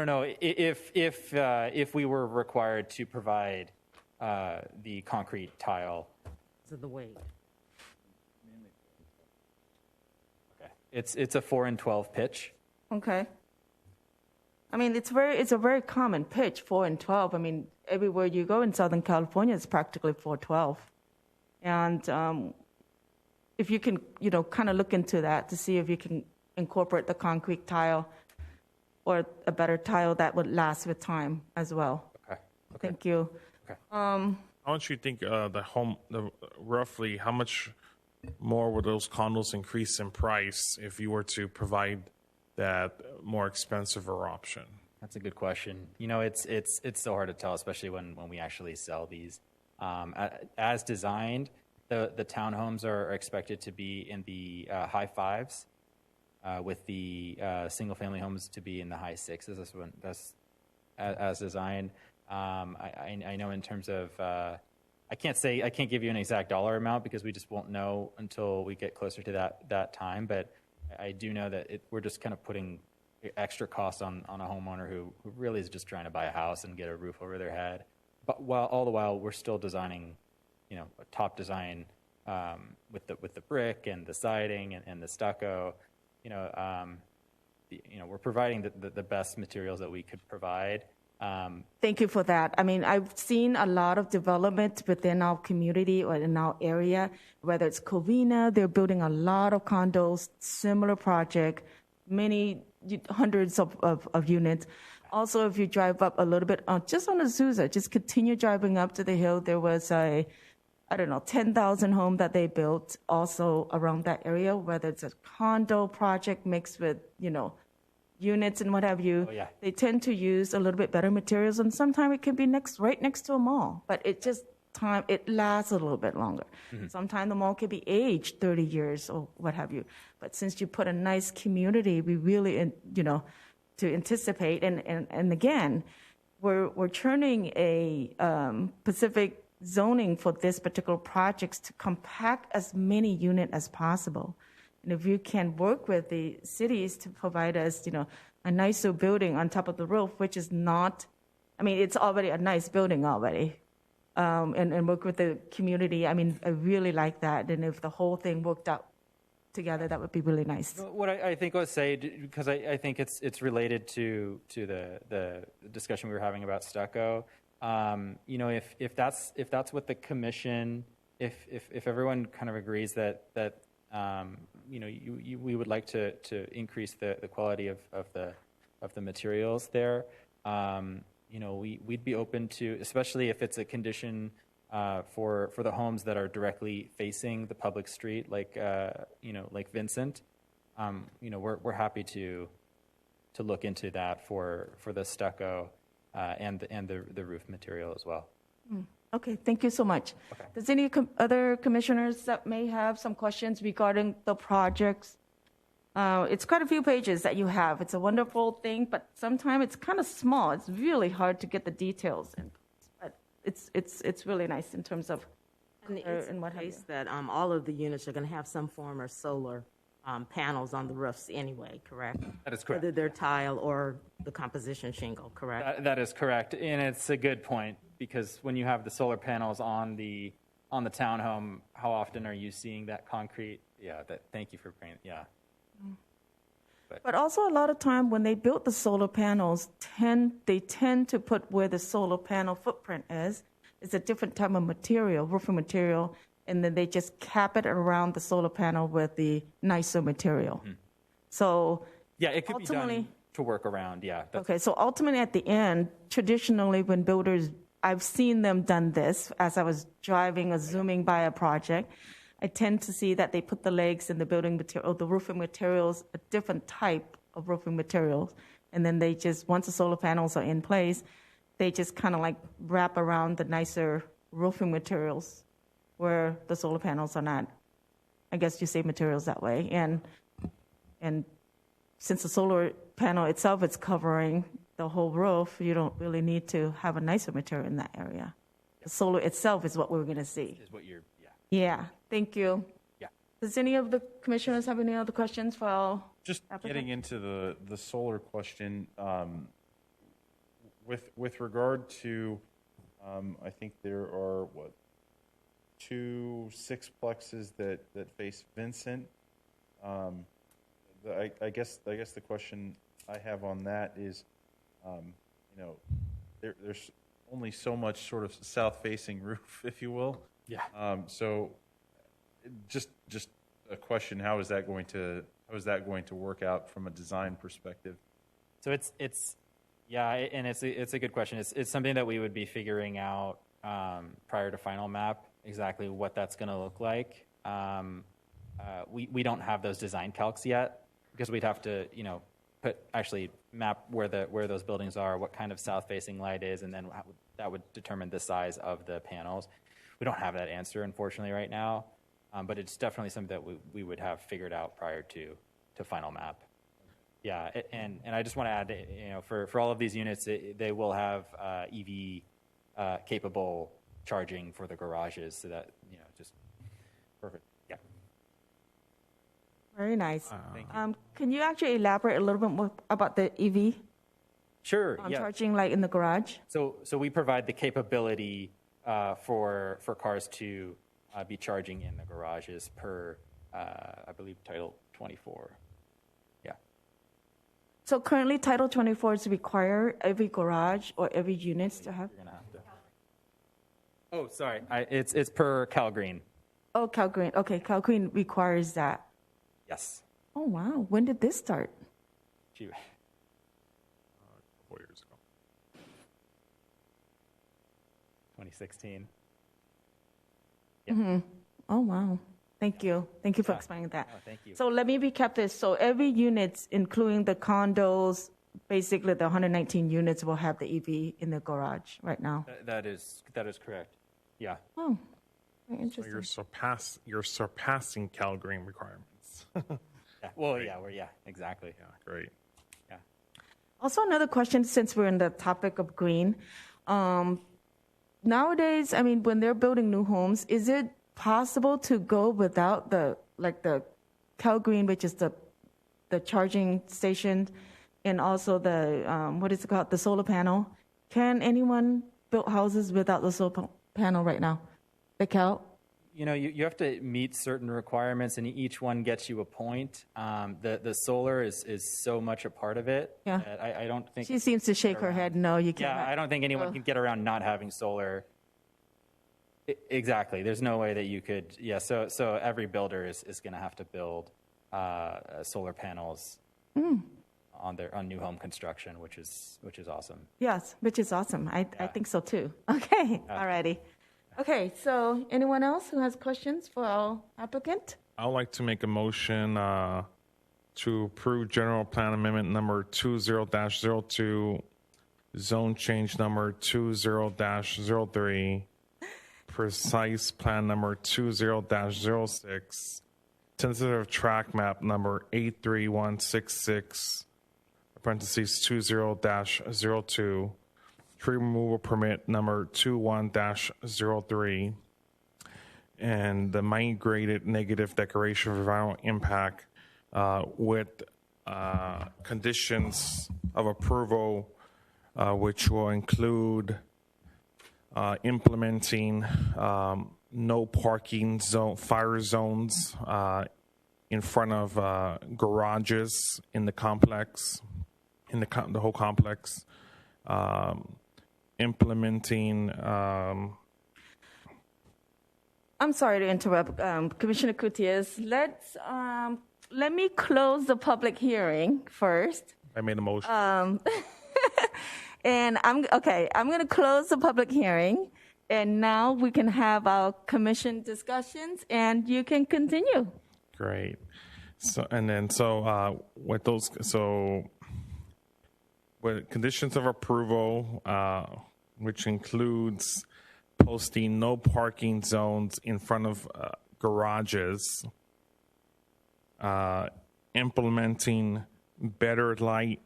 No. If we were required to provide the concrete tile, So the weight. okay, it's a 4 and 12 pitch. Okay. I mean, it's a very common pitch, 4 and 12. I mean, everywhere you go in Southern California, it's practically 412. And if you can, kind of look into that to see if you can incorporate the concrete tile or a better tile that would last with time as well. Okay. Thank you. Okay. How much do you think roughly how much more would those condos increase in price if you were to provide that more expensive option? That's a good question. It's so hard to tell, especially when we actually sell these. As designed, the townhomes are expected to be in the high fives, with the single-family homes to be in the high sixes. That's as designed. I know in terms of, I can't give you an exact dollar amount because we just won't know until we get closer to that time. But I do know that we're just kind of putting extra costs on a homeowner who really is just trying to buy a house and get a roof over their head. But all the while we're still designing, a top design with the brick and the siding and the stucco. We're providing the best materials that we could provide. Thank you for that. I mean, I've seen a lot of development within our community or in our area, whether it's Covina, they're building a lot of condos, similar project, many hundreds of units. Also, if you drive up a little bit, just on Azusa, just continue driving up to the hill, there was 10,000 home that they built also around that area, whether it's a condo project mixed with, units and what have you. Oh, yeah. They tend to use a little bit better materials, and sometimes it can be right next to a mall, but it lasts a little bit longer. Mm-hmm. Sometimes the mall can be aged 30 years or what have you. But since you put a nice community, we really, to anticipate, and again, we're turning a Pacific zoning for this particular projects to compact as many units as possible. And if you can work with the cities to provide us, a nicer building on top of the roof, which is not, it's already a nice building already, and work with the community. I really like that. And if the whole thing worked out together, that would be really nice. What I think I'll say, because I think it's related to the discussion we were having about stucco. If that's what the commission, if everyone kind of agrees that we would like to increase the quality of the materials there, we'd be open to, especially if it's a condition for the homes that are directly facing the public street, like Vincent. We're happy to look into that for the stucco and the roof material as well. Okay, thank you so much. Okay. Does any other commissioners that may have some questions regarding the projects? It's quite a few pages that you have. It's a wonderful thing, but sometimes it's kind of small. It's really hard to get the details in. But it's really nice in terms of And it's and what have you. that all of the units are going to have some form of solar panels on the roofs anyway, correct? That is correct. Whether they're tile or the composition shingle, correct? That is correct, and it's a good point because when you have the solar panels on the townhome, how often are you seeing that concrete? Yeah, thank you for bringing. Yeah. But also a lot of time when they built the solar panels, they tend to put where the solar panel footprint is. It's a different type of material, roofing material, and then they just cap it around the solar panel with the nicer material. Mm-hmm. So yeah, it could be done to work around. Yeah. Okay, so ultimately at the end, traditionally when builders, I've seen them done this as I was driving or zooming by a project. I tend to see that they put the legs in the building material, the roofing materials, a different type of roofing materials. And then they just, once the solar panels are in place, they just kind of like wrap around the nicer roofing materials where the solar panels are not, I guess you say materials that way. And since the solar panel itself is covering the whole roof, you don't really need to have a nicer material in that area. The solar itself is what we're going to see. Is what you're, Yeah, thank you. Yeah. Does any of the commissioners have any other questions for our Just getting into the solar question, with regard to, I think there are, 2 sixplexes that face Vincent. I guess the question I have on that is, there's only so much sort of south-facing roof, if you will. Yeah. So, just a question: how is that going to work out from a design perspective? So it's and it's a good question. It's something that we would be figuring out prior to final map exactly what that's going to look like. We don't have those design calcs yet because we'd have to map where those buildings are, what kind of south-facing light is, and then that would determine the size of the panels. We don't have that answer, unfortunately, right now, but it's definitely something that we would have figured out prior to final map. Yeah, and I just want to add, for all of these units, they will have EV capable charging for the garages, so that just perfect. Yeah. Very nice. Thank you. Can you actually elaborate a little bit more about the EV? Sure. Yeah. Charging like in the garage? So we provide the capability for cars to be charging in the garages per, I believe, Title 24. Yeah. So currently, Title 24 is require every garage or every unit to have? You're gonna have to. Oh, sorry. It's per Cal Green. Oh, Cal Green. Okay, Cal Green requires that. Yes. Oh, wow. When did this start? Gee. A couple years ago. 2016. Yeah. Mm-hmm. Oh, wow. Thank you. Thank you for explaining that. Oh, thank you. So let me recap this. So every unit, including the condos, basically the 119 units will have the EV in the garage right now. That is correct. Yeah. Oh, very interesting. So you're surpassing Cal Green requirements. Yeah. Well, yeah, exactly. Yeah, great. Yeah. Also, another question, since we're in the topic of green. Nowadays, I mean, when they're building new homes, is it possible to go without the Cal Green, which is the charging station, and also the what is it called, the solar panel? Can anyone build houses without the solar panel right now? The Cal? You have to meet certain requirements, and each one gets you a point. The solar is so much a part of it. Yeah. That I don't think She seems to shake her head. No, you can't. Yeah, I don't think anyone can get around not having solar. Exactly. There's no way that you could. Yeah. So every builder is going to have to build solar panels on new home construction, which is awesome. Yes, which is awesome. I think so too. Okay. Alrighty. Okay. So anyone else who has questions for our applicant? I'd like to make a motion to approve General Plan Amendment number 20-02, Zone Change number 20-03, Precise Plan number 20-06, Tentative Track Map number 83166, parentheses 20-02, Tree Removal Permit number 21-03, and the migrated negative declaration of environmental impact with conditions of approval, which will include implementing no parking zone, fire zones in front of garages in the complex, in the whole complex, implementing. I'm sorry to interrupt, Commissioner Gutierrez. Let me close the public hearing first. I made a motion. And I'm going to close the public hearing, and now we can have our commission discussions, and you can continue. Great. With conditions of approval, which includes posting no parking zones in front of garages, implementing better lighting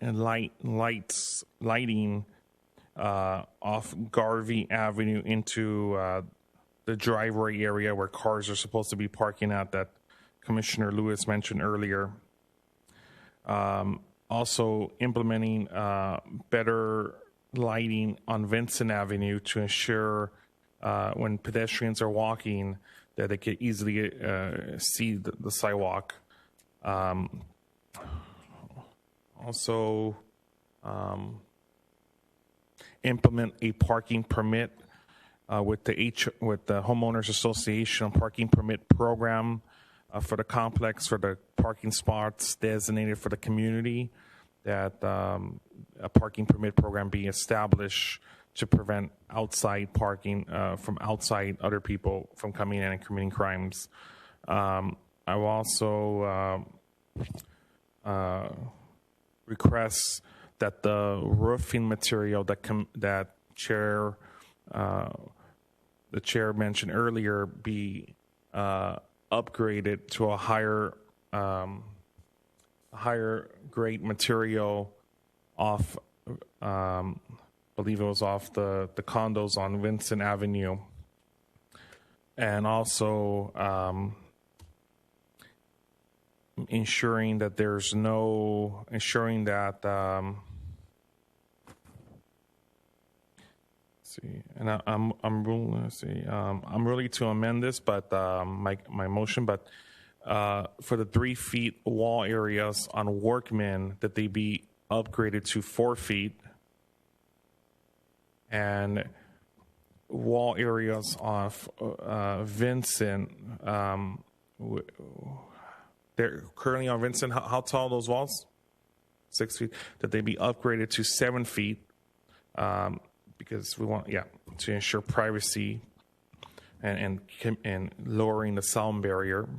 off Garvey Avenue into the driveway area where cars are supposed to be parking at, that Commissioner Lewis mentioned earlier. Also implementing better lighting on Vincent Avenue to ensure when pedestrians are walking that they can easily see the sidewalk. Also, implement a parking permit with the homeowners association parking permit program for the complex, for the parking spots designated for the community. That a parking permit program be established to prevent outside parking from outside other people from coming in and committing crimes. I will also request that the roofing material that the chair mentioned earlier be upgraded to a higher grade material off, believe it was off the condos on Vincent Avenue, and also ensuring that I'm ready to amend this, but my motion, but for the 3 feet wall areas on Workman, that they be upgraded to 4 feet, and wall areas off Vincent. They're currently on Vincent. How tall are those walls? 6 feet. That they be upgraded to 7 feet, because we want, to ensure privacy and lowering the sound barrier.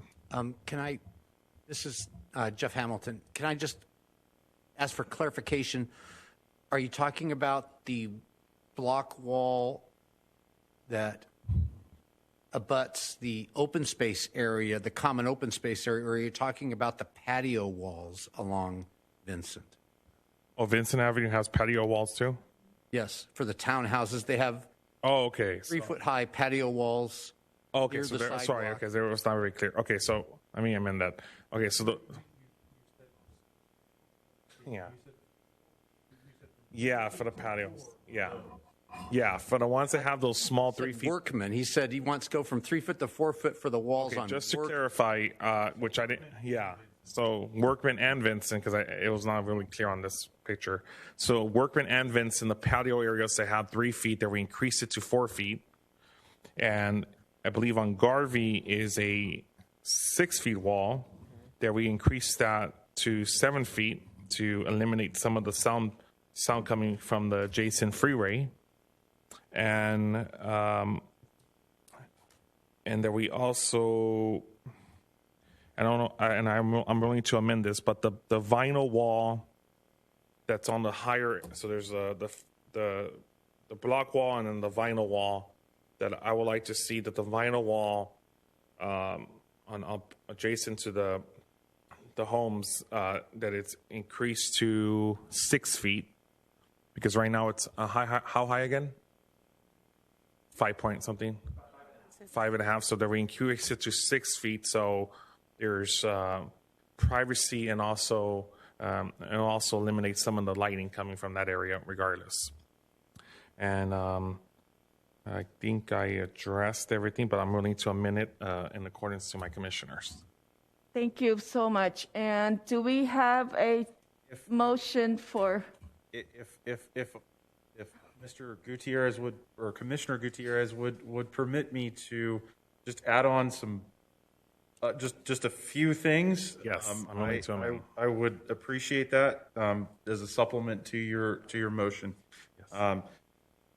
This is Jeff Hamilton. Can I just ask for clarification? Are you talking about the block wall that abuts the open space area, the common open space area, or are you talking about the patio walls along Vincent? Oh, Vincent Avenue has patio walls too? Yes, for the townhouses, they have 3 foot high patio walls. Okay, so sorry, okay, there was not very clear. Okay, so let me amend that. Okay, so for the patios, for the ones that have those small 3 feet. Workman, he said he wants to go from 3 foot to 4 foot for the walls on. Just to clarify, which I didn't. So Workman and Vincent, because it was not really clear on this picture. So Workman and Vincent, the patio areas that have 3 feet, that we increased it to 4 feet, and I believe on Garvey is a 6 feet wall that we increased that to 7 feet to eliminate some of the sound coming from the adjacent freeway, and that we also, I don't know, and I'm willing to amend this, but the vinyl wall that's on the higher, so there's the block wall and then the vinyl wall, that I would like to see that the vinyl wall adjacent to the homes, that it's increased to 6 feet, because right now it's how high again? 5 point something, 5.5. So that we increase it to 6 feet. So there's privacy and also eliminate some of the lighting coming from that area regardless. And I think I addressed everything, but I'm willing to amend it in accordance to my commissioners. Thank you so much. And do we have a motion for? If Mr. Gutierrez would, or Commissioner Gutierrez would permit me to just add on some, just a few things. Yes, I'm willing to amend. I would appreciate that as a supplement to your motion. Yes.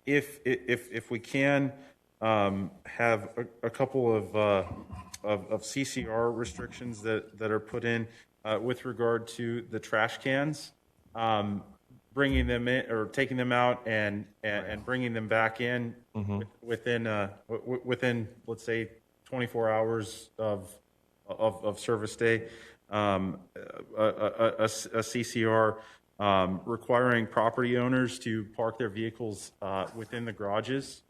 If we can have a couple of CCR restrictions that are put in with regard to the trash cans, bringing them in or taking them out and bringing them back in within let's say 24 hours of service day, a CCR. Requiring property owners to park their vehicles within the garages.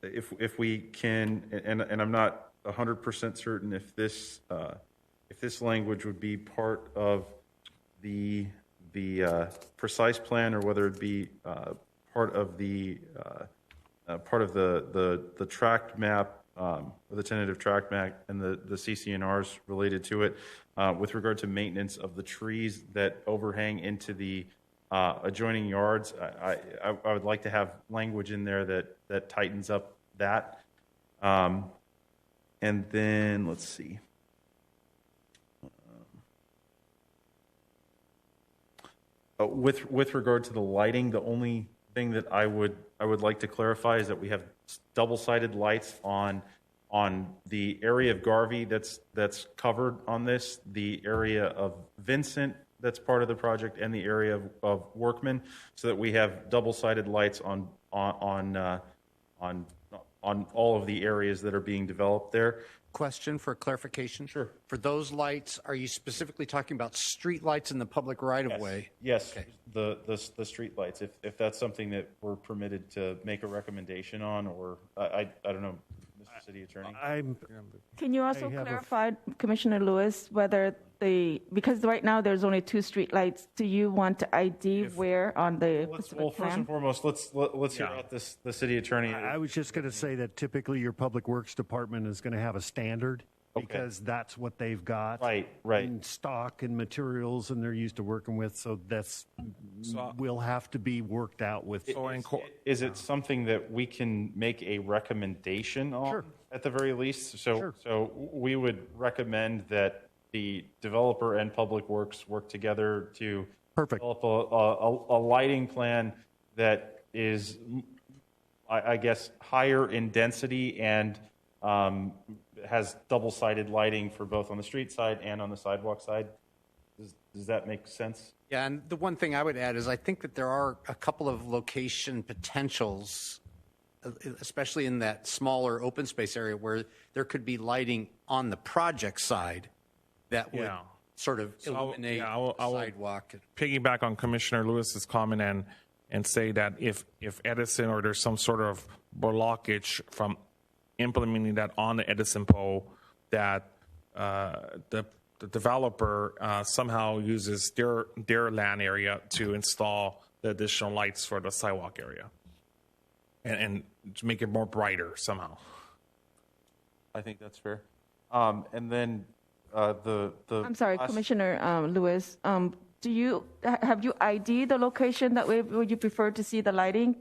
If we can, and I'm not 100% certain if this language would be part of the precise plan or whether it be part of the tract map. Or the tentative tract map and the CCNRs related to it with regard to maintenance of the trees that overhang into the adjoining yards. I would like to have language in there that tightens up that. And then let's see. With regard to the lighting, the only thing that I would like to clarify is that we have double-sided lights on the area of Garvey that's covered on this, the area of Vincent that's part of the project, and the area of Workman, so that we have double-sided lights on all of the areas that are being developed there. Question for clarification. Sure. For those lights, are you specifically talking about street lights in the public right-of-way? Yes, okay. the street lights, if that's something that we're permitted to make a recommendation on, or I don't know, Mr. City Attorney. Can you also clarify, Commissioner Lewis, whether because right now there's only 2 street lights, do you want to ID where on the Pacific Well, first and foremost, let's hear out the City Attorney. I was just going to say that typically your Public Works Department is going to have a standard because that's what they've got right in stock and materials and they're used to working with. So will have to be worked out with. Is it something that we can make a recommendation on? Sure. At the very least? So we would recommend that the developer and Public Works work together to develop a lighting plan that is, I guess, higher in density and has double-sided lighting for both on the street side and on the sidewalk side. Does that make sense? Yeah, and the one thing I would add is I think that there are a couple of location potentials, especially in that smaller open space area where there could be lighting on the project side that would sort of illuminate the sidewalk. Piggyback on Commissioner Lewis's comment and say that if Edison or there's some sort of blockage from implementing that on the Edison pole, that the developer somehow uses their land area to install the additional lights for the sidewalk area and to make it more brighter somehow. I think that's fair. And then I'm sorry, Commissioner Lewis. Have you ID'd the location that would you prefer to see the lighting?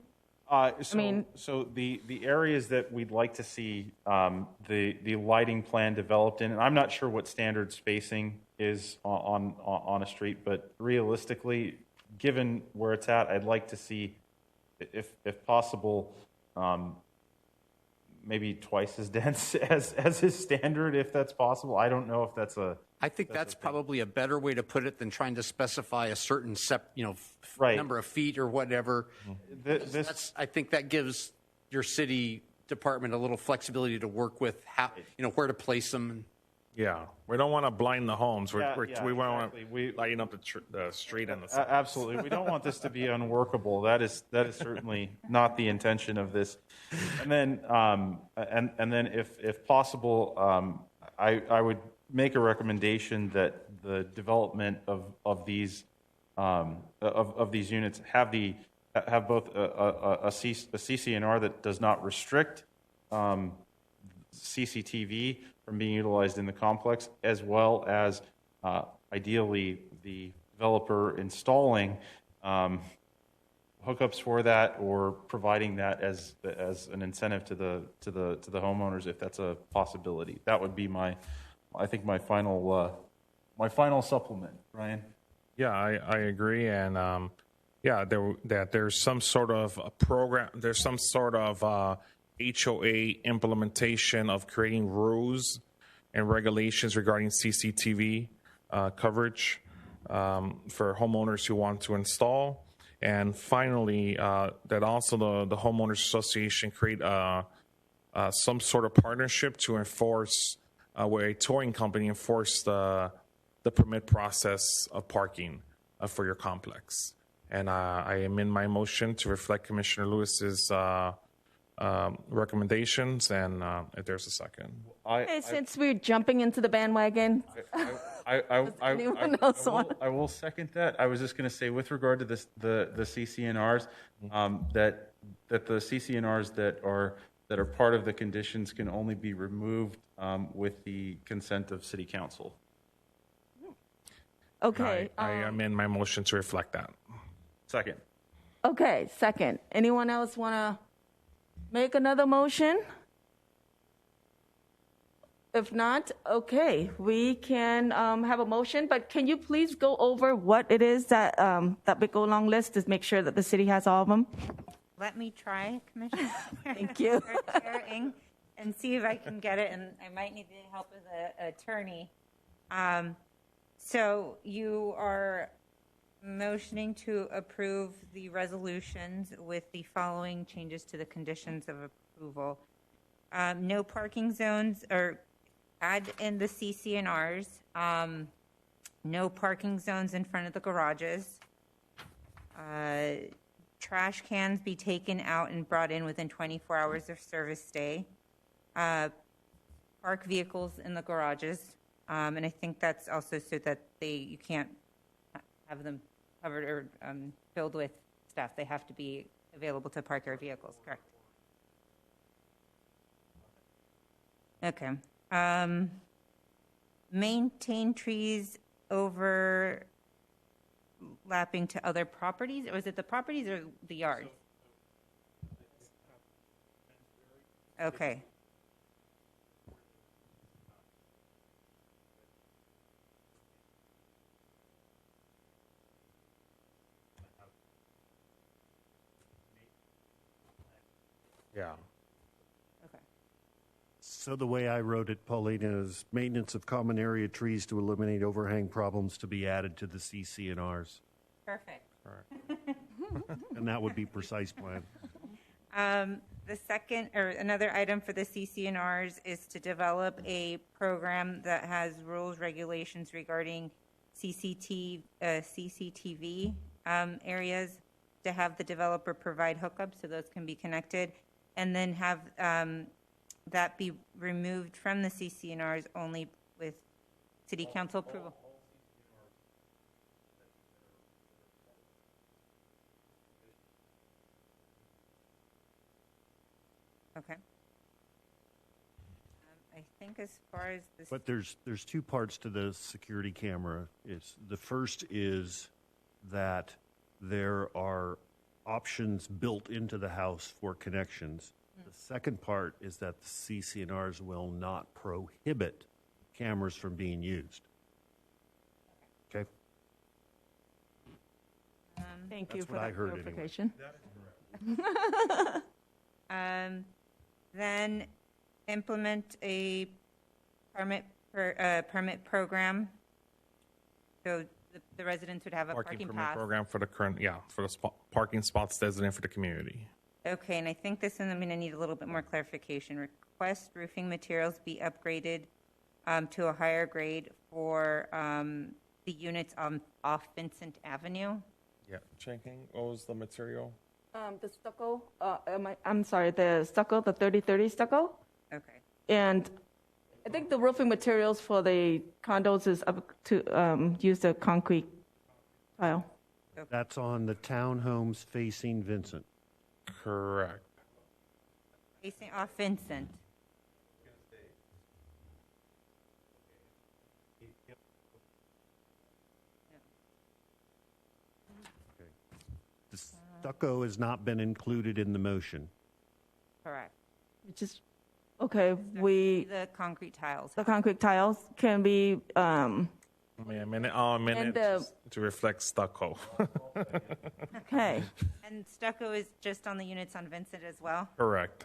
So the areas that we'd like to see the lighting plan developed in, and I'm not sure what standard spacing is on a street, but realistically, given where it's at, I'd like to see, if possible, maybe twice as dense as his standard, if that's possible. I don't know if that's a... I think that's probably a better way to put it than trying to specify a certain number of feet or whatever. I think that gives your city department a little flexibility to work with how, where to place them. Yeah, we don't want to blind the homes. We want to lighten up the street and the sidewalks. Absolutely, we don't want this to be unworkable. That is certainly not the intention of this. And then, if possible, I would make a recommendation that the development of these units have both a CCNR that does not restrict CCTV from being utilized in the complex, as well as ideally the developer installing hookups for that or providing that as an incentive to the homeowners if that's a possibility. That would be my final supplement. Ryan. Yeah, I agree, and that there's some sort of a program, there's some sort of HOA implementation of creating rules and regulations regarding CCTV coverage for homeowners who want to install. And finally, that also the homeowners association create some sort of partnership to enforce, where a towing company enforce the permit process of parking for your complex. And I amend my motion to reflect Commissioner Lewis's recommendations, and if there's a second. Since we're jumping into the bandwagon, anyone else want? I will second that. I was just going to say, with regard to this, the CCNRs, that the CCNRs that are part of the conditions can only be removed with the consent of City Council. Okay. I amend my motion to reflect that. Second. Okay, second. Anyone else want to make another motion? If not, okay, we can have a motion, but can you please go over what it is that that big long list to make sure that the city has all of them? Let me try, Commissioner. Thank you. Chairing, and see if I can get it, and I might need the help of the attorney. So you are motioning to approve the resolutions with the following changes to the conditions of approval. No parking zones, or add in the CCNRs. No parking zones in front of the garages. Trash cans be taken out and brought in within 24 hours of service day. Park vehicles in the garages. And I think that's also so that you can't have them covered or filled with stuff. They have to be available to park your vehicles, correct? Okay. Maintain trees overlapping to other properties, or is it the properties or the yard? Okay. Yeah. Okay. So the way I wrote it, Pauline, is maintenance of common area trees to eliminate overhang problems to be added to the CCNRs. Perfect. All right. And that would be precise plan. The second, or another item for the CCNRs, is to develop a program that has rules, regulations regarding CCTV areas, to have the developer provide hookups so those can be connected, and then have that be removed from the CCNRs only with City Council approval. Okay. I think as far as this, But there's two parts to the security camera. The first is that there are options built into the house for connections. The second part is that the CCNRs will not prohibit cameras from being used. Okay? Thank you That's for what I that heard clarification. then implement a permit program. So the residents would have a parking permit pass. program for the current, for the parking spots designated for the community. Okay, and I think this one I'm going to need a little bit more clarification. Request roofing materials be upgraded to a higher grade for the units off Vincent Avenue. Yeah, checking. What was the material? The stucco, I'm sorry, the stucco, the 30-30 stucco. Okay. And I think the roofing materials for the condos is up to use the concrete tile. That's on the townhomes facing Vincent. Correct. Facing off Vincent. The stucco has not been included in the motion. Correct. Which is, okay, The concrete tiles. the concrete tiles can be, A minute And the- to reflect stucco. okay. And stucco is just on the units on Vincent as well? Correct.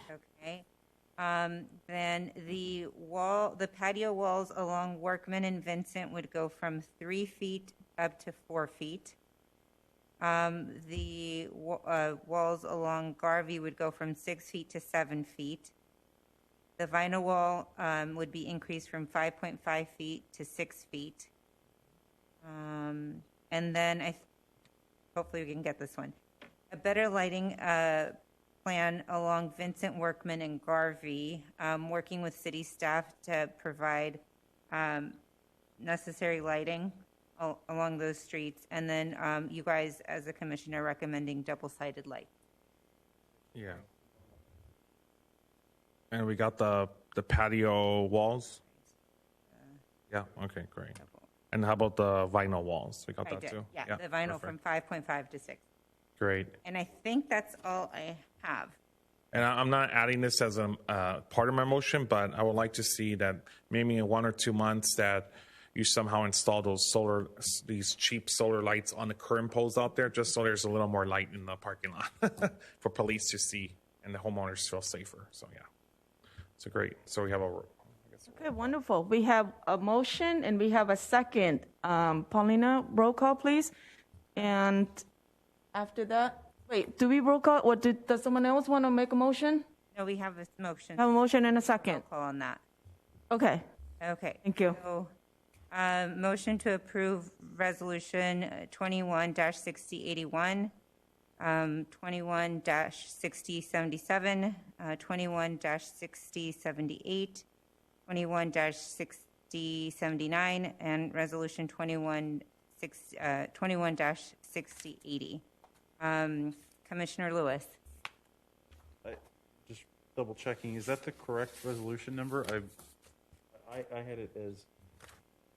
Okay. Then the patio walls along Workman and Vincent would go from 3 feet up to 4 feet. The walls along Garvey would go from 6 feet to 7 feet. The vinyl wall would be increased from 5.5 feet to 6 feet. And then hopefully we can get this one. A better lighting plan along Vincent, Workman, and Garvey, working with city staff to provide necessary lighting along those streets. And then you guys, as a commission, are recommending double-sided light. Yeah. And we got the patio walls? Yeah, okay, great. And how about the vinyl walls? We got I that did. too? Yeah, the vinyl perfect. from 5.5 to 6. Great. And I think that's all I have. And I'm not adding this as a part of my motion, but I would like to see that maybe in 1 or 2 months that you somehow install these cheap solar lights on the current poles out there, just so there's a little more light in the parking lot for police to see and the homeowners feel safer. So yeah, so great. So we have Okay, wonderful. We have a motion and we have a second. Paulina, roll call, please. And after that, wait, do we roll call, or does someone else want to make a motion? No, we have a motion. Have a motion and a second. Roll call on that. Okay. Okay. Thank you. So, motion to approve resolution 21-6081, 21-6077, 21-6078, 21-6079, and resolution 21-6080. Commissioner Lewis. Just double checking, is that the correct resolution number? I had it as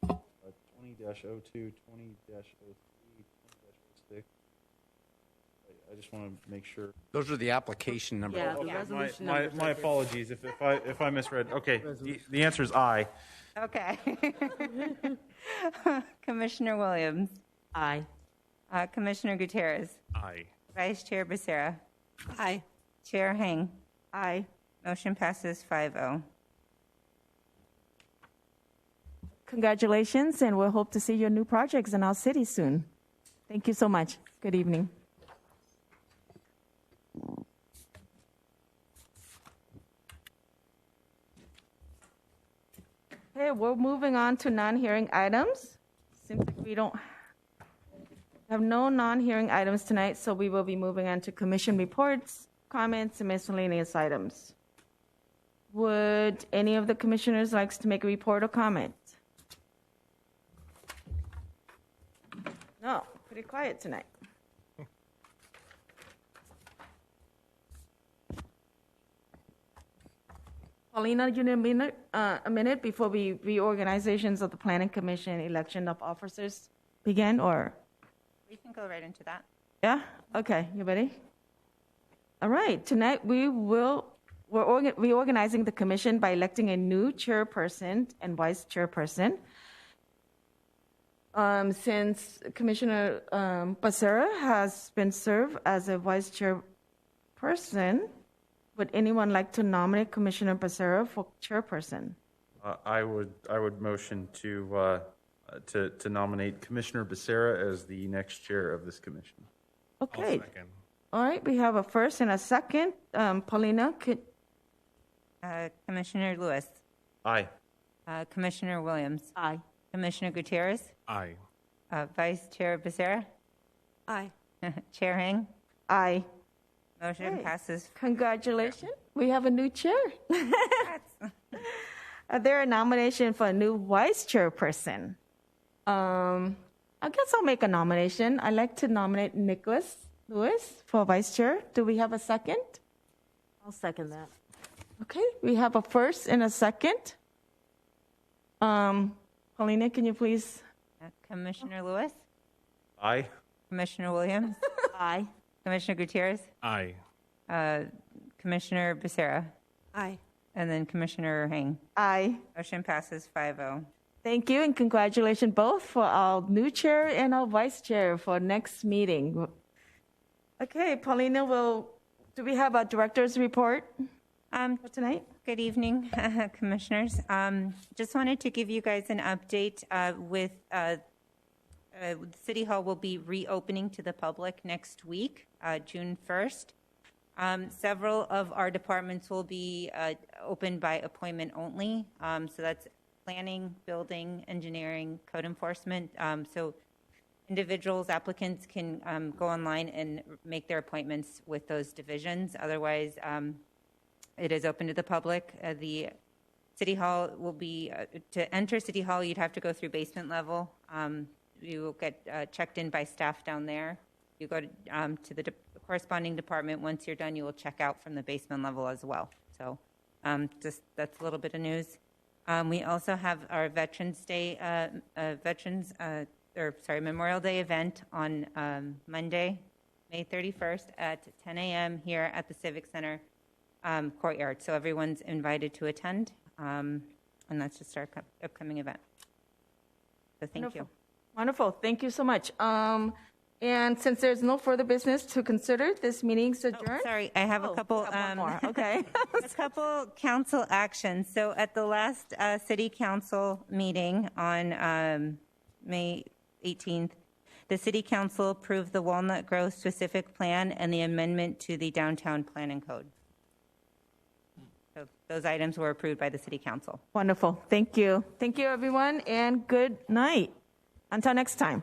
20-02, 20-03, 20-06. I just want to make sure. Those are the application numbers. Yeah, the Okay, resolution my numbers. my apologies if I misread. Okay, the answer is aye. Okay. Commissioner Williams. Aye. Commissioner Gutierrez. Aye. Vice Chair Becerra. Aye. Chair Heng. Aye. Motion passes 5-0. Congratulations, and we'll hope to see your new projects in our city soon. Thank you so much. Good evening. Okay, we're moving on to non-hearing items. Seems like we don't have no non-hearing items tonight, so we will be moving on to commission reports, comments, and miscellaneous items. Would any of the commissioners like to make a report or comment? No, pretty quiet tonight. Paulina, you need a minute before reorganizations of the Planning Commission election of officers begin, or? We can go right into that. Yeah? Okay, you ready? All right, tonight we're reorganizing the commission by electing a new chairperson and vice chairperson. Since Commissioner Becerra has been served as a vice chairperson, would anyone like to nominate Commissioner Becerra for chairperson? I would motion to nominate Commissioner Becerra as the next chair of this commission. Okay. All right, we have a first and a second. Paulina, Commissioner Lewis. Aye. Commissioner Williams. Aye. Commissioner Gutierrez. Aye. Vice Chair Becerra. Aye. Chair Heng. Aye. Motion Okay. passes. Congratulations. We have a new chair. Are there a nomination for a new vice chairperson? I guess I'll make a nomination. I'd like to nominate Nicholas Lewis for vice chair. Do we have a second? I'll second that. Okay, we have a first and a second. Paulina, can you please? Commissioner Lewis? Aye. Commissioner Williams? Aye. Commissioner Gutierrez? Aye. Commissioner Becerra? Aye. And then Commissioner Hang. Aye. Motion passes 5-0. Thank you and congratulations both for our new chair and our vice chair for next meeting. Okay, Paulina, do we have a director's report for tonight? Good evening, commissioners. Just wanted to give you guys an update with City Hall will be reopening to the public next week, June 1st. Several of our departments will be open by appointment only. So that's planning, building, engineering, code enforcement. So individuals, applicants can go online and make their appointments with those divisions. Otherwise, it is open to the public. The City Hall will be, to enter City Hall, you'd have to go through basement level. You will get checked in by staff down there. You go to the corresponding department. Once you're done, you will check out from the basement level as well. So just that's a little bit of news. We also have our Veterans Day, Memorial Day event on Monday, May 31st at 10 a.m. here at the Civic Center courtyard. So everyone's invited to attend, and that's just our upcoming event. So thank you. Wonderful. Thank you so much. And since there's no further business to consider, this meeting's adjourned. Sorry, I have a couple. One more. Okay. A couple council actions. So at the last city council meeting on May 18th, the city council approved the Walnut Grove specific plan and the amendment to the downtown planning code. So those items were approved by the city council. Wonderful. Thank you. Thank you, everyone, and good night. Until next time.